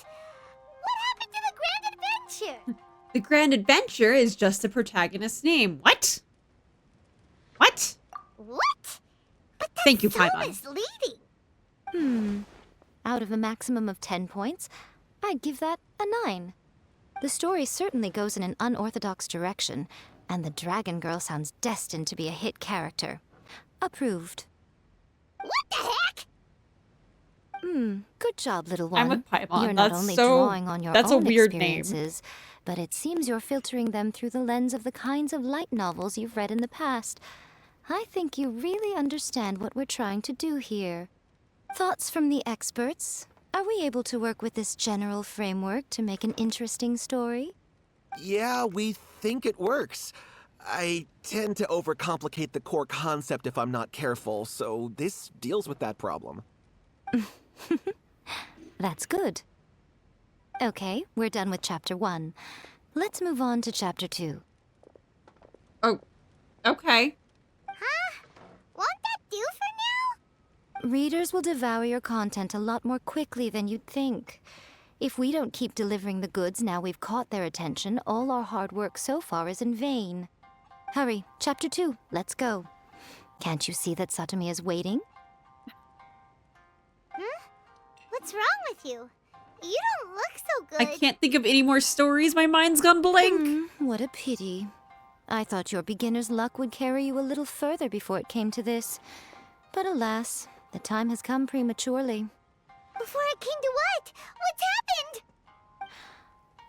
What happened to the Grand Adventure? The Grand Adventure is just the protagonist's name. What? What? What? But that's Thank you, so Paimon. misleading. Out of a maximum of 10 points, I'd give that a 9. The story certainly goes in an unorthodox direction, and the Dragon Girl sounds destined to be a hit character. Approved. What the heck? Good job, little one. I'm with Paimon. You're not That's only so- drawing on your that's a own weird name. experiences, but it seems you're filtering them through the lens of the kinds of light novels you've read in the past. I think you really understand what we're trying to do here. Thoughts from the experts? Are we able to work with this general framework to make an interesting story? Yeah, we think it works. I tend to overcomplicate the core concept if I'm not careful, so this deals with that problem. That's good. Okay, we're done with Chapter 1. Let's move on to Chapter 2. Oh, okay. Won't that do for now? Readers will devour your content a lot more quickly than you'd think. If we don't keep delivering the goods now we've caught their attention, all our hard work so far is in vain. Hurry, Chapter 2, let's go. Can't you see that Satomi is waiting? What's wrong with you? You don't look so good. I can't think of any more stories. My mind's gone blank. What a pity. I thought your beginner's luck would carry you a little further before it came to this. But alas, the time has come prematurely. Before it came to what? What's happened?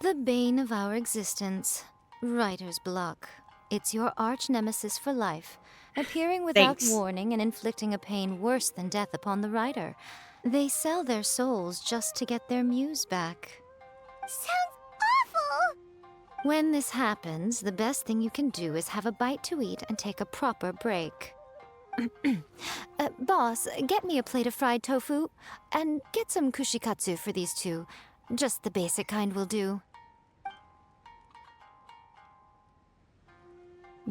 The bane of our existence, writer's block. It's your arch nemesis for life, appearing without Thanks. warning and inflicting a pain worse than death upon the writer. They sell their souls just to get their muse back. Sounds awful. When this happens, the best thing you can do is have a bite to eat and take a proper break. Boss, get me a plate of fried tofu, and get some kushikatsu for these two. Just the basic kind will do.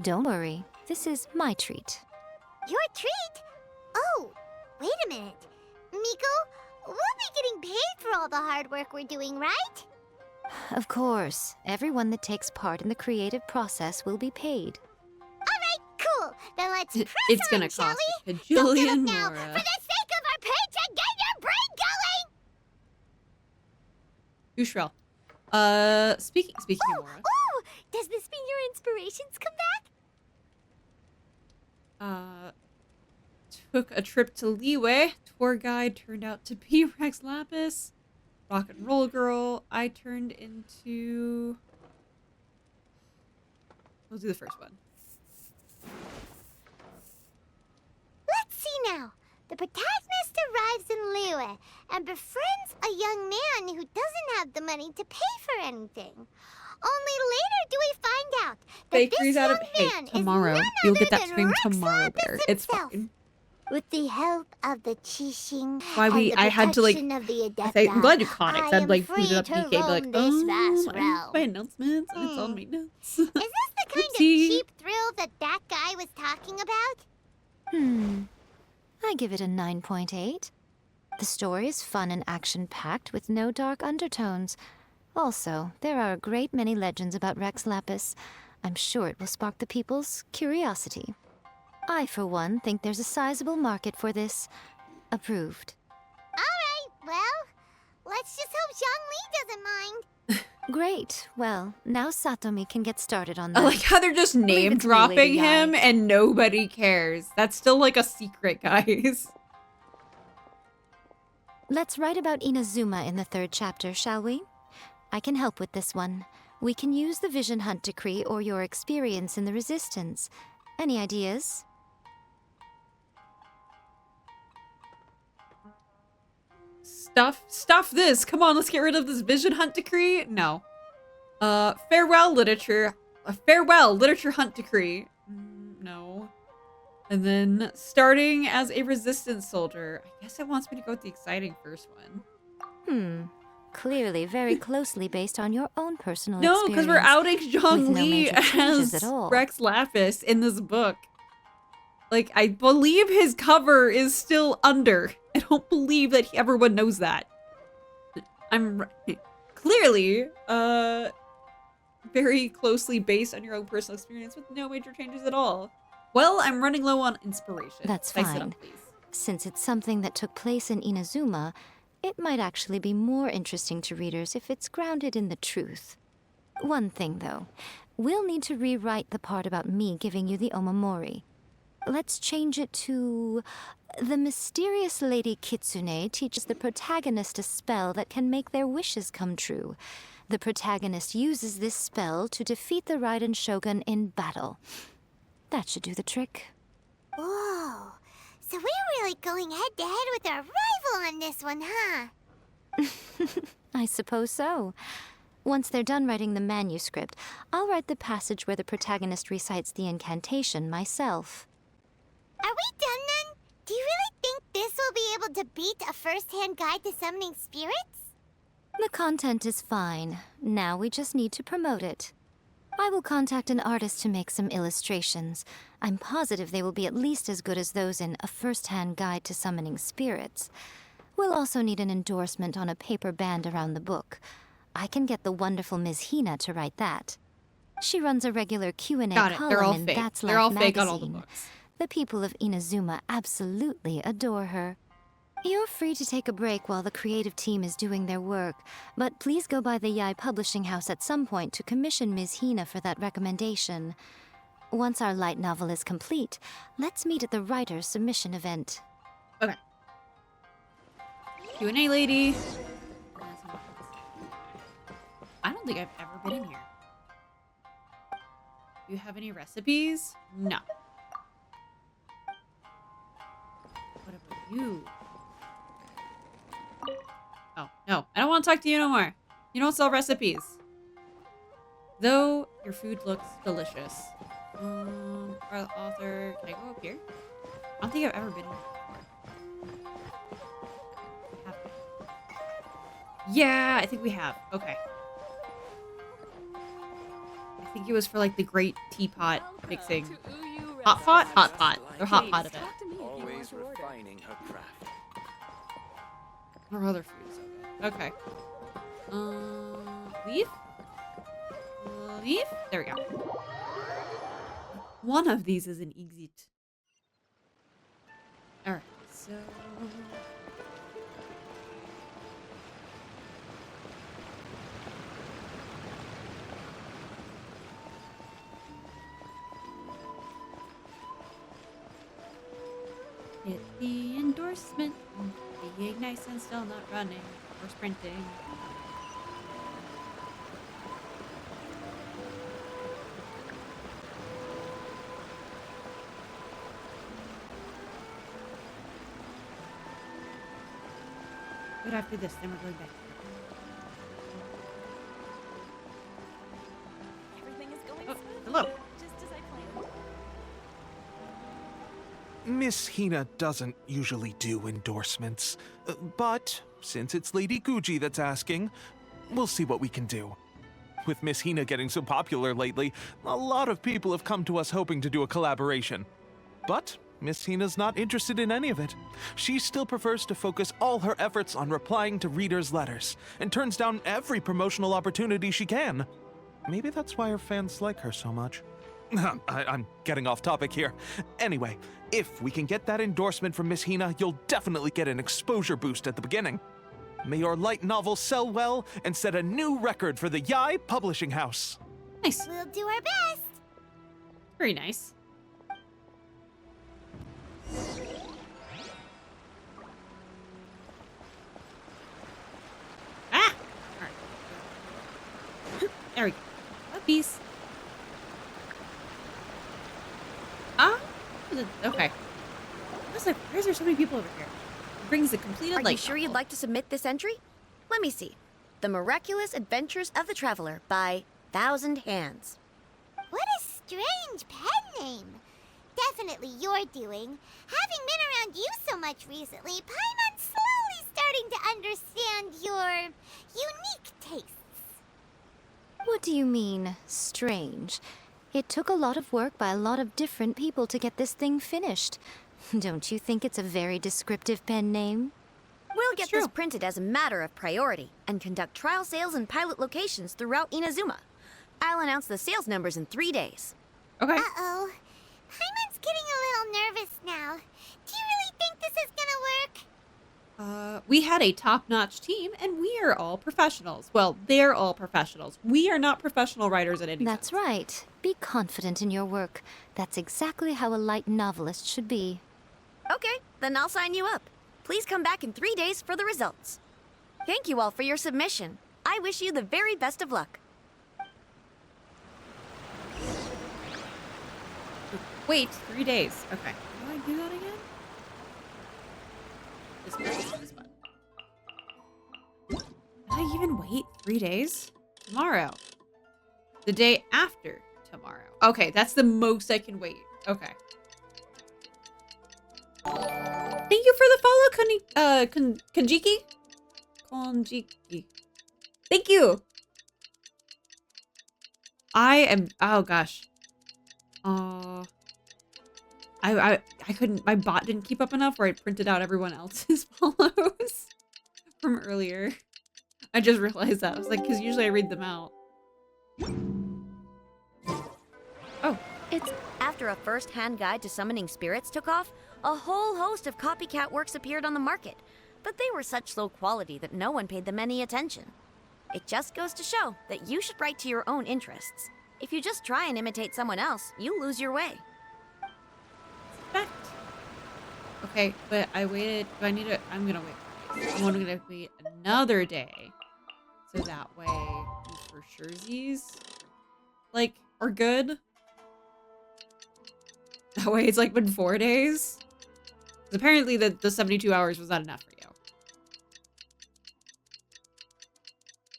Don't worry, this is my treat. Your treat? Oh, wait a minute. Miko, we'll be getting paid for all the hard work we're doing, right? Of course, everyone that takes part in the creative process will be paid. Alright, cool. Then let's press It's on, gonna shall cost we? a Don't give up bajillion now. more. For the sake of our paycheck, get your brain going! Ushrel. Speaking of Mora. Ooh, does this mean your inspirations come back? Took a trip to Liyue. Tour guide turned out to be Rex Lapis. Rock and Roll Girl. I turned into... We'll do the first one. Let's see now. The protagonist arrives in Liyue and befriends a young man who doesn't have the money to pay for anything. Only later do we find out that Bakery's this out young of... Hey, man tomorrow. is none You'll other get that than stream Rex tomorrow, Lapis Bear. It's himself. fine. With the help of the Qixing Why and the I had to, like, protection of the I say, I'm glad you Adepta, caught it. 'Cause I I'd am like free put it up to DK, be like, roam this vast I realm. my announcements. And it's on my notes. Is this the kind of Oopsie. cheap thrill that guy was talking about? I give it a 9.8. The story is fun and action-packed with no dark undertones. Also, there are a great many legends about Rex Lapis. I'm sure it will spark the people's curiosity. I, for one, think there's a sizable market for this. Approved. Alright, well, let's just hope Zhongli doesn't mind. Great. Well, now Satomi can get started on I that. like how they're just Leave it to name me, dropping Lady him Ai. and nobody cares. That's still like a secret, guys. Let's write about Inazuma in the 3rd chapter, shall we? I can help with this one. We can use the Vision Hunt Decree or your experience in the Resistance. Any ideas? Stuff this. Come on, let's get rid of this Vision Hunt Decree. No. Farewell literature. A farewell literature hunt decree. No. And then starting as a resistance soldier. I guess it wants me to go with the exciting first one. Clearly very closely based on your own personal No, experience. because we're outing with Zhong no Li major changes as at all. Rex Lapis in this book. Like, I believe his cover is still under. I don't believe that everyone knows that. I'm clearly, very closely based on your own personal experience with no major changes at all. Well, I'm running low on inspiration. That's Spice it fine. up, please. Since it's something that took place in Inazuma, it might actually be more interesting to readers if it's grounded in the truth. One thing, though. We'll need to rewrite the part about me giving you the omamori. Let's change it to... The mysterious Lady Kitsune teaches the protagonist a spell that can make their wishes come true. The protagonist uses this spell to defeat the Raiden Shogun in battle. That should do the trick. Whoa. So we're really going head-to-head with our rival on this one, huh? I suppose so. Once they're done writing the manuscript, I'll write the passage where the protagonist recites the incantation myself. Are we done then? Do you really think this will be able to beat a first-hand guide to summoning spirits? The content is fine. Now we just need to promote it. I will contact an artist to make some illustrations. I'm positive they will be at least as good as those in A First-Hand Guide to Summoning Spirits. We'll also need an endorsement on a paper band around the book. I can get the wonderful Ms. Hina to write that. She runs a regular Q&A column in That's They're all Life fake on all the magazine. books. The people of Inazuma absolutely adore her. You're free to take a break while the creative team is doing their work, but please go by the Yai Publishing House at some point to commission Ms. Hina for that recommendation. Once our light novel is complete, let's meet at the writer's submission event. Okay. Q&A lady. I don't think I've ever been in here. Do you have any recipes? No. What about you? Oh, no. I don't want to talk to you no more. You don't sell recipes. Though your food looks delicious. Our author... Can I go up here? I don't think I've ever been here before. Have we? Yeah, I think we have. Okay. I think it was for like the great teapot mixing. Hot pot? Hot pot. Or hot pot of it. Always refining her craft. Her other food is so good. Okay. Leaf? Leaf? There we go. One of these is an exit. Alright, so... Hit the endorsement. Being nice and still not running or sprinting. But after this, then we're going back. Everything is going Oh, smoothly, hello. just as I planned. Miss Hina doesn't usually do endorsements, but since it's Lady Guji that's asking, we'll see what we can do. With Miss Hina getting so popular lately, a lot of people have come to us hoping to do a collaboration. But Miss Hina's not interested in any of it. She still prefers to focus all her efforts on replying to readers' letters, and turns down every promotional opportunity she can. Maybe that's why her fans like her so much. I'm getting off topic here. Anyway, if we can get that endorsement from Miss Hina, you'll definitely get an exposure boost at the beginning. May your light novel sell well and set a new record for the Yai Publishing House. Nice. We'll do our best. Very nice. Ah! Alright. There we go. Puppies. Ah? Okay. I was like, why is there so many people over here? It brings the completed Are light you sure you'd novel. like to submit this entry? Let me see. The Miraculous Adventures of the Traveler by Thousand Hands. What a strange pen name. Definitely your doing. Having been around you so much recently, Paimon's slowly starting to understand your unique tastes. What do you mean, strange? It took a lot of work by a lot of different people to get this thing finished. Don't you think it's a very descriptive pen name? We'll get this printed as a matter of priority and conduct trial sales in pilot locations throughout Inazuma. I'll announce the sales numbers in 3 days. Okay. Uh-oh. Paimon's getting a little nervous now. Do you really think this is gonna work? We had a top-notch team, and we are all professionals. Well, they're all professionals. We are not professional writers at any That's right. Be confident in your work. That's exactly how a light novelist should be. Okay, then I'll sign you up. Please come back in 3 days for the results. Thank you all for your submission. I wish you the very best of luck. Wait, 3 days. Okay. How do I do that again? This button. Did I even wait 3 days? Tomorrow. The day after tomorrow. Okay, that's the most I can wait. Okay. Thank you for the follow, Konjiki? Konjiki. Thank you. I am, oh gosh. I couldn't, my bot didn't keep up enough where I printed out everyone else's follows from earlier. I just realized that. I was like, because usually I read them out. Oh. It's after a first-hand guide to summoning spirits took off, a whole host of copycat works appeared on the market, but they were such low quality that no one paid them any attention. It just goes to show that you should write to your own interests. If you just try and imitate someone else, you lose your way. Okay, but I waited. Do I need to? I'm gonna wait. I'm gonna wait another day, so that way these for surezies, like, are good. That way it's like been 4 days. Because apparently the 72 hours was not enough for you.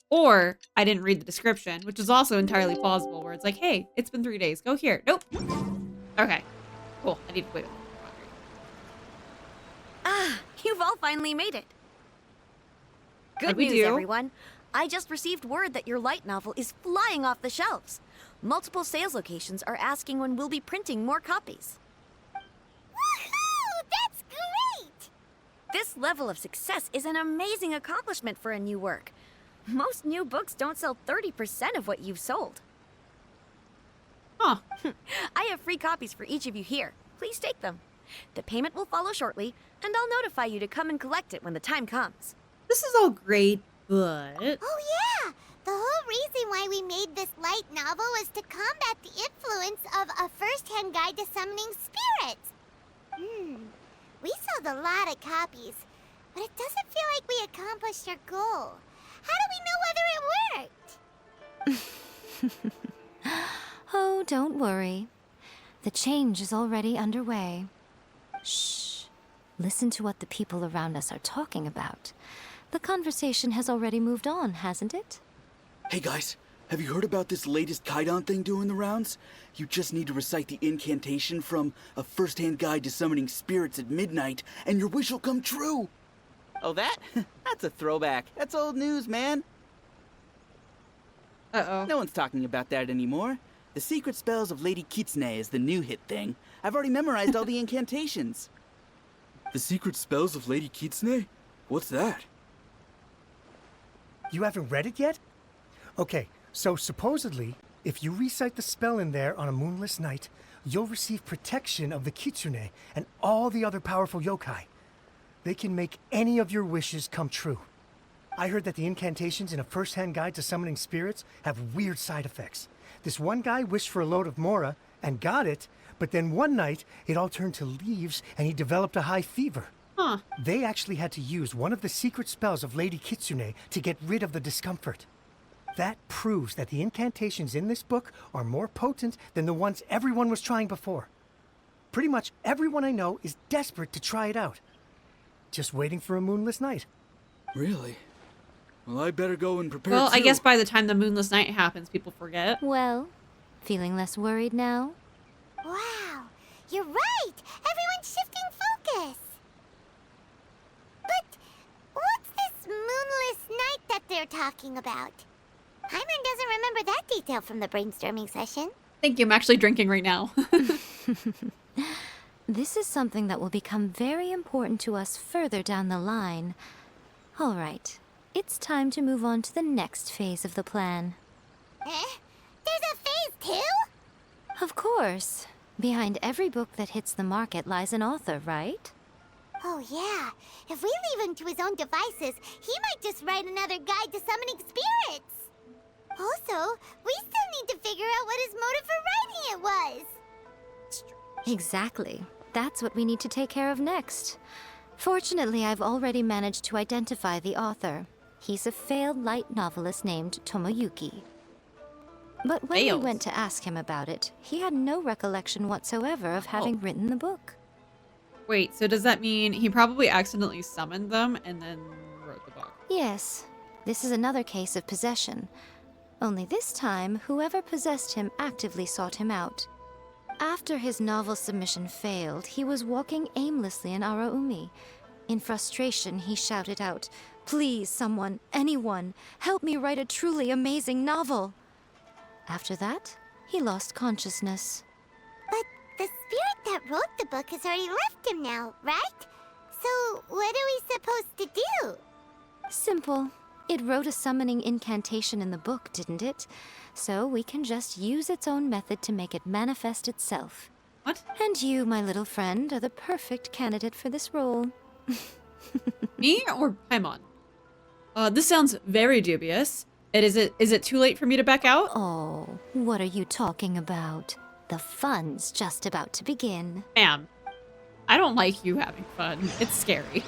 Or I didn't read the description, which is also entirely plausible, where it's like, hey, it's been 3 days. Go here. Nope. Okay. Cool. I need to wait. Ah, you've all finally made it. Good How'd we news, do? everyone. I just received word that your light novel is flying off the shelves. Multiple sales locations are asking when we'll be printing more copies. Woohoo! That's great! This level of success is an amazing accomplishment for a new work. Most new books don't sell 30% of what you've sold. Huh. I have free copies for each of you here. Please take them. The payment will follow shortly, and I'll notify you to come and collect it when the time comes. This is all great, but... Oh yeah! The whole reason why we made this light novel was to combat the influence of a first-hand guide to summoning spirits. We sold a lot of copies, but it doesn't feel like we accomplished our goal. How do we know whether it worked? Oh, don't worry. The change is already underway. Shh. Listen to what the people around us are talking about. The conversation has already moved on, hasn't it? Hey guys, have you heard about this latest Kaidan thing doing the rounds? You just need to recite the incantation from A First-Hand Guide to Summoning Spirits at Midnight, and your wish will come true! Oh, that? That's a throwback. That's old news, man. Uh-oh. No one's talking about that anymore. The Secret Spells of Lady Kitsune is the new hit thing. I've already memorized all the incantations. The Secret Spells of Lady Kitsune? What's that? You haven't read it yet? Okay, so supposedly, if you recite the spell in there on a moonless night, you'll receive protection of the Kitsune and all the other powerful yokai. They can make any of your wishes come true. I heard that the incantations in A First-Hand Guide to Summoning Spirits have weird side effects. This one guy wished for a load of mora and got it, but then one night it all turned to leaves and he developed a high fever. Huh. They actually had to use one of the secret spells of Lady Kitsune to get rid of the discomfort. That proves that the incantations in this book are more potent than the ones everyone was trying before. Pretty much everyone I know is desperate to try it out. Just waiting for a moonless night. Really? Well, I better go and prepare Well, I too. guess by the time the moonless night happens, people forget. Well, feeling less worried now? Wow, you're right! Everyone's shifting focus! But what's this moonless night that they're talking about? Paimon doesn't remember that detail from the brainstorming session. Thank you. I'm actually drinking right now. This is something that will become very important to us further down the line. All right, it's time to move on to the next phase of the plan. There's a phase 2? Of course. Behind every book that hits the market lies an author, right? Oh yeah, if we leave him to his own devices, he might just write another guide to summoning spirits. Also, we still need to figure out what his motive for writing it was. Exactly. That's what we need to take care of next. Fortunately, I've already managed to identify the author. He's a failed light novelist named Tomoyuki. But when we went to ask him about it, he had no recollection whatsoever of having written the book. Wait, so does that mean he probably accidentally summoned them and then wrote the book? Yes. This is another case of possession. Only this time, whoever possessed him actively sought him out. After his novel submission failed, he was walking aimlessly in Araumi. In frustration, he shouted out, "Please, someone, anyone, help me write a truly amazing novel!" After that, he lost consciousness. But the spirit that wrote the book has already left him now, right? So what are we supposed to do? Simple. It wrote a summoning incantation in the book, didn't it? So we can just use its own method to make it manifest itself. What? And you, my little friend, are the perfect candidate for this role. Me or Paimon? This sounds very dubious. Is it too late for me to back out? Oh, what are you talking about? The fun's just about to begin. Ma'am, I don't like you having fun. It's scary.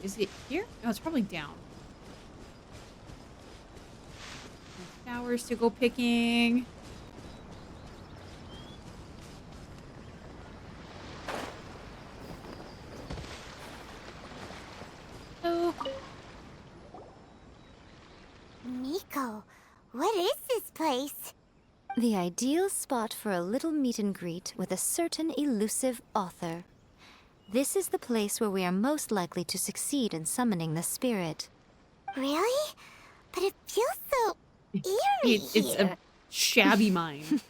Is it here? No, it's probably down. Flowers to go picking. Oh. Miko, what is this place? The ideal spot for a little meet and greet with a certain elusive author. This is the place where we are most likely to succeed in summoning the spirit. Really? But it feels so eerie It's a shabby mine.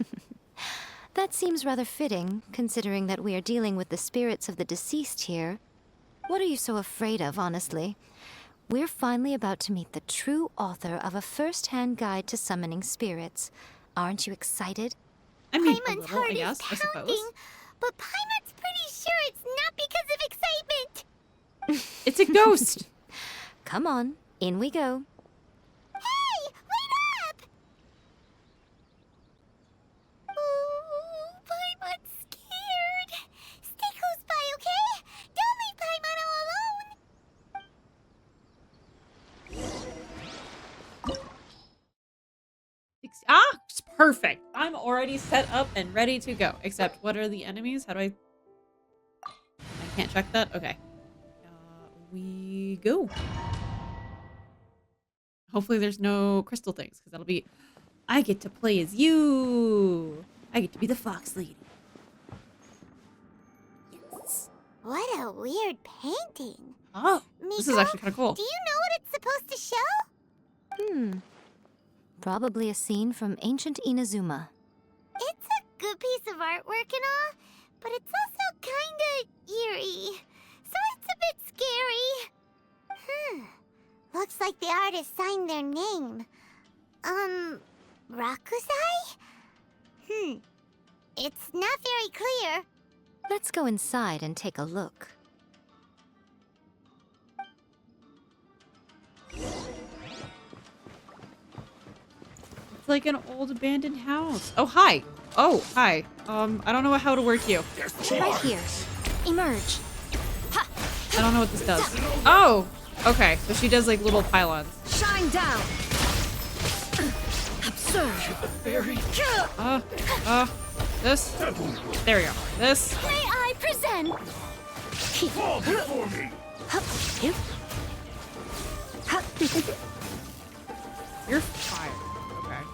That seems rather fitting, considering that we are dealing with the spirits of the deceased here. What are you so afraid of, honestly? We're finally about to meet the true author of a first-hand guide to summoning spirits. Aren't you excited? I mean, Paimon's heart is pounding, but Paimon's pretty sure it's not because of excitement. It's a ghost. Come on, in we go. Hey, wait up! Ooh, Paimon's scared. Stay close by, okay? Don't leave Paimon all alone. It's perfect. I'm already set up and ready to go. Except, what are the enemies? How do I can't check that? Okay. We go. Hopefully there's no crystal things, because that'll be... I get to play as you! I get to be the fox lady. Yes. What a weird painting. Oh, Miko, this is actually kind of cool. Do you know what it's supposed to show? Probably a scene from ancient Inazuma. It's a good piece of artwork and all, but it's also kinda eerie. So it's a bit scary. Looks like the artist signed their name. Rakusai? It's not very clear. Let's go inside and take a look. It's like an old abandoned house. Oh, hi. Oh, hi. I don't know how to work you. Right here. Emerge. I don't know what this does. Oh, okay. So she does like little pylons. Shine down. Absurd. This. There we go. This. May I present? Fall before me! You're fired.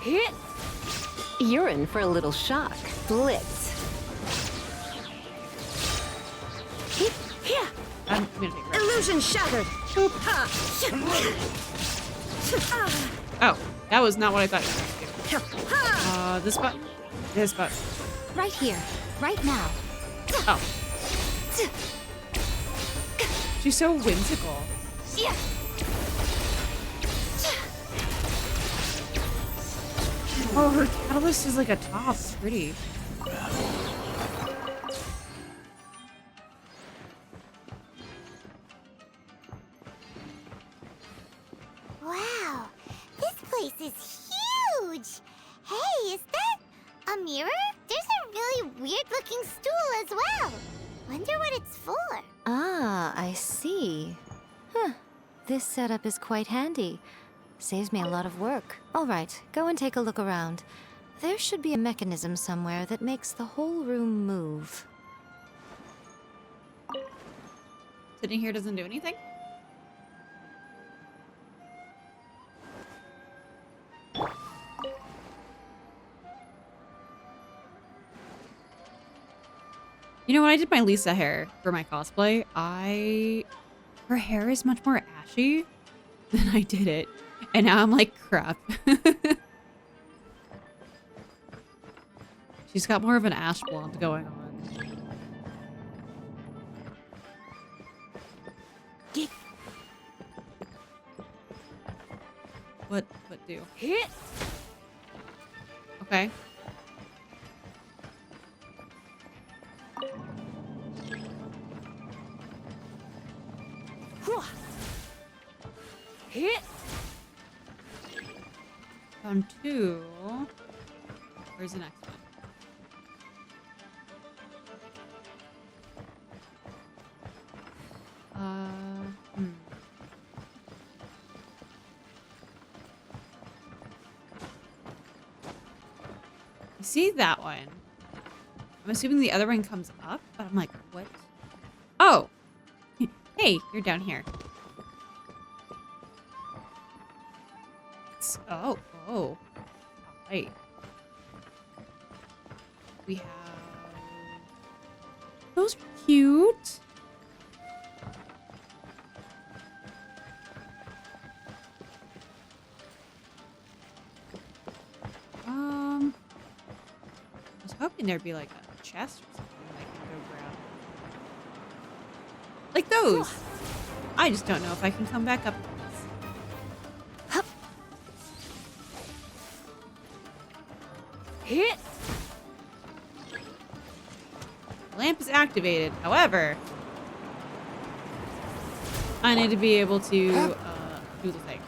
Okay. You're in for a little shock. Blitz. I'm gonna take it. Illusion shattered. Oh, that was not what I thought you were going to do. This button? This button. Right here. Right now. Oh. She's so whimsical. Oh, her catalyst is like a top. It's pretty. Wow, this place is huge. Hey, is that a mirror? There's a really weird-looking stool as well. Wonder what it's for. Ah, I see. Huh. This setup is quite handy. Saves me a lot of work. All right, go and take a look around. There should be a mechanism somewhere that makes the whole room move. Sitting here doesn't do anything? You know, when I did my Lisa hair for my cosplay, her hair is much more ashy than I did it. And now I'm like, crap. She's got more of an ash blonde going on. What do? Okay. Found two. Where's the next one? I see that one. I'm assuming the other one comes up, but I'm like, what? Oh! Hey, you're down here. Oh. Alright. We have... Those are cute. I was hoping there'd be like a chest or something I can go grab. Like those. I just don't know if I can come back up. Lamp is activated. However, I need to be able to do the thing.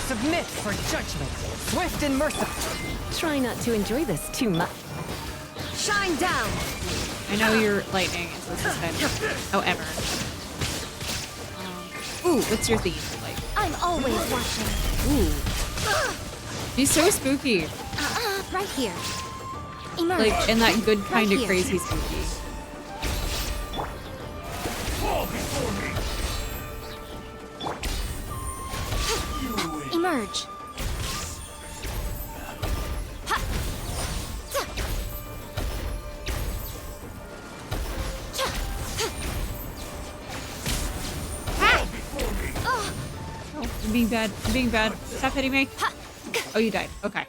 Submit for judgment. Swift and merciful. Try not to enjoy this too much. Shine down. I know you're lightning, so this is kind of... However. Ooh, what's your theme? Like, I'm always watching. ooh. She's so spooky. Right here. Emerge. Like, in that good kind Right of here. crazy spooky. Emerge. I'm being bad. I'm being bad. Stop hitting me. Oh, you died. Okay.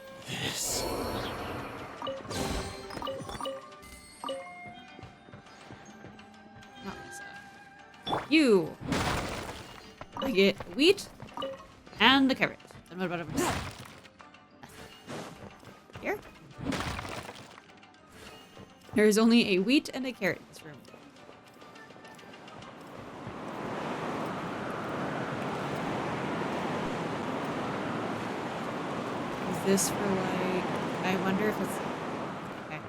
Not Lisa. You. I get wheat and the carrot. Then what about over here? Here? There is only a wheat and a carrot in this room. Is this for like... I wonder if it's... Okay.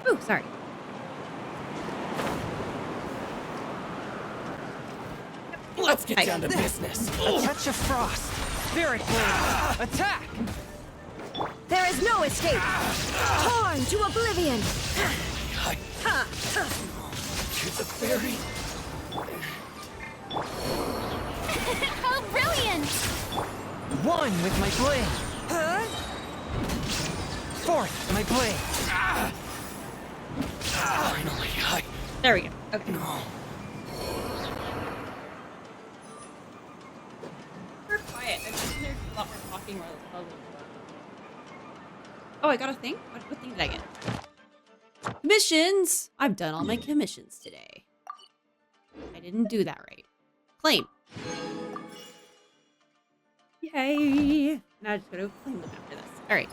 Ooh, sorry. Let's get down to business. A touch of frost. Spirit blade. Attack! There is no escape! Torn to oblivion! It's a fairy. How brilliant! One with my blade. Fourth, my blade. Finally, There we go. Okay. We're quiet. I think there's a lot more talking while it's puzzling. Oh, I got a thing? What thing did I get? Commissions! I've done all my commissions today. I didn't do that right. Claim. Yay! Now I just gotta claim them after this. Alright.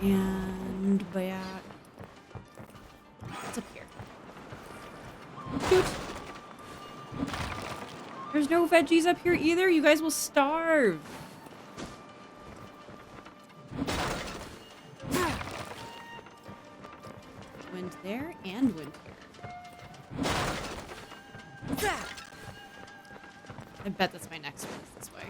And back. What's up here? Shoot! There's no veggies up here either. You guys will starve. Wind there and wind here. I bet that's my next one is this way.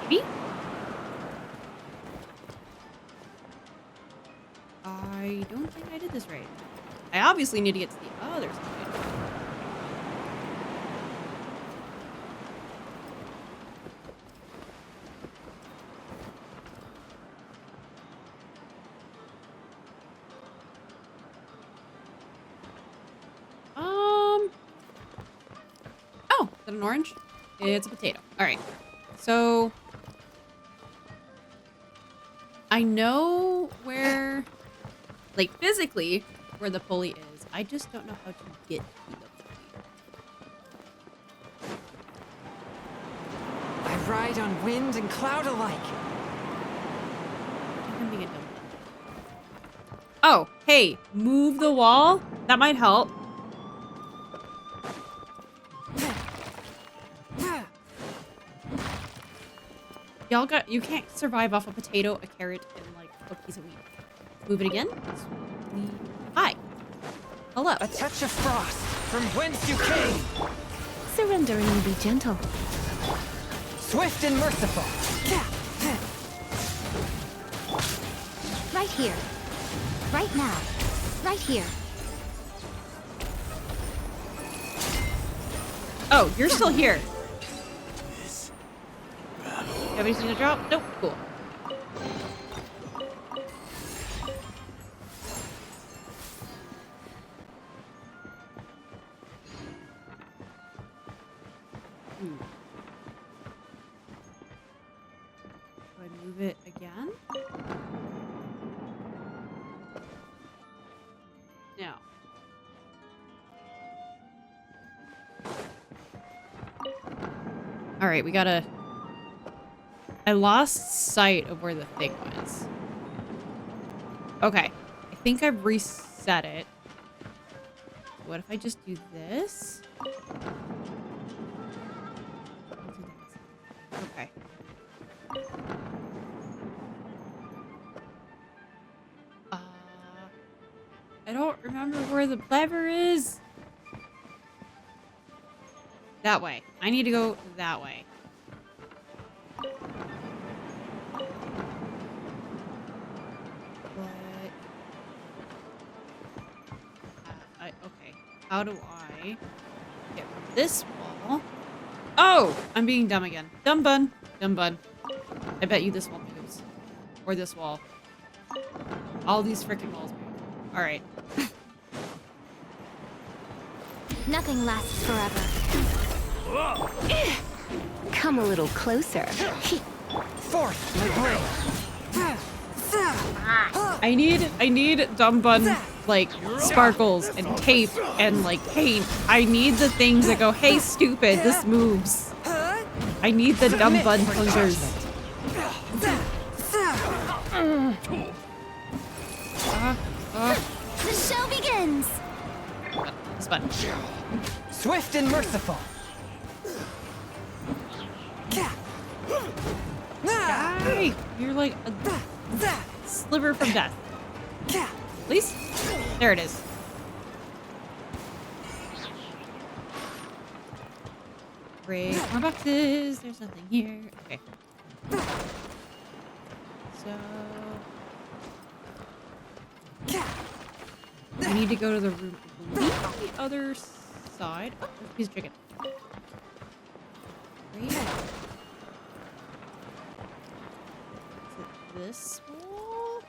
Maybe? I don't think I did this right. I obviously need to get to the other side. Oh, is that an orange? It's a potato. All right. So I know where, like physically, where the pulley is. I just don't know how to get to the pulley. I ride on wind and cloud alike. I'm being a dumb one. Oh, hey, move the wall. That might help. Y'all you can't survive off a potato, a carrot, and like a piece of wheat. Move it again. Hi. Hello. A touch of frost from whence you came. Surrender and be gentle. Swift and merciful. Right here. Right now. Right here. Oh, you're still here. Have anything to drop? Nope. Cool. Do I move it again? No. All right, we gotta... I lost sight of where the thing was. Okay. I think I've reset it. What if I just do this? Okay. I don't remember where the lever is. That way. I need to go that way. Okay. How do I get from this wall? Oh! I'm being dumb again. Dumb bun. Dumb bun. I bet you this wall moves. Or this wall. All these freaking walls move. Alright. Nothing lasts forever. Come a little closer. Fourth, my blade. I need dumb bun, like, sparkles and tape and, like, paint. I need the things that go, hey, stupid, this moves. I need the dumb bun plungers. The show begins! This button. Swift and merciful. Die! You're like a sliver from death. Please? There it is. Great. More boxes. There's nothing here. Okay. So... I need to go to the room on the other side. Oh, there's a piece of chicken. Great. Is it this wall?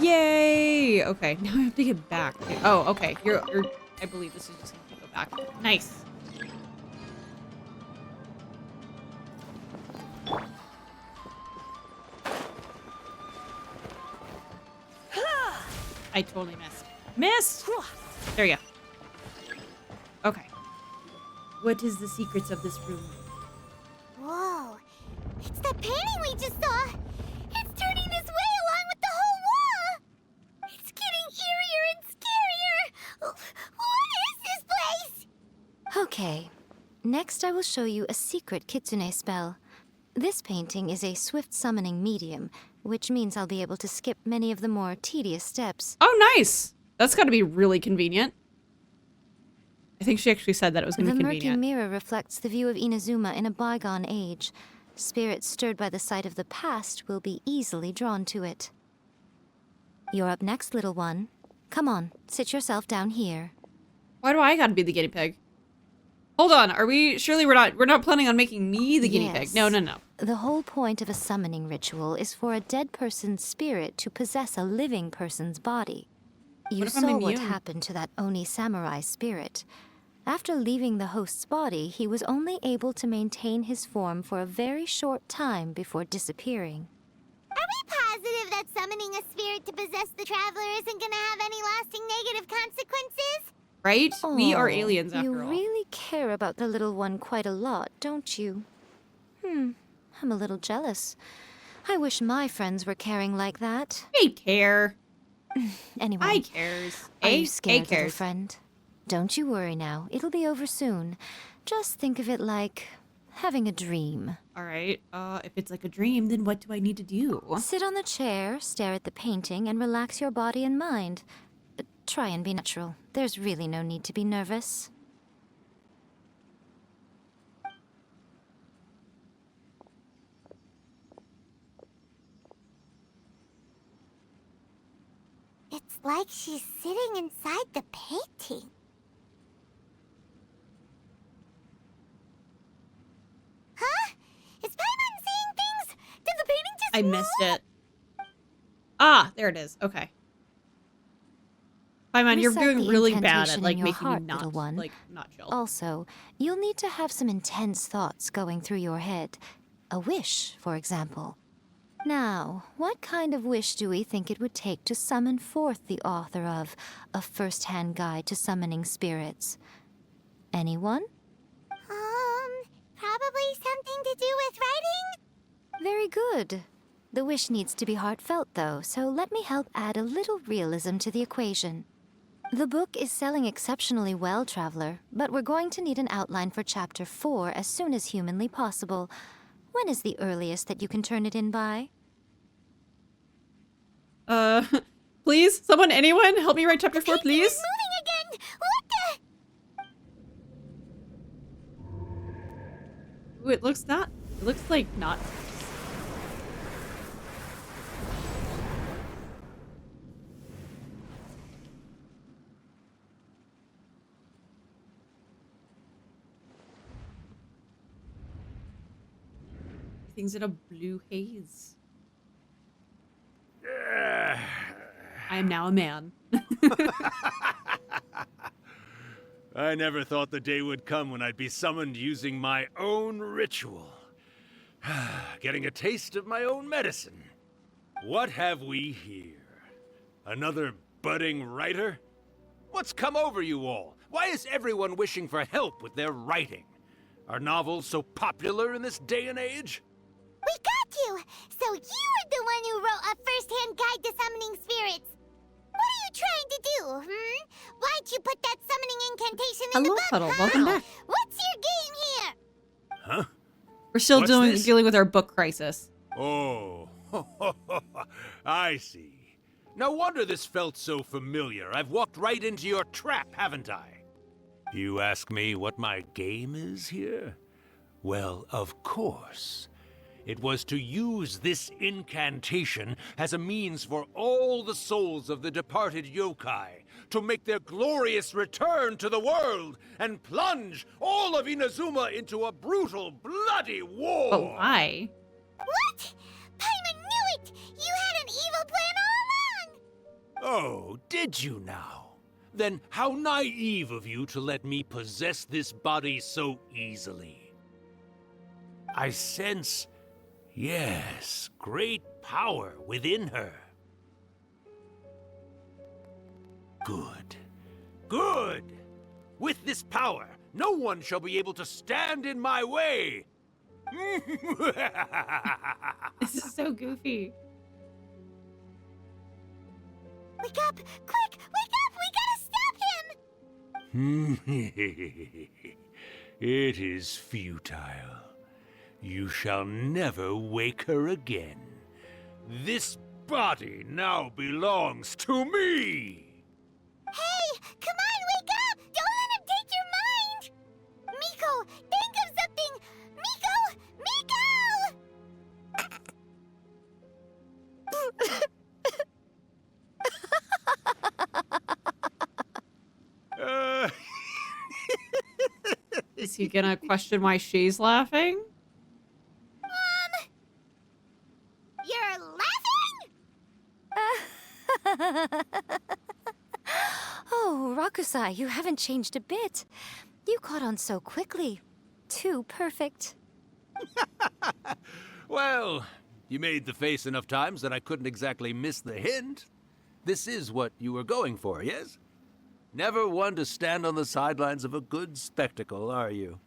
Yay! Okay, now I have to get back. Okay. Oh, okay. You're. I believe this is just gonna go back. Nice. I totally missed. Missed! There you go. Okay. What is the secrets of this room? Whoa. It's that painting we just saw. It's turning this way along with the whole wall. It's getting eerier and scarier. What is this place? Okay. Next, I will show you a secret kitsune spell. This painting is a swift summoning medium, which means I'll be able to skip many of the more tedious steps. Oh, nice! That's gotta be really convenient. I think she actually said that it was gonna be convenient. The murky mirror reflects the view of Inazuma in a bygone age. Spirits stirred by the sight of the past will be easily drawn to it. You're up next, little one. Come on, sit yourself down here. Why do I gotta be the guinea pig? Hold on, are we... Surely we're not planning on making me the guinea pig. No, no, no. The whole point of a summoning ritual is for a dead person's spirit to possess a living person's body. You saw what happened to that Oni samurai spirit. After leaving the host's body, he was only able to maintain his form for a very short time before disappearing. Are we positive that summoning a spirit to possess the traveler isn't gonna have any lasting negative consequences? Right? Oh, we are aliens after all. You really care about the little one quite a lot, don't you? I'm a little jealous. I wish my friends were caring like that. I care. Anyway. I cares. Are you scared, little friend? Don't you worry now. It'll be over soon. Just think of it like having a dream. Alright, if it's like a dream, then what do I need to do? Sit on the chair, stare at the painting, and relax your body and mind. But try and be natural. There's really no need to be nervous. It's like she's sitting inside the painting. Huh? Is Paimon seeing things? Did the painting just I missed it. Ah, there it is. Okay. Paimon, you're doing really bad at like making me not not chill. Also, you'll need to have some intense thoughts going through your head. A wish, for example. Now, what kind of wish do we think it would take to summon forth the author of A First-Hand Guide to Summoning Spirits? Anyone? Probably something to do with writing? Very good. The wish needs to be heartfelt, though, so let me help add a little realism to the equation. The book is selling exceptionally well, Traveler, but we're going to need an outline for Chapter 4 as soon as humanly possible. When is the earliest that you can turn it in by? Please? Someone, anyone? Help me write Chapter 4, please? It's moving again! What the... Ooh, it looks like not. Everything's in a blue haze. I am now a man. I never thought the day would come when I'd be summoned using my own ritual. Getting a taste of my own medicine. What have we here? Another budding writer? What's come over you all? Why is everyone wishing for help with their writing? Are novels so popular in this day and age? We got you! So you are the one who wrote A First-Hand Guide to Summoning Spirits. What are you trying to do, Why'd you put that summoning incantation in the book, Puddle, welcome back. What's your game here? Huh? We're still What's dealing with our book crisis. Oh, I see. No wonder this felt so familiar. I've walked right into your trap, haven't I? You ask me what my game is here? Well, of course. It was to use this incantation as a means for all the souls of the departed yokai to make their glorious return to the world and plunge all of Inazuma into a brutal, bloody war. But why? What? Paimon knew it! You had an evil plan all along! Oh, did you now? Then how naive of you to let me possess this body so easily. I sense, yes, great power within her. Good. Good! With this power, no one shall be able to stand in my way! This is so goofy. Wake up! Quick! Wake up! We gotta stop him! It is futile. You shall never wake her again. This body now belongs to me! Hey! Come on, wake up! Don't let him take your mind! Miko, think of something! Miko! Is he gonna question why she's laughing? You're laughing? Oh, Rakusai, you haven't changed a bit. You caught on so quickly. Too perfect. Well, you made the face enough times that I couldn't exactly miss the hint. This is what you were going for, yes? Never one to stand on the sidelines of a good spectacle, are you?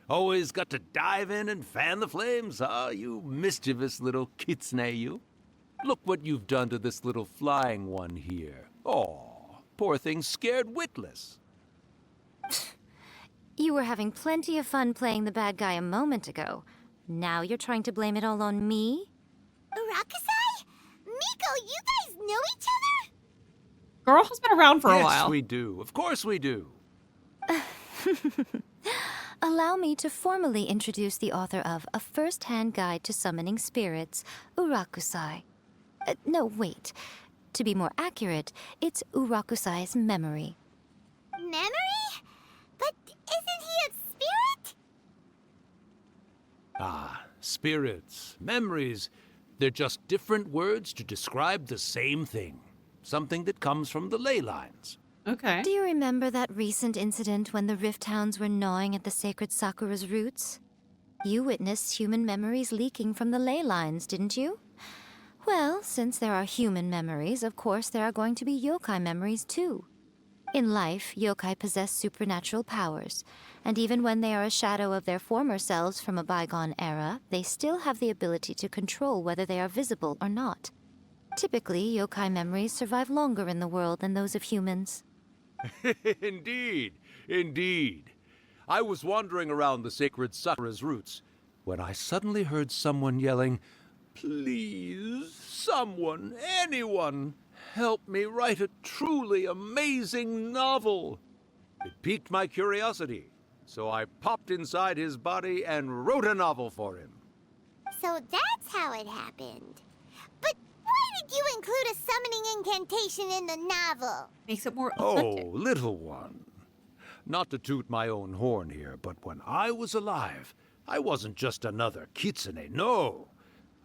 Always got to dive in and fan the flames, huh? You mischievous little kitsune, you. Look what you've done to this little flying one here. Oh, poor thing scared witless. You were having plenty of fun playing the bad guy a moment ago. Now you're trying to blame it all on me? Rakusai? Miko, you guys know each other? Girl has been around for a while. Yes, we do. Of course we do. Allow me to formally introduce the author of A First-Hand Guide to Summoning Spirits, Urakusai. No, wait. To be more accurate, it's Urakusai's memory. Memory? But isn't he a spirit? Ah, spirits, memories. They're just different words to describe the same thing. Something that comes from the ley lines. Okay. Do you remember that recent incident when the Rift Hounds were gnawing at the sacred Sakura's roots? You witnessed human memories leaking from the ley lines, didn't you? Well, since there are human memories, of course there are going to be yokai memories too. In life, yokai possess supernatural powers, and even when they are a shadow of their former selves from a bygone era, they still have the ability to control whether they are visible or not. Typically, yokai memories survive longer in the world than those of humans. Indeed, indeed. I was wandering around the sacred Sakura's roots when I suddenly heard someone yelling, "Please, someone, anyone, help me write a truly amazing novel." It piqued my curiosity, so I popped inside his body and wrote a novel for him. So that's how it happened. But why did you include a summoning incantation in the novel? Makes it more Oh, authentic. little one. Not to toot my own horn here, but when I was alive, I wasn't just another kitsune, no.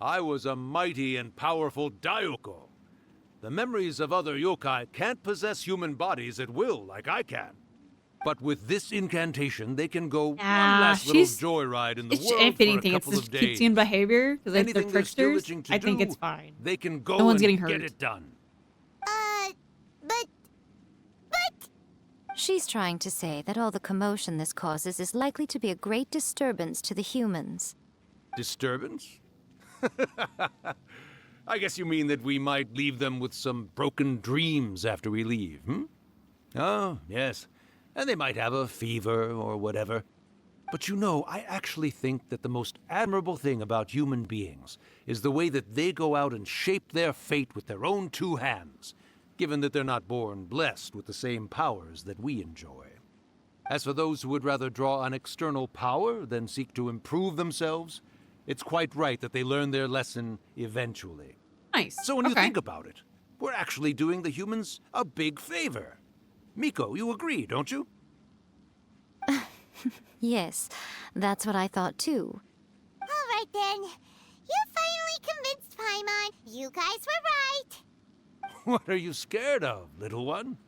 I was a mighty and powerful Daioko. The memories of other yokai can't possess human bodies at will like I can. But with this incantation, they can go one last little joyride in the world if for anything, a it's couple just of days. Kitsuan behavior, because if they're Anything they're still tricksters, itching to I think do, it's fine. They can go No one's and getting get hurt. it done. But... She's trying to say that all the commotion this causes is likely to be a great disturbance to the humans. Disturbance? I guess you mean that we might leave them with some broken dreams after we leave, hmm? Oh, yes. And they might have a fever or whatever. But you know, I actually think that the most admirable thing about human beings is the way that they go out and shape their fate with their own two hands, given that they're not born blessed with the same powers that we enjoy. As for those who would rather draw on external power than seek to improve themselves, it's quite right that they learn their lesson eventually. Nice. So when you think about it, we're actually doing the humans a big favor. Miko, you agree, don't you? Yes, that's what I thought too. All right then. You finally convinced Paimon. You guys were right. What are you scared of, little one?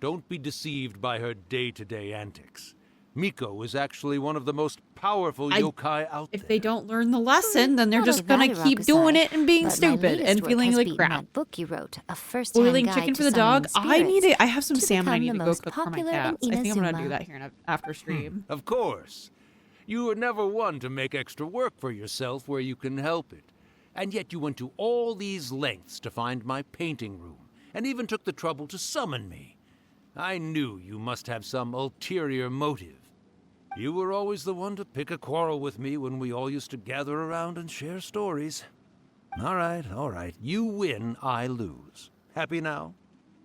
Don't be deceived by her day-to-day antics. Miko is actually one of the most powerful yokai out there. If they don't learn the lesson, then they're just gonna keep doing it and being stupid and feeling like crap. That book you wrote, a first Boiling chicken for the dog. I need it. I have some salmon I need to go cook for my cats. I think I'm gonna do that here after stream. Of course. You were never one to make extra work for yourself where you can help it. And yet you went to all these lengths to find my painting room, and even took the trouble to summon me. I knew you must have some ulterior motive. You were always the one to pick a quarrel with me when we all used to gather around and share stories. All right. You win, I lose. Happy now?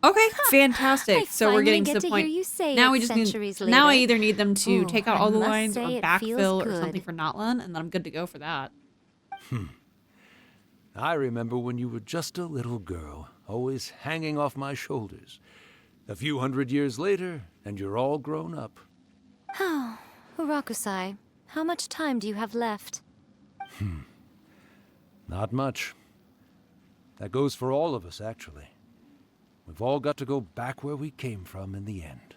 Okay, fantastic. So we're getting to the point. Now we just need. Later. Now I either need them to take out all the must lines or say it backfill feels or something good. for Notlan, and then I'm good to go for that. I remember when you were just a little girl, always hanging off my shoulders. A few hundred years later, and you're all grown up. Oh, Urakusai, how much time do you have left? Not much. That goes for all of us, actually. We've all got to go back where we came from in the end.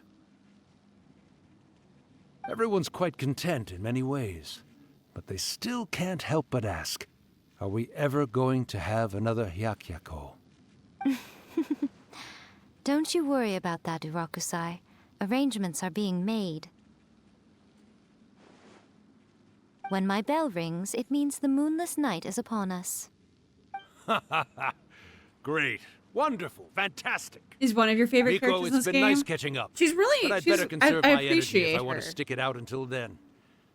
Everyone's quite content in many ways, but they still can't help but ask, are we ever going to have another Hyakyako? Don't you worry about that, Urakusai. Arrangements are being made. When my bell rings, it means the moonless night is upon us. Great. Wonderful. Fantastic. Is one of your favorite Miko, characters in this it's been game? nice catching up. She's really. But I'd she's, better conserve I my energy appreciate if I want to her. stick it out until then.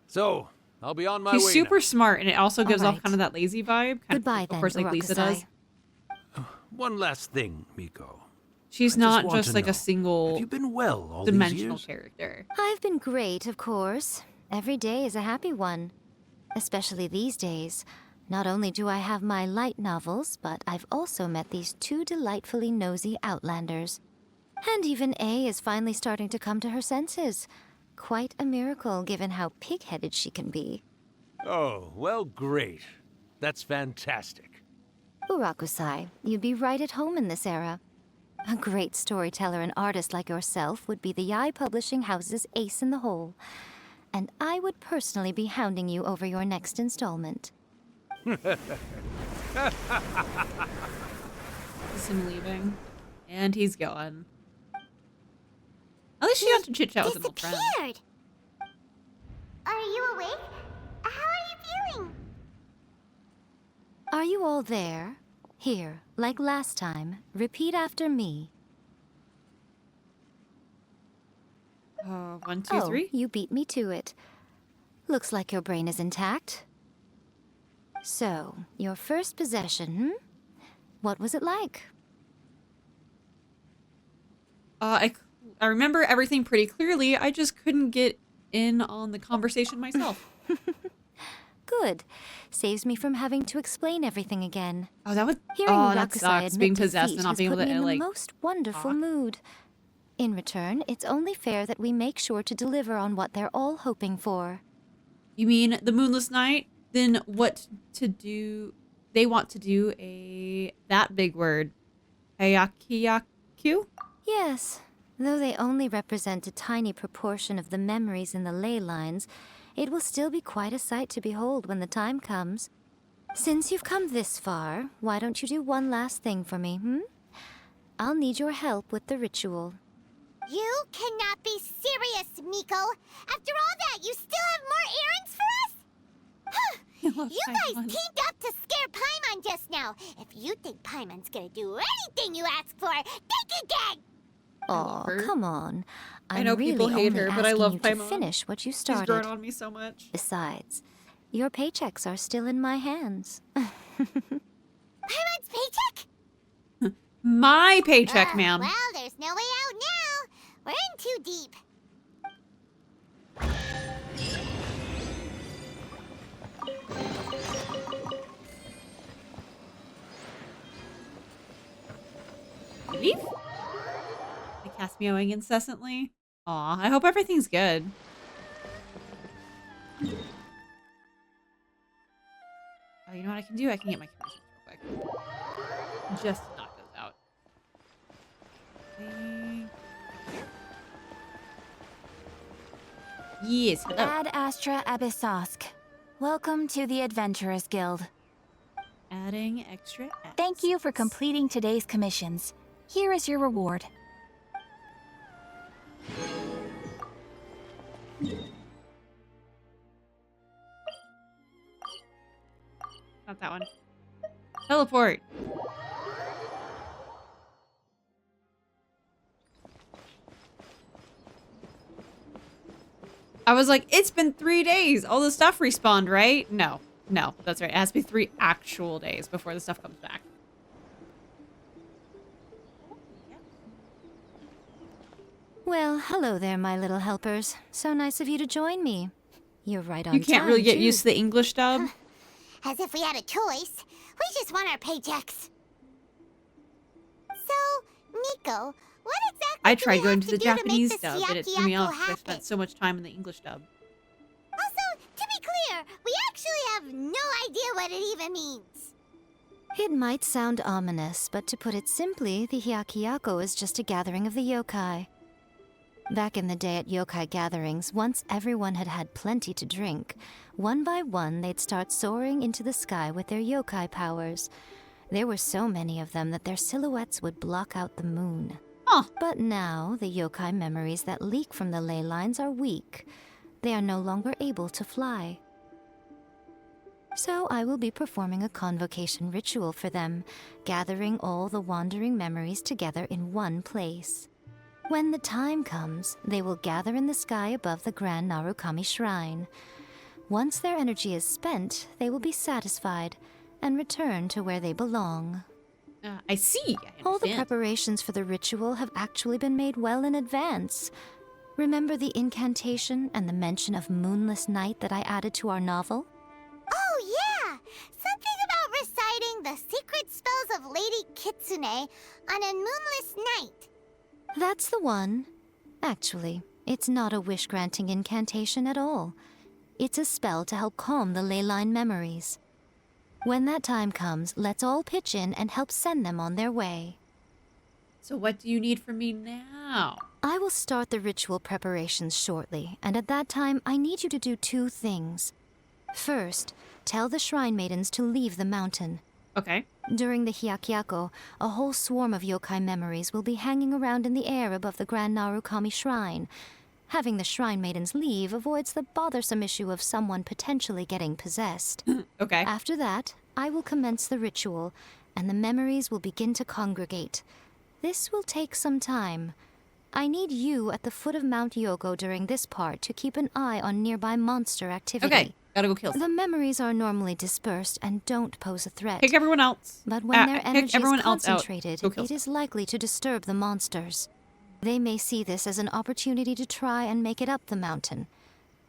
So, I'll be on my She's way super now. smart, and it also gives off right. kind of that lazy vibe. Goodbye, of course, then, like Lisa Urakusai. does. One last thing, Miko. She's I not want just to like know, a single Have you been well all these dimensional years? character. I've been great, of course. Every day is a happy one. Especially these days. Not only do I have my light novels, but I've also met these two delightfully nosy outlanders. And even A is finally starting to come to her senses. Quite a miracle, given how pig-headed she can be. Oh, well, great. That's fantastic. Urakusai, you'd be right at home in this era. A great storyteller and artist like yourself would be the Yai Publishing House's ace in the hole. And I would personally be hounding you over your next installment. Is him leaving. And he's gone. At least she got to chit-chat with an old friend. Disappeared. Are you awake? How are you feeling? Are you all there? Here, like last time, repeat after me. 1, 2, 3. You beat me to it. Looks like your brain is intact. So, your first possession, What was it like? I remember everything pretty clearly. I just couldn't get in on the conversation myself. Good. Saves me from having to explain everything again. Oh, that would. Hearing Oh, that Rakusai sucks. admit Being possessed defeat and not has being able put me to in like. the most wonderful mood. In return, it's only fair that we make sure to deliver on what they're all hoping for. You mean the Moonless Night? Then what to do? They want to do that big word, Hayakiyaku? Yes, though they only represent a tiny proportion of the memories in the ley lines, it will still be quite a sight to behold when the time comes. Since you've come this far, why don't you do one last thing for me, I'll need your help with the ritual. You cannot be serious, Miko. After all that, you still have more errands for us? You guys teamed up to scare Paimon just now. If you think Paimon's gonna do anything you ask for, think again! Aw, come on. I know people really hate only her, but I asking love you to Paimon. finish what you She's started. grown on me so much. Besides, your paychecks are still in my hands. Paimon's paycheck? My paycheck, ma'am. Well, there's no way out now. We're in too deep. Leaf? The cat's meowing incessantly. Aw, I hope everything's good. Oh, you know what I can do? I can get my commissions real quick. Just to knock those out. Okay. Yes, hello. Ad Astra Abyssosk. Welcome to the Adventurers Guild. Adding extra S. Thank you for completing today's commissions. Here is your reward. Not that one. Teleport. I was like, it's been 3 days. All the stuff respawned, right? No. No, that's right. It has to be 3 actual days before the stuff comes back. Well, hello there, my little helpers. So nice of you to join me. You're right on You can't time, really get too. used to the English dub. As if we had a choice. We just want our paychecks. So, Nico, what exactly I do tried we going have to the do to make Japanese this dub, and it threw me Yakiako off because I happen? spent so much time in the English dub. Also, to be clear, we actually have no idea what it even means. It might sound ominous, but to put it simply, the Hyakyako is just a gathering of the yokai. Back in the day at yokai gatherings, once everyone had had plenty to drink, one by one they'd start soaring into the sky with their yokai powers. There were so many of them that their silhouettes would block out the moon. But now, the yokai memories that leak from the ley lines are weak. They are no longer able to fly. So I will be performing a convocation ritual for them, gathering all the wandering memories together in one place. When the time comes, they will gather in the sky above the Grand Narukami Shrine. Once their energy is spent, they will be satisfied and return to where they belong. I see. I All the understand. preparations for the ritual have actually been made well in advance. Remember the incantation and the mention of moonless night that I added to our novel? Oh, yeah! Something about reciting the secret spells of Lady Kitsune on a moonless night. That's the one. Actually, it's not a wish-granting incantation at all. It's a spell to help calm the ley line memories. When that time comes, let's all pitch in and help send them on their way. So what do you need from me now? I will start the ritual preparations shortly, and at that time, I need you to do 2 things. First, tell the shrine maidens to leave the mountain. Okay. During the Hyakyako, a whole swarm of yokai memories will be hanging around in the air above the Grand Narukami Shrine. Having the shrine maidens leave avoids the bothersome issue of someone potentially getting possessed. Okay. After that, I will commence the ritual, and the memories will begin to congregate. This will take some time. I need you at the foot of Mount Yogo during this part to keep an eye on nearby monster activity. Okay. Gotta go kill some. The memories are normally dispersed and don't pose a threat. Kick everyone else. But when their kick energy everyone is else out. concentrated, Go kill it is likely to disturb the monsters. They may see this as an opportunity to try and make it up the mountain.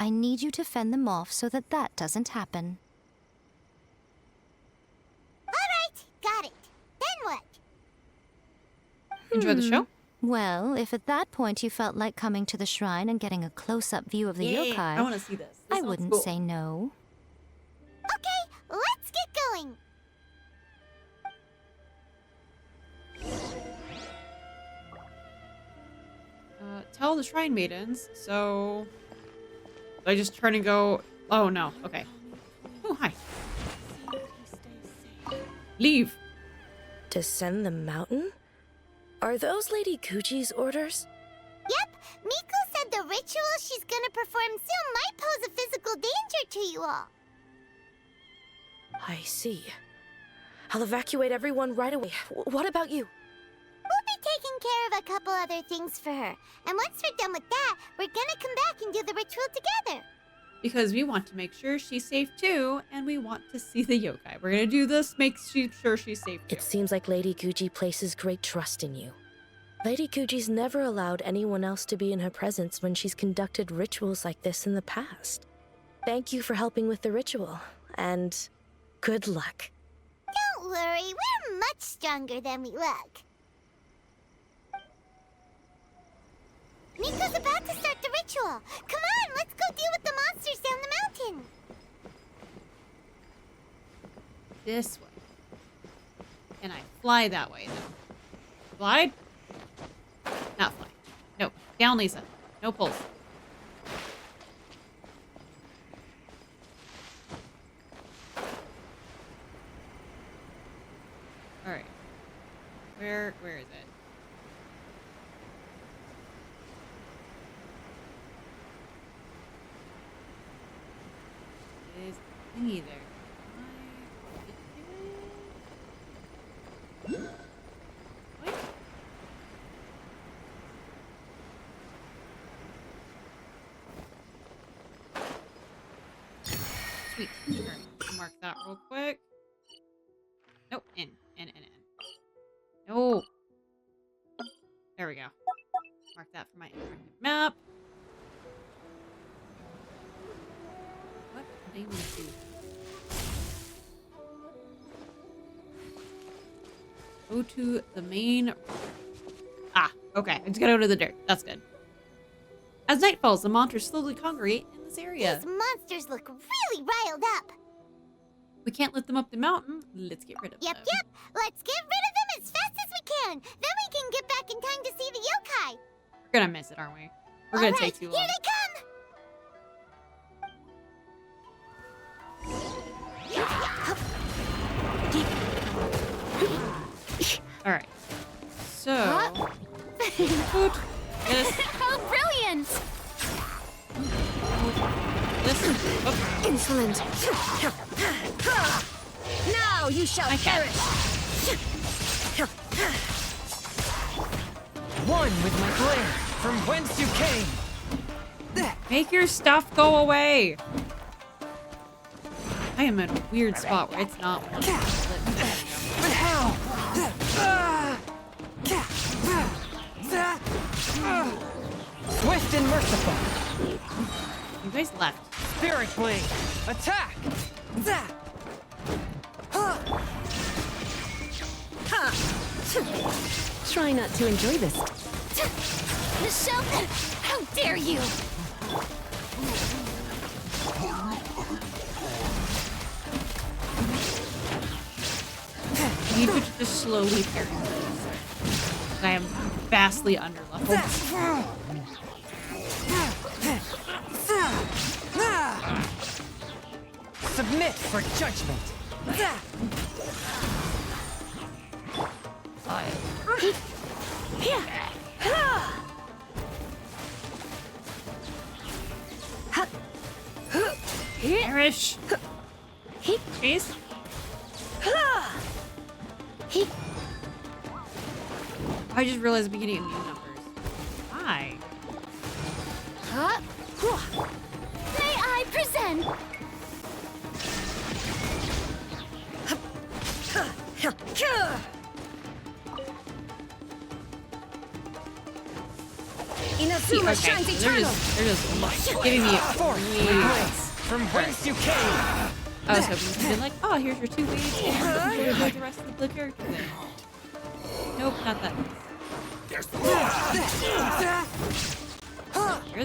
I need you to fend them off so that that doesn't happen. Alright, got it. Then what? Enjoy the show? Well, if at that point you felt like coming to the shrine and getting a close-up view of the yokai, I want to see this. This I sounds wouldn't cool. say no. Okay, let's get going. Tell the shrine maidens. So I just turn and go. Oh no. Okay. Oh hi. Leave. Descend the mountain? Are those Lady Kuchi's orders? Yep, Miko said the ritual she's gonna perform soon might pose a physical danger to you all. I see. I'll evacuate everyone right away. What about you? We'll be taking care of a couple other things for her. And once we're done with that, we're gonna come back and do the ritual together. Because we want to make sure she's safe too, and we want to see the yokai. We're gonna do this, make sure she's safe too. It seems like Lady Guji places great trust in you. Lady Guji's never allowed anyone else to be in her presence when she's conducted rituals like this in the past. Thank you for helping with the ritual, and good luck. Don't worry, we're much stronger than we look. Miko's about to start the ritual. Come on, let's go deal with the monsters down the mountain. This way. Can I fly that way, though? Glide? Not fly. No. Down, Lisa. No pulls. Alright. Where is it? Is thingy there? What? Sweet. Alright, mark that real quick. Nope. In. No. There we go. Mark that for my interactive map. What do they want to do? Go to the main... Ah, okay. I just gotta go to the dirt. That's good. As night falls, the monsters slowly congregate in this area. These monsters look really riled up. We can't let them up the mountain. Let's get rid of them. Yep. Let's get rid of them as fast as we can. Then we can get back in time to see the yokai. We're gonna miss it, aren't we? We're gonna take too long. Here they come. Alright. So... Boot. This. How brilliant! This. Oh. Insolent. Now you shall perish. One with my glare, from whence you came. Make your stuff go away. I am in a weird spot where it's not one. But how? Swift and merciful. You guys left. Spirit blade, attack! Try not to enjoy this. Michelle, how dare you! I need you to just slowly parry these. I am vastly underleveled. Submit for judgment. Perish. Chase. I just realized I'm getting new numbers. Why? May I present? Inazuma shines eternal. They're just giving me From whence you came. I was hoping to be like, oh, here's your 2 waves. Enjoy the rest of the character then. Nope, not that. You're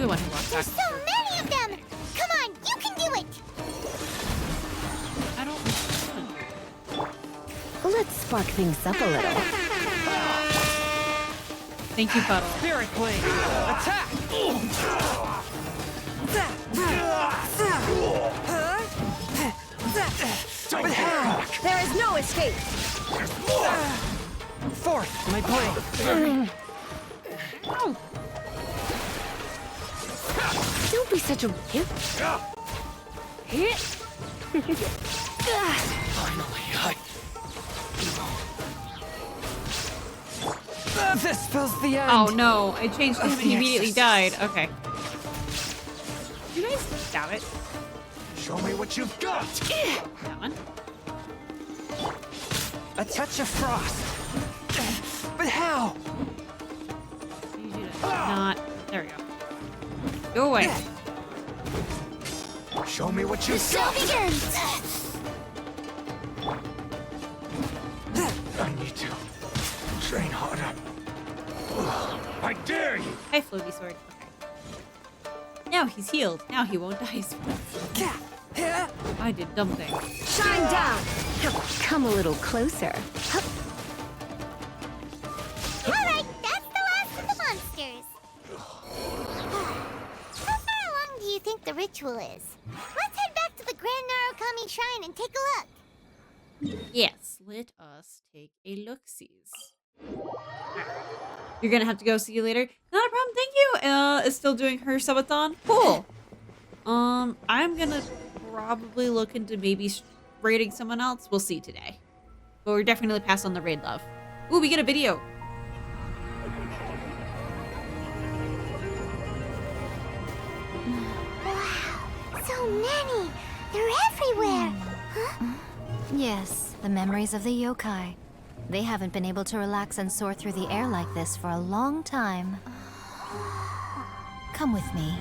the one who walked back. There's so many of them. Come on, you can do it. I don't. Let's spark things up a little. Thank you, Puddle. Spirit blade, attack! But how? There is no escape. Forth, my blade. Don't be such a... Finally, This spells the end. Oh no, I changed him and he immediately died. Okay. You guys stab it. Show me what you've got. That one. A touch of frost. But how? You do not. There we go. Go away. Show me what you've Show got. begins. I need to train harder. I dare you. Hi, floaty sword. Okay. Now he's healed. Now he won't die. I did dumb things. Shine down! Come a little closer. Alright, that's the last of the monsters. How far along do you think the ritual is? Let's head back to the Grand Narukami Shrine and take a look. Yes, let us take a look-sees. You're gonna have to go. See you later. Not a problem. Thank you. Is still doing her subathon. Cool. I'm gonna probably look into maybe raiding someone else. We'll see today. But we're definitely pass on the raid love. Ooh, we get a video. Wow, so many. They're everywhere. Huh? Yes, the memories of the yokai. They haven't been able to relax and soar through the air like this for a long time. Come with me.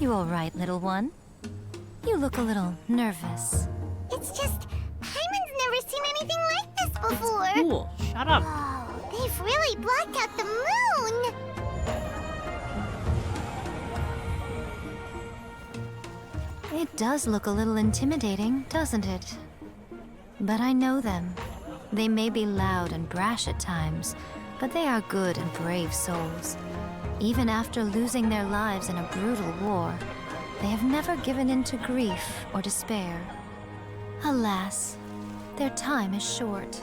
You all right, little one? You look a little nervous. It's just, Hyman's never seen anything like this before. Cool. Shut up. Oh, they've really blocked out the moon. It does look a little intimidating, doesn't it? But I know them. They may be loud and brash at times, but they are good and brave souls. Even after losing their lives in a brutal war, they have never given in to grief or despair. Alas, their time is short.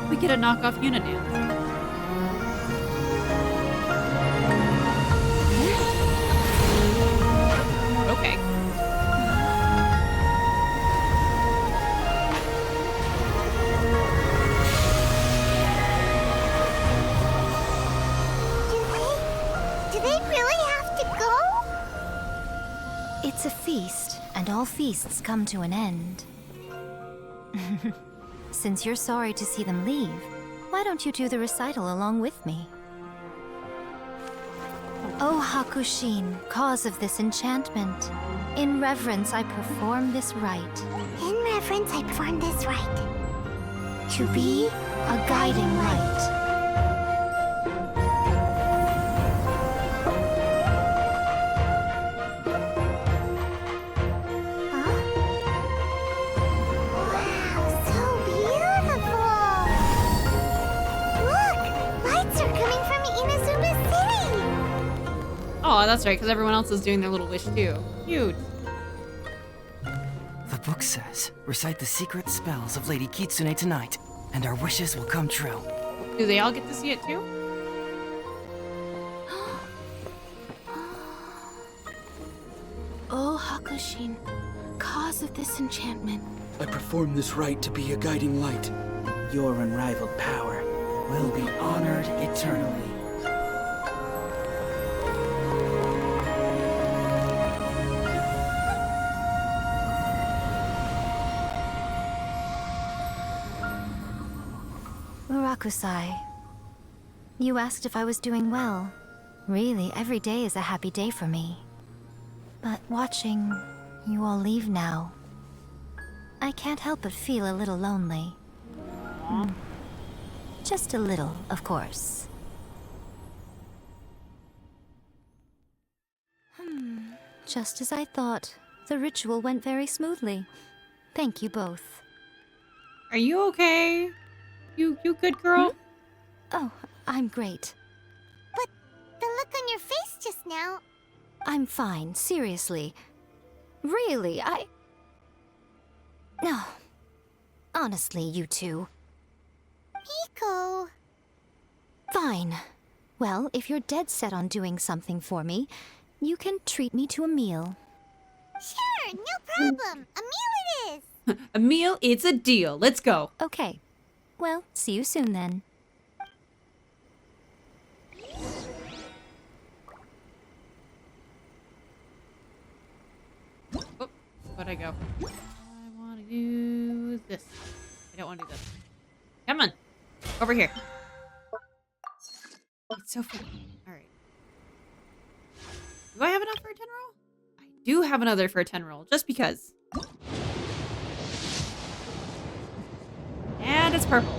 We get a knockoff unit dance. Okay. Do they really have to go? It's a feast, and all feasts come to an end. Since you're sorry to see them leave, why don't you do the recital along with me? O Hakushin, cause of this enchantment, in reverence I perform this rite. In reverence, I perform this rite. To be a guiding light. Oh, that's right, because everyone else is doing their little wish too. Cute. The book says, recite the secret spells of Lady Kitsune tonight, and our wishes will come true. Do they all get to see it too? O Hakushin, cause of this enchantment. I perform this rite to be a guiding light. Your unrivaled power will be honored eternally. Murakusai, you asked if I was doing well. Really, every day is a happy day for me. But watching you all leave now, I can't help but feel a little lonely. Just a little, of course. Just as I thought, the ritual went very smoothly. Thank you both. Are you okay? You good, girl? Oh, I'm great. But the look on your face just now... I'm fine, seriously. Really, No. Honestly, you two. Miko. Fine. Well, if you're dead set on doing something for me, you can treat me to a meal. Sure, no problem. A meal it is. A meal, it's a deal. Let's go. Okay. Well, see you soon then. Oh, where'd I go? I want to do this. I don't want to do this. Come on. Over here. It's so funny. Alright. Do I have enough for a 10 roll? I do have another for a 10 roll, just because. And it's purple.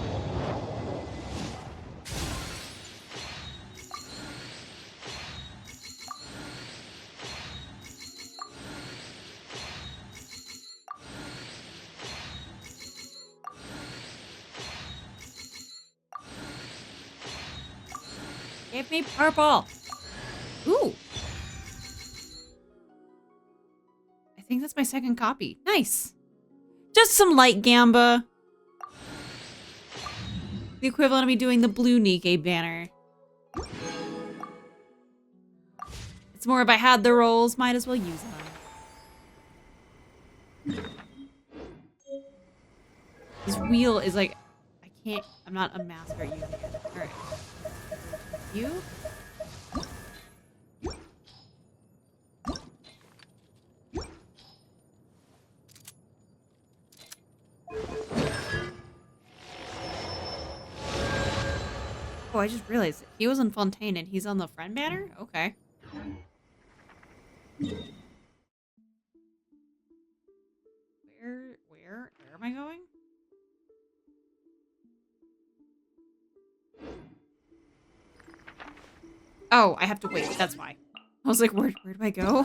Give me purple. Ooh. I think that's my second copy. Nice. Just some light gamba. The equivalent of me doing the blue Nikkei banner. It's more if I had the rolls, might as well use them. This wheel is like, I'm not a master at using it. Alright. You? Oh, I just realized it. He was in Fontaine and he's on the friend banner? Okay. Where am I going? Oh, I have to wait. That's why. I was like, where do I go?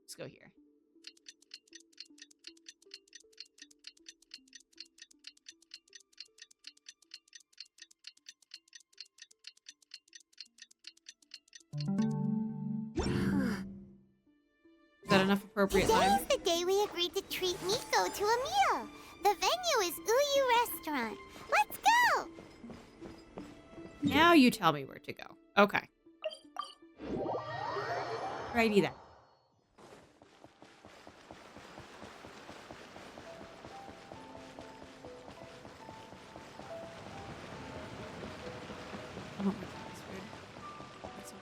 Let's go here. Is that enough appropriate Today time? is the day we agreed to treat Miko to a meal. The venue is Uyu Restaurant. Let's go! Now you tell me where to go. Okay. Righty then. I don't like this food. That's not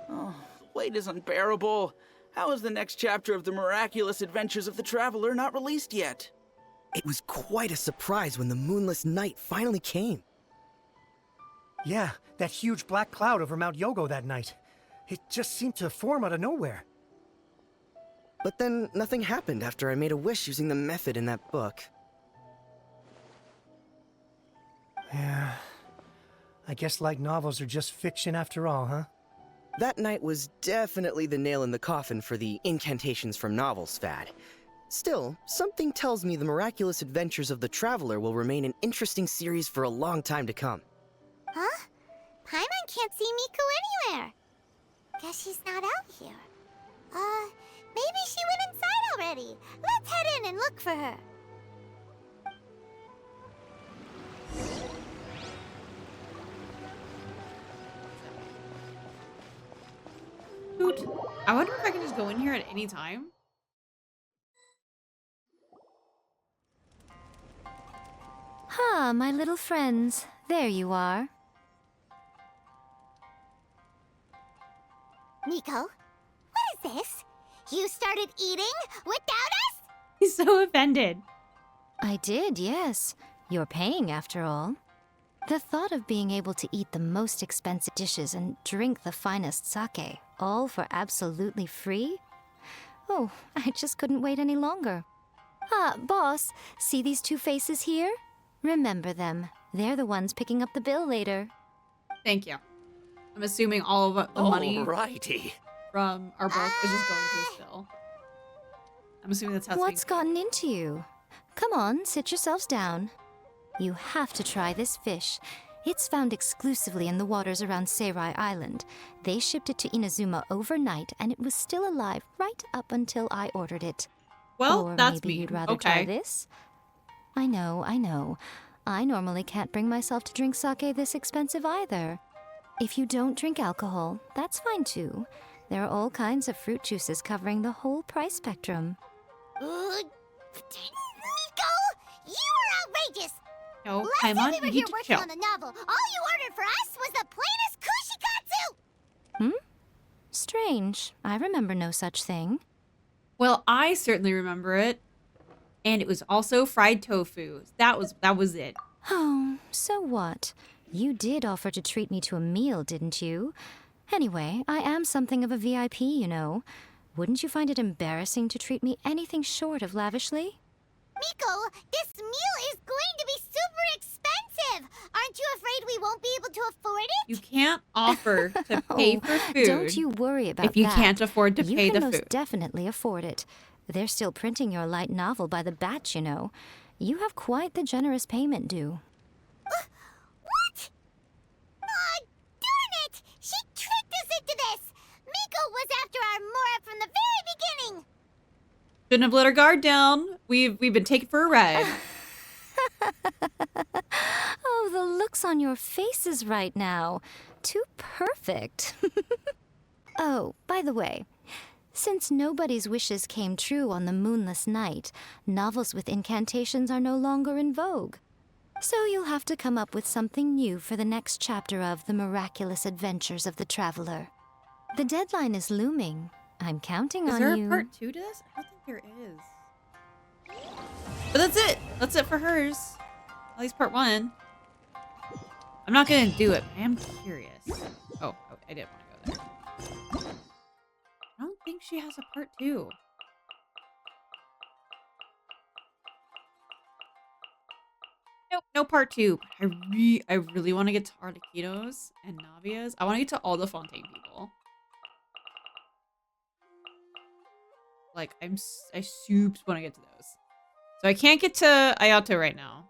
good. Oh, the wait is unbearable. How is the next chapter of the miraculous adventures of the traveler not released yet? It was quite a surprise when the moonless night finally came. Yeah, that huge black cloud over Mount Yogo that night. It just seemed to form out of nowhere. But then nothing happened after I made a wish using the method in that book. Yeah. I guess light novels are just fiction after all, huh? That night was definitely the nail in the coffin for the incantations from novels fad. Still, something tells me the miraculous adventures of the traveler will remain an interesting series for a long time to come. Huh? Paimon can't see Miko anywhere. Guess she's not out here. Maybe she went inside already. Let's head in and look for her. Dude, I wonder if I can just go in here at any time. Ah, my little friends. There you are. Miko, what is this? You started eating without us? He's so offended. I did, yes. You're paying after all. The thought of being able to eat the most expensive dishes and drink the finest sake, all for absolutely free? Oh, I just couldn't wait any longer. Ah, boss, see these two faces here? Remember them. They're the ones picking up the bill later. Thank you. I'm assuming all of the money Alrighty. from our book is just going to this bill. I'm assuming that's how it's What's gotten into you? Come on, sit yourselves down. You have to try this fish. It's found exclusively in the waters around Seirai Island. They shipped it to Inazuma overnight, and it was still alive right up until I ordered it. Well, or that's maybe mean. you'd rather try Okay. this? I know, I know. I normally can't bring myself to drink sake this expensive either. If you don't drink alcohol, that's fine too. There are all kinds of fruit juices covering the whole price spectrum. Nico, you are outrageous. No, Last Paimon, time we you were need here to working chill. on the novel, all you ordered for us was the plainest kushikatsu. Strange. I remember no such thing. Well, I certainly remember it. And it was also fried tofu. That was it. Oh, so what? You did offer to treat me to a meal, didn't you? Anyway, I am something of a VIP, you know. Wouldn't you find it embarrassing to treat me anything short of lavishly? Miko, this meal is going to be super expensive. Aren't you afraid we won't be able to afford it? You can't offer to pay for food. Don't you worry about if you that. can't afford to pay You the can most food. definitely afford it. They're still printing your light novel by the batch, you know. You have quite the generous payment due. What? Aw, darn it! She tricked us into this! Miko was after our Mora from the very beginning! Shouldn't have let her guard down. We've been taken for a ride. Oh, the looks on your faces right now. Too perfect. Oh, by the way, since nobody's wishes came true on the moonless night, novels with incantations are no longer in vogue. So you'll have to come up with something new for the next chapter of The Miraculous Adventures of the Traveler. The deadline is looming. I'm counting Is on there you. a part 2 to this? I don't think there is. But that's it. That's it for hers. At least part 1. I'm not gonna do it. I am curious. Oh, I didn't want to go there. I don't think she has a part 2. Nope, no part 2. I really want to get to Artiquitos and Navias. I want to get to all the Fontaine people. Like, I super want to get to those. So I can't get to Ayato right now.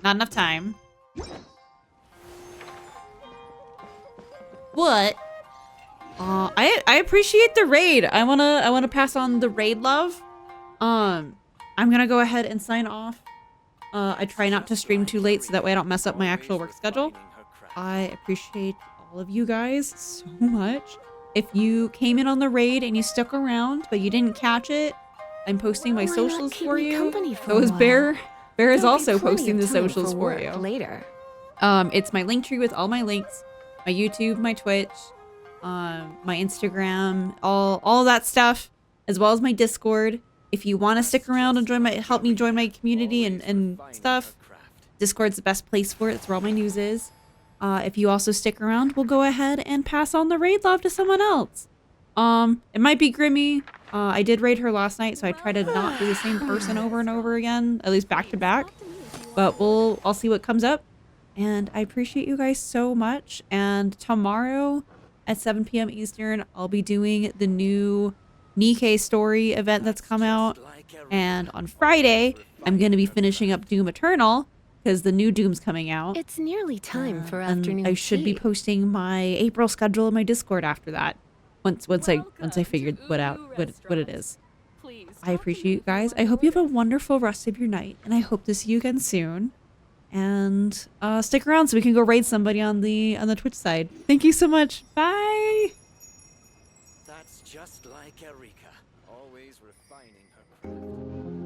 Not enough time. But I appreciate the raid. I wanna pass on the raid love. I'm gonna go ahead and sign off. I try not to stream too late so that way I don't mess up my actual work schedule. I appreciate all of you guys so much. If you came in on the raid and you stuck around but you didn't catch it, I'm posting my socials for you. So is Bear. Bear is also posting the socials for you. Later. It's my link tree with all my links, my YouTube, my Twitch, my Instagram, all that stuff, as well as my Discord. If you want to stick around and help me join my community and stuff, Discord's the best place for it. That's where all my news is. If you also stick around, we'll go ahead and pass on the raid love to someone else. It might be Grimmy. I did raid her last night, so I try to not do the same person over and over again, at least back to back. But I'll see what comes up. And I appreciate you guys so much. And tomorrow at 7 p.m. Eastern, I'll be doing the new Nikkei story event that's come out. And on Friday, I'm going to be finishing up Doom Eternal because the new Doom's coming out. It's nearly time for And afternoon I should be tea. posting my April schedule in my Discord after that. Once I figured what it is. I appreciate you guys. I hope you have a wonderful rest of your night, and I hope to see you again soon. And stick around so we can go raid somebody on the Twitch side. Thank you so much. Bye. That's just like Erika, always refining her craft.